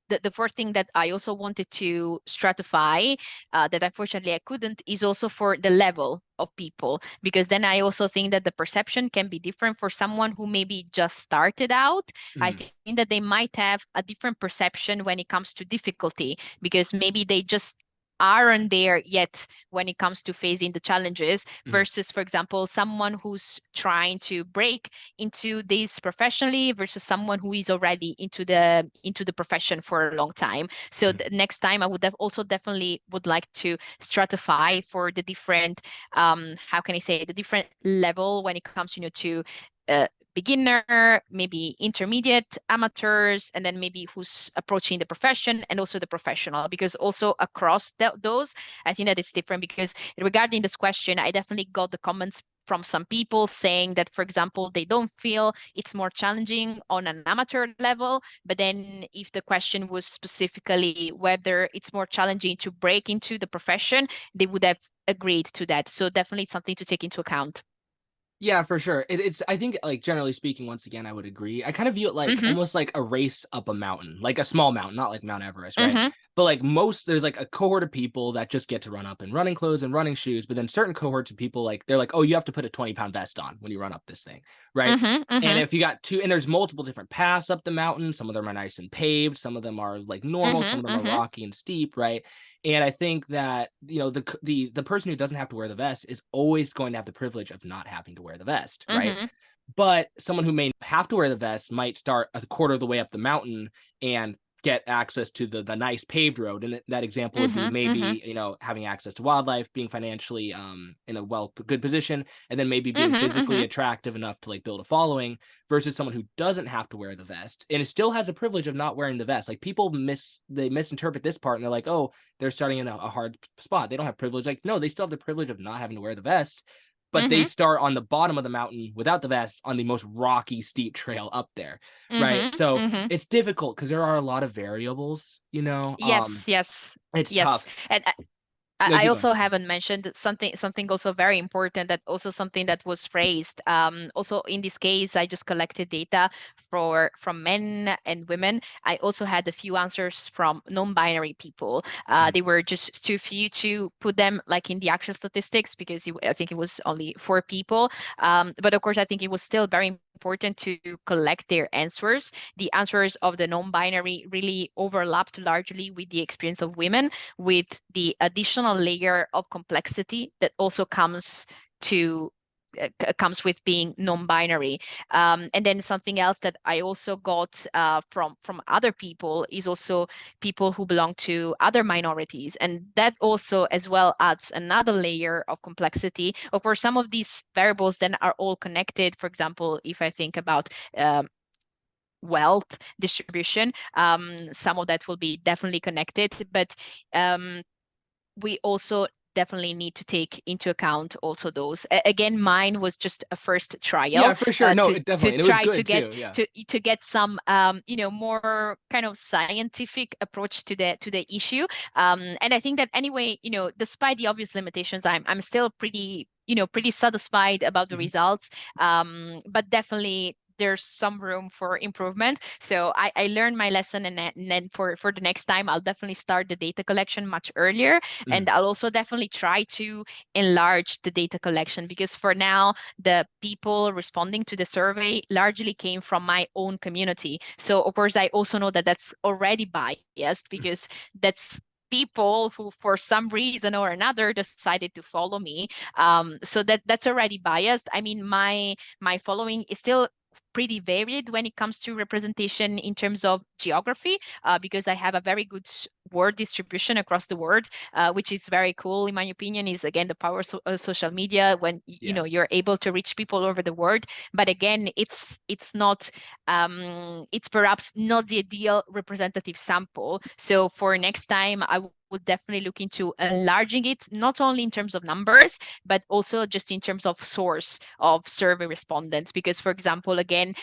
the fourth thing that I also wanted to stratify, that unfortunately I couldn't, is also for the level of people, because then I also think that the perception can be different for someone who maybe just started out. I Mhm. think that they might have a different perception when it comes to difficulty, because maybe they just aren't there yet when it comes to facing the challenges, Mhm. versus, for example, someone who's trying to break into this professionally, versus someone who is already into the profession for a long time. So Mhm. next time I would have also definitely would like to stratify for the different, how can I say, the different level when it comes, to uh, beginner, maybe intermediate, amateurs, and then maybe who's approaching the profession, and also the professional. Because also across those, I think that it's different, because regarding this question, I definitely got the comments from some people saying that, for example, they don't feel it's more challenging on an amateur level. But then if the question was specifically whether it's more challenging to break into the profession, they would have agreed to that. So definitely it's something to take into account. Yeah, for sure. It's I think, like, generally speaking, once again, I would agree. I kind of view it like Mm-hmm. almost like a race up a mountain, like a small mountain, not like Mount Everest, right? Mm-hmm. But like there's like a cohort of people that just get to run up in running clothes and running shoes, but then certain cohorts of people, like, they're like, oh, you have to put a 20-pound vest on when you run up this thing, right? Mm-hmm. And Mm-hmm. if you got two, and there's multiple different paths up the mountain, some of them are nice and paved, some of them are like normal, some Mm-hmm. of them are Mm-hmm. rocky and steep, right? And I think that, the person who doesn't have to wear the vest is always going to have the privilege of not having to wear the vest, right? Mm-hmm. But someone who may have to wear the vest might start a quarter of the way up the mountain and get access to the nice paved road. And that example would be Mm-hmm. Mm-hmm. maybe, having access to wildlife, being financially in a good position, and then maybe being Mm-hmm. physically Mm-hmm. attractive enough to like build a following, versus someone who doesn't have to wear the vest and it still has the privilege of not wearing the vest. Like, people they misinterpret this part, and they're like, oh, they're starting in a hard spot. They don't have privilege. Like, no, they still have the privilege of not having to wear the vest, but they Mm-hmm. start on the bottom of the mountain without the vest on the most rocky, steep trail up there, right? Mm-hmm. So Mm-hmm. it's difficult because there are a lot of variables, Yes, yes, it's yes. tough. And No, I keep going. also haven't mentioned something also very important, that also something that was raised. Also in this case, I just collected data from men and women. I also had a few answers from non-binary people. Mhm. They were just too few to put them like in the actual statistics, because I think it was only four people. But of course, I think it was still very important to collect their answers. The answers of the non-binary really overlapped largely with the experience of women, with the additional layer of complexity that also to comes with being non-binary. And then something else that I also got from other people is also people who belong to other minorities, and that also as well adds another layer of complexity. Of course, some of these variables then are all connected. For example, if I think about wealth distribution, some of that will be definitely connected, but um, we also definitely need to take into account also those. Again, mine was just a first trial, Yeah, for sure. No, to it definitely, and it was try to good get too. Yeah. to get some more kind of scientific approach to the issue. And I think that anyway, despite the obvious limitations, I'm still pretty satisfied about the Mhm. results. But definitely there's some room for improvement. So I learned my lesson, and then for the next time, I'll definitely start the data collection much earlier. Mhm. And I'll also definitely try to enlarge the data collection, because for now, the people responding to the survey largely came from my own community. So, of course, I also know that that's already biased, because that's people who for some reason or another decided to follow me. So that's already biased. I mean, my following is still pretty varied when it comes to representation in terms of geography, because I have a very good word distribution across the world, which is very cool in my opinion. Is again the power of social media when Yeah. you're able to reach people over the world. But again, it's not it's perhaps not the ideal representative sample. So for next time, I would definitely look into enlarging it, not only in terms of numbers, but also just in terms of source of survey respondents. Because, for example, again,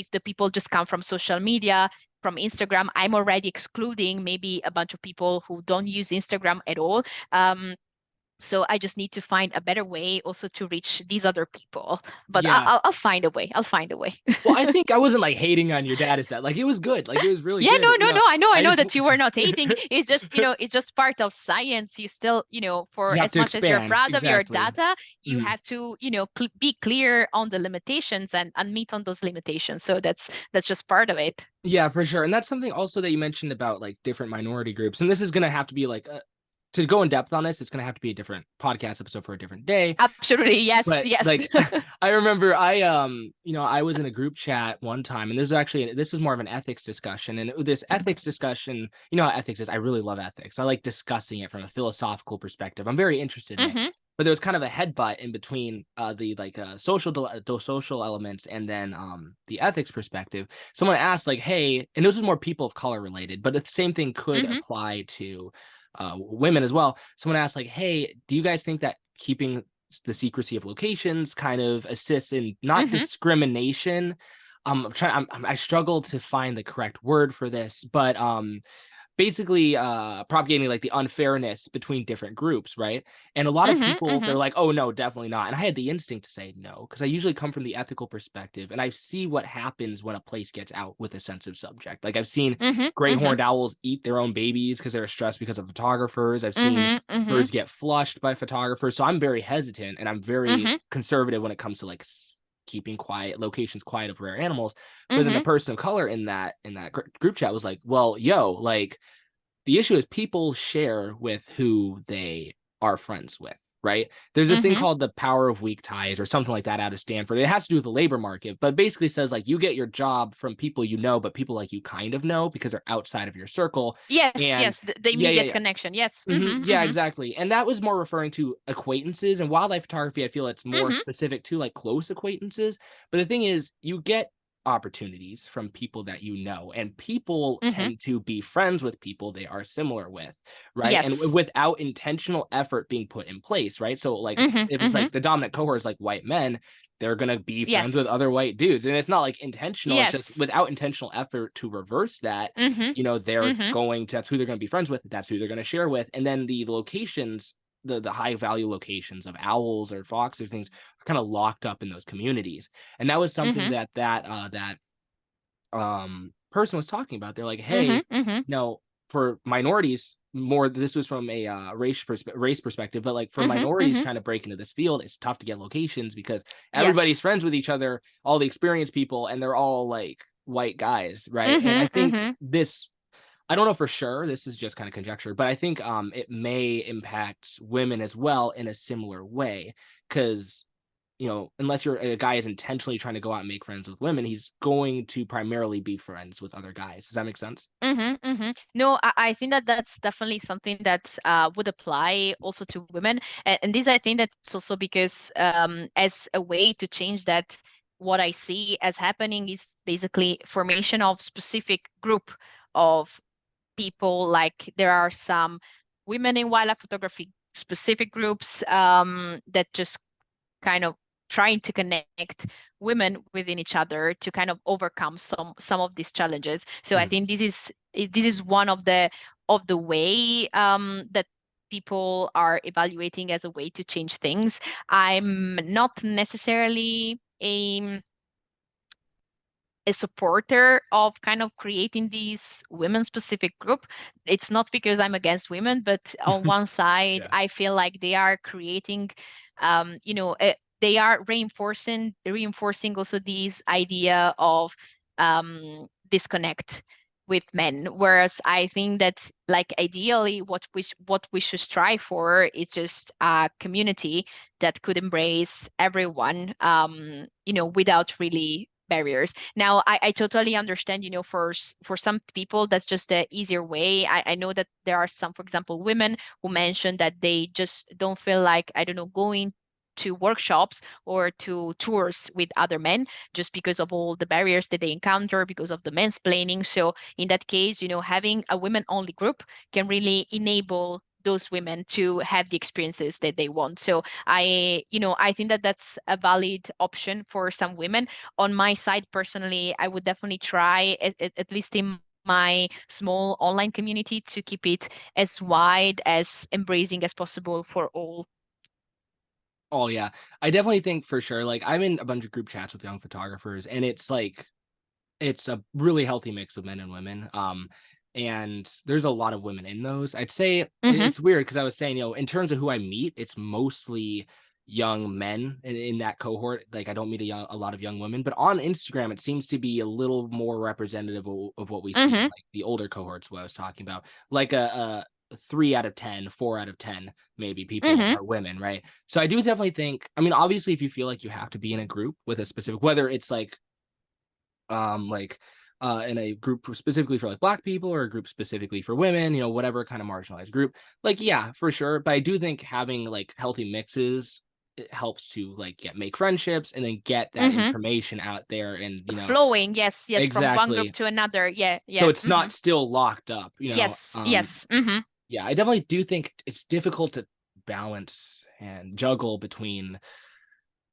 if the people just come from social media, from Instagram, I'm already excluding maybe a bunch of people who don't use Instagram at all. So I just need to find a better way also to reach these other people. But Yeah. I'll find a way. I'll find a way. Well, I think I wasn't like hating on your data set. Like it was good. Like it was really Yeah, good. no, no, no. I I know just that you were not hating. It's just, it's just part of science. You still, for you have as to much as you're expand. proud of your Exactly. data, you Mhm. have to, be clear on the limitations and meet on those limitations. So that's just part of it. Yeah, for sure. And that's something also that you mentioned about like different minority groups. And this is going to have to be like to go in depth on this, it's going to have to be a different podcast episode for a different day. Absolutely. Yes, But yes. like I remember I was in a group chat one time and this was more of an ethics discussion and this ethics discussion, you know how ethics is. I really love ethics. I like discussing it from a philosophical perspective. I'm very interested in it. Mm-hmm. But there was kind of a headbutt in between the like social elements and then the ethics perspective. Someone asked like, "Hey," and this was more people of color related, but the same thing could Mm-hmm. apply to women as well. Someone asked like, "Hey, do you guys think that keeping the secrecy of locations kind of assists in not Mm-hmm. discrimination?" I struggle to find the correct word for this, but basically propagating like the unfairness between different groups, right? And a lot of Mm-hmm. people, they're Mm-hmm. like, oh no, definitely not. And I had the instinct to say no, because I usually come from the ethical perspective and I see what happens when a place gets out with a sensitive subject. Like I've seen Mm-hmm. great Mm-hmm. horned owls eat their own babies because they're stressed because of photographers. I've seen Mm-hmm. Mm-hmm. birds get flushed by photographers. So I'm very hesitant and I'm very Mm-hmm. conservative when it comes to like keeping quiet locations quiet of rare animals. But then the Mm-hmm. person of color in that group chat was like, well, yo, like the issue is people share with who they are friends with, right? There's this thing Mm-hmm. called the power of weak ties or something like that out of Stanford. It has to do with the labor market, but basically says like you get your job from people you know, but people like you kind of know because they're outside of your circle. Yes, And yes. The yeah, yeah, immediate yeah. connection. Yes. Mm-hmm. Yeah, Mm-hmm. exactly. And that was more referring to acquaintances and wildlife photography. I feel it's more Mm-hmm. specific to like close acquaintances. But the thing is, you get opportunities from people that you know, and people Mm-hmm. tend to be friends with people they are similar with, right? And Yes. without intentional effort being put in place, right? So, like, Mm-hmm. if it's Mm-hmm. like the dominant cohort is like white men, they're gonna be friends with Yes. other white dudes, and it's not like intentional. It's just Yes. without intentional effort to reverse that, Mm-hmm. they're Mm-hmm. going to, that's who they're going to be friends with, that's who they're going to share with. And then the locations, the high value locations of owls or foxes or things are kind of locked up in those communities. And that was something Mm-hmm. that person was talking about. They're like, Mm-hmm. hey, Mm-hmm. no, for minorities more, this was from a race perspective, but like for Mm-hmm. minorities Mm-hmm. trying to break into this field, it's tough to get locations because everybody's Yes. friends with each other, all the experienced people, and they're all like white guys, right? And I Mm-hmm. think Mm-hmm. this, I don't know for sure, this is just kind of conjecture, but I think it may impact women as well in a similar way, because unless a guy is intentionally trying to go out and make friends with women, he's going to primarily be friends with other guys. Does that make sense? Mm-hmm, mm-hmm. No, I think that that's definitely something that would apply also to women. And this, I think that's also because as a way to change that, what I see as happening is basically formation of specific group of people. Like there are some women in wildlife photography specific groups that just kind of trying to connect women within each other to kind of overcome some of these challenges. So I Mhm. think this is one of the way that people are evaluating as a way to change things. I'm not necessarily a supporter of kind of creating these women specific group. It's not because I'm against women, but on one side, Yeah. I feel like they are creating, they are reinforcing also this idea of disconnect with men. Whereas I think that like ideally what we should strive for is just a community that could embrace everyone, without really barriers. Now, I totally understand, for some people, that's just the easier way. I know that there are some, for example, women who mention that they just don't feel like, I don't know, going to workshops or to tours with other men just because of all the barriers that they encounter because of the mansplaining. So in that case, having a women only group can really enable those women to have the experiences that they want. So I think that that's a valid option for some women. On my side, personally, I would definitely try, at least in my small online community, to keep it as wide, as embracing as possible for all. Oh yeah. I definitely think for sure. Like I'm in a bunch of group chats with young photographers, and it's like it's a really healthy mix of men and women. And there's a lot of women in those. I'd say Mm-hmm. it's weird because I was saying, in terms of who I meet, it's mostly young men in that cohort. Like I don't meet a lot of young women, but on Instagram, it seems to be a little more representative of what we see in Mm-hmm. like the older cohorts. What I was talking about, like a 3 out of 10, 4 out of 10, maybe people Mm-hmm. are women, right? So I do definitely think. I mean, obviously, if you feel like you have to be in a group with a specific, whether it's like in a group specifically for like black people or a group specifically for women, whatever kind of marginalized group, like yeah, for sure. But I do think having like healthy mixes, it helps to like make friendships and then get that Mm-hmm. information out there, and Flowing, yes, yes, from one group exactly, to another. Yeah, so yeah. it's Mm-hmm. not still locked up. Yes, yes. Mm-hmm. Yeah, I definitely do think it's difficult to balance and juggle between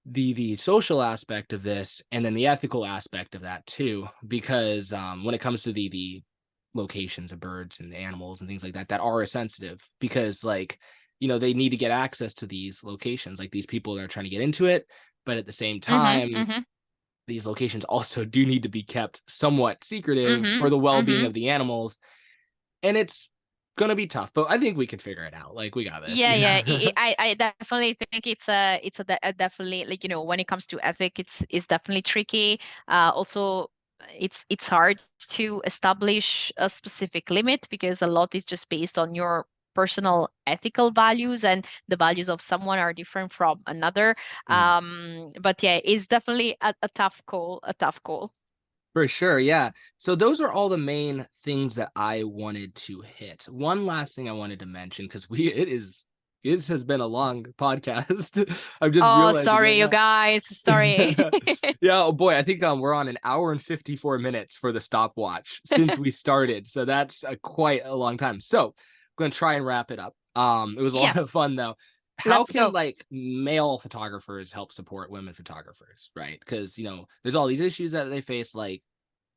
the social aspect of this and then the ethical aspect of that too, because when it comes to the locations of birds and animals and things like that that are sensitive, because like they need to get access to these locations, like these people that are trying to get into it, but at the same Mm-hmm. time Mm-hmm. these locations also do need to be kept somewhat secretive Mm-hmm. for the well-being Mm-hmm. of the animals, and it's gonna be tough, but I think we can figure it out. Like we got this, Yeah, yeah. I definitely think it's a definitely, like, when it comes to ethic, it's definitely tricky. Also, it's hard to establish a specific limit because a lot is just based on your personal ethical values, and the values of someone are different from another. Mhm. But yeah, it's definitely a tough call, a tough call. For sure, yeah. So those are all the main things that I wanted to hit. One last thing I wanted to mention, because it has been a long podcast. I'm just Oh, realizing sorry, right you now. guys. Sorry. Yeah, oh boy, I think we're on an hour and 54 minutes for the stopwatch since we started. So that's quite a long time. So I'm gonna try and wrap it up. It was a lot of Yes, fun though. How let's can go. like male photographers help support women photographers, right? Because there's all these issues that they face, like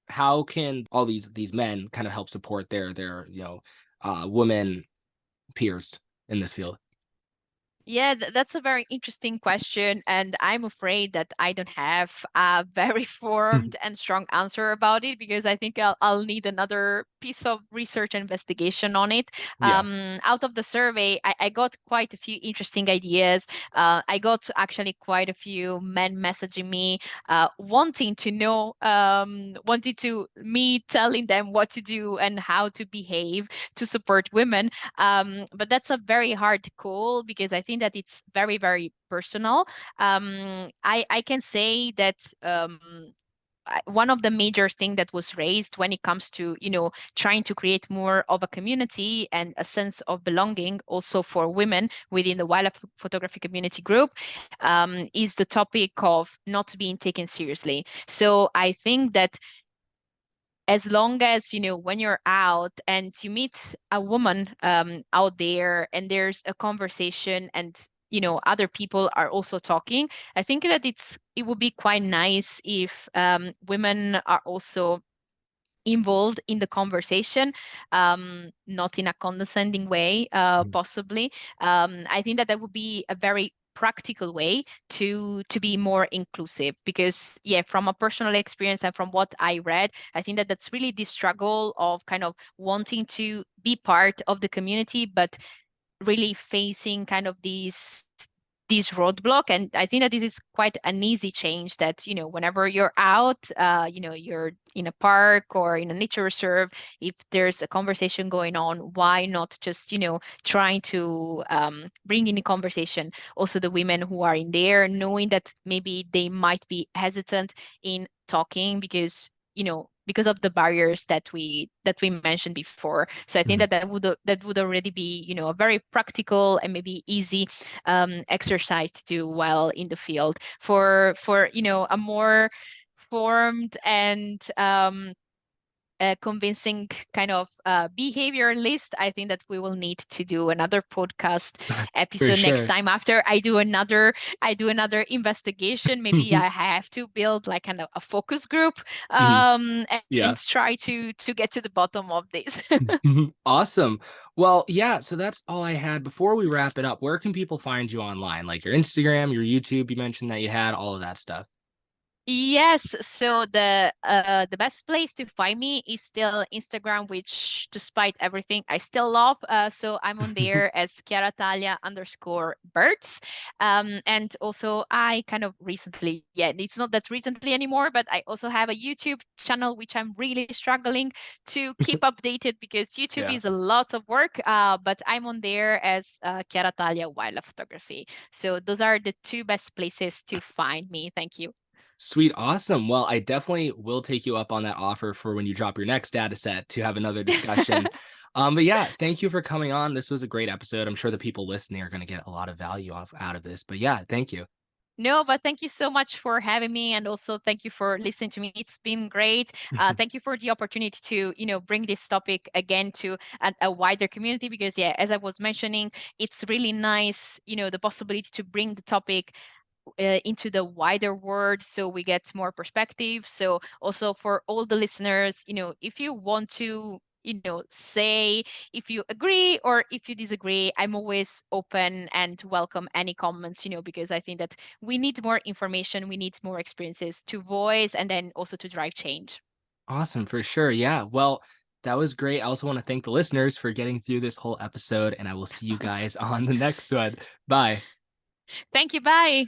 how can all these men kind of help support their women peers in this field? Yeah, that's a very interesting question, and I'm afraid that I don't have a very formed and strong answer about it because I think I'll need another piece of research and investigation on it. Yeah. Out of the survey, I got quite a few interesting ideas. I got actually quite a few men messaging me, wanting to know, wanting to me telling them what to do and how to behave to support women. But that's a very hard call because I think that it's very, very personal. I can say that one of the major thing that was raised when it comes to trying to create more of a community and a sense of belonging also for women within the wildlife photography community group, is the topic of not being taken seriously. So I think that as long as when you're out and you meet a woman out there and there's a conversation and other people are also talking, I think that it would be quite nice if women are also involved in the conversation, not in a condescending way, possibly. I think that would be a very practical way to be more inclusive because yeah, from a personal experience and from what I read, I think that that's really the struggle of kind of wanting to be part of the community but really facing kind of these this roadblock. And I think that this is quite an easy change that, whenever you're out, you're in a park or in a nature reserve, if there's a conversation going on, why not just, trying to bring in the conversation also the women who are in there, knowing that maybe they might be hesitant in talking because of the barriers that we mentioned before. So I think Mhm. that would already be, a very practical and maybe easy exercise to do well in the field for a more formed and convincing kind of behavior list. I think that we will need to do another podcast For episode next sure. time after I do another investigation. Maybe I have to build like kind of a focus group Mhm. and Yeah. try to get to the bottom of this. Awesome. Well, yeah, so that's all I had. Before we wrap it up, where can people find you online? Like your Instagram, your YouTube, you mentioned that you had all of that stuff. Yes, so the best place to find me is still Instagram, which despite everything I still love. So I'm on there as Chiara Talia _birds. And also I kind of recently, yeah, it's not that recently anymore, but I also have a YouTube channel which I'm really struggling to keep updated because YouTube Yeah. is a lot of work. But I'm on there as Chiara Talia Wildlife Photography. So those are the two best places to find me. Thank you. Sweet. Awesome. Well, I definitely will take you up on that offer for when you drop your next data set to have another discussion. But yeah, thank you for coming on. This was a great episode. I'm sure the people listening are going to get a lot of value out of this. But yeah, thank you. No, but thank you so much for having me, and also thank you for listening to me. It's been great. Thank you for the opportunity to, bring this topic again to a wider community because, yeah, as I was mentioning, it's really nice, the possibility to bring the topic into the wider world so we get more perspective. So also for all the listeners, if you want to, say if you agree or if you disagree, I'm always open and welcome any comments, because I think that we need more information, we need more experiences to voice and then also to drive change. Awesome. For sure. Yeah. Well, that was great. I also want to thank the listeners for getting through this whole episode, and I will see you guys on the next one. Bye. Thank you. Bye.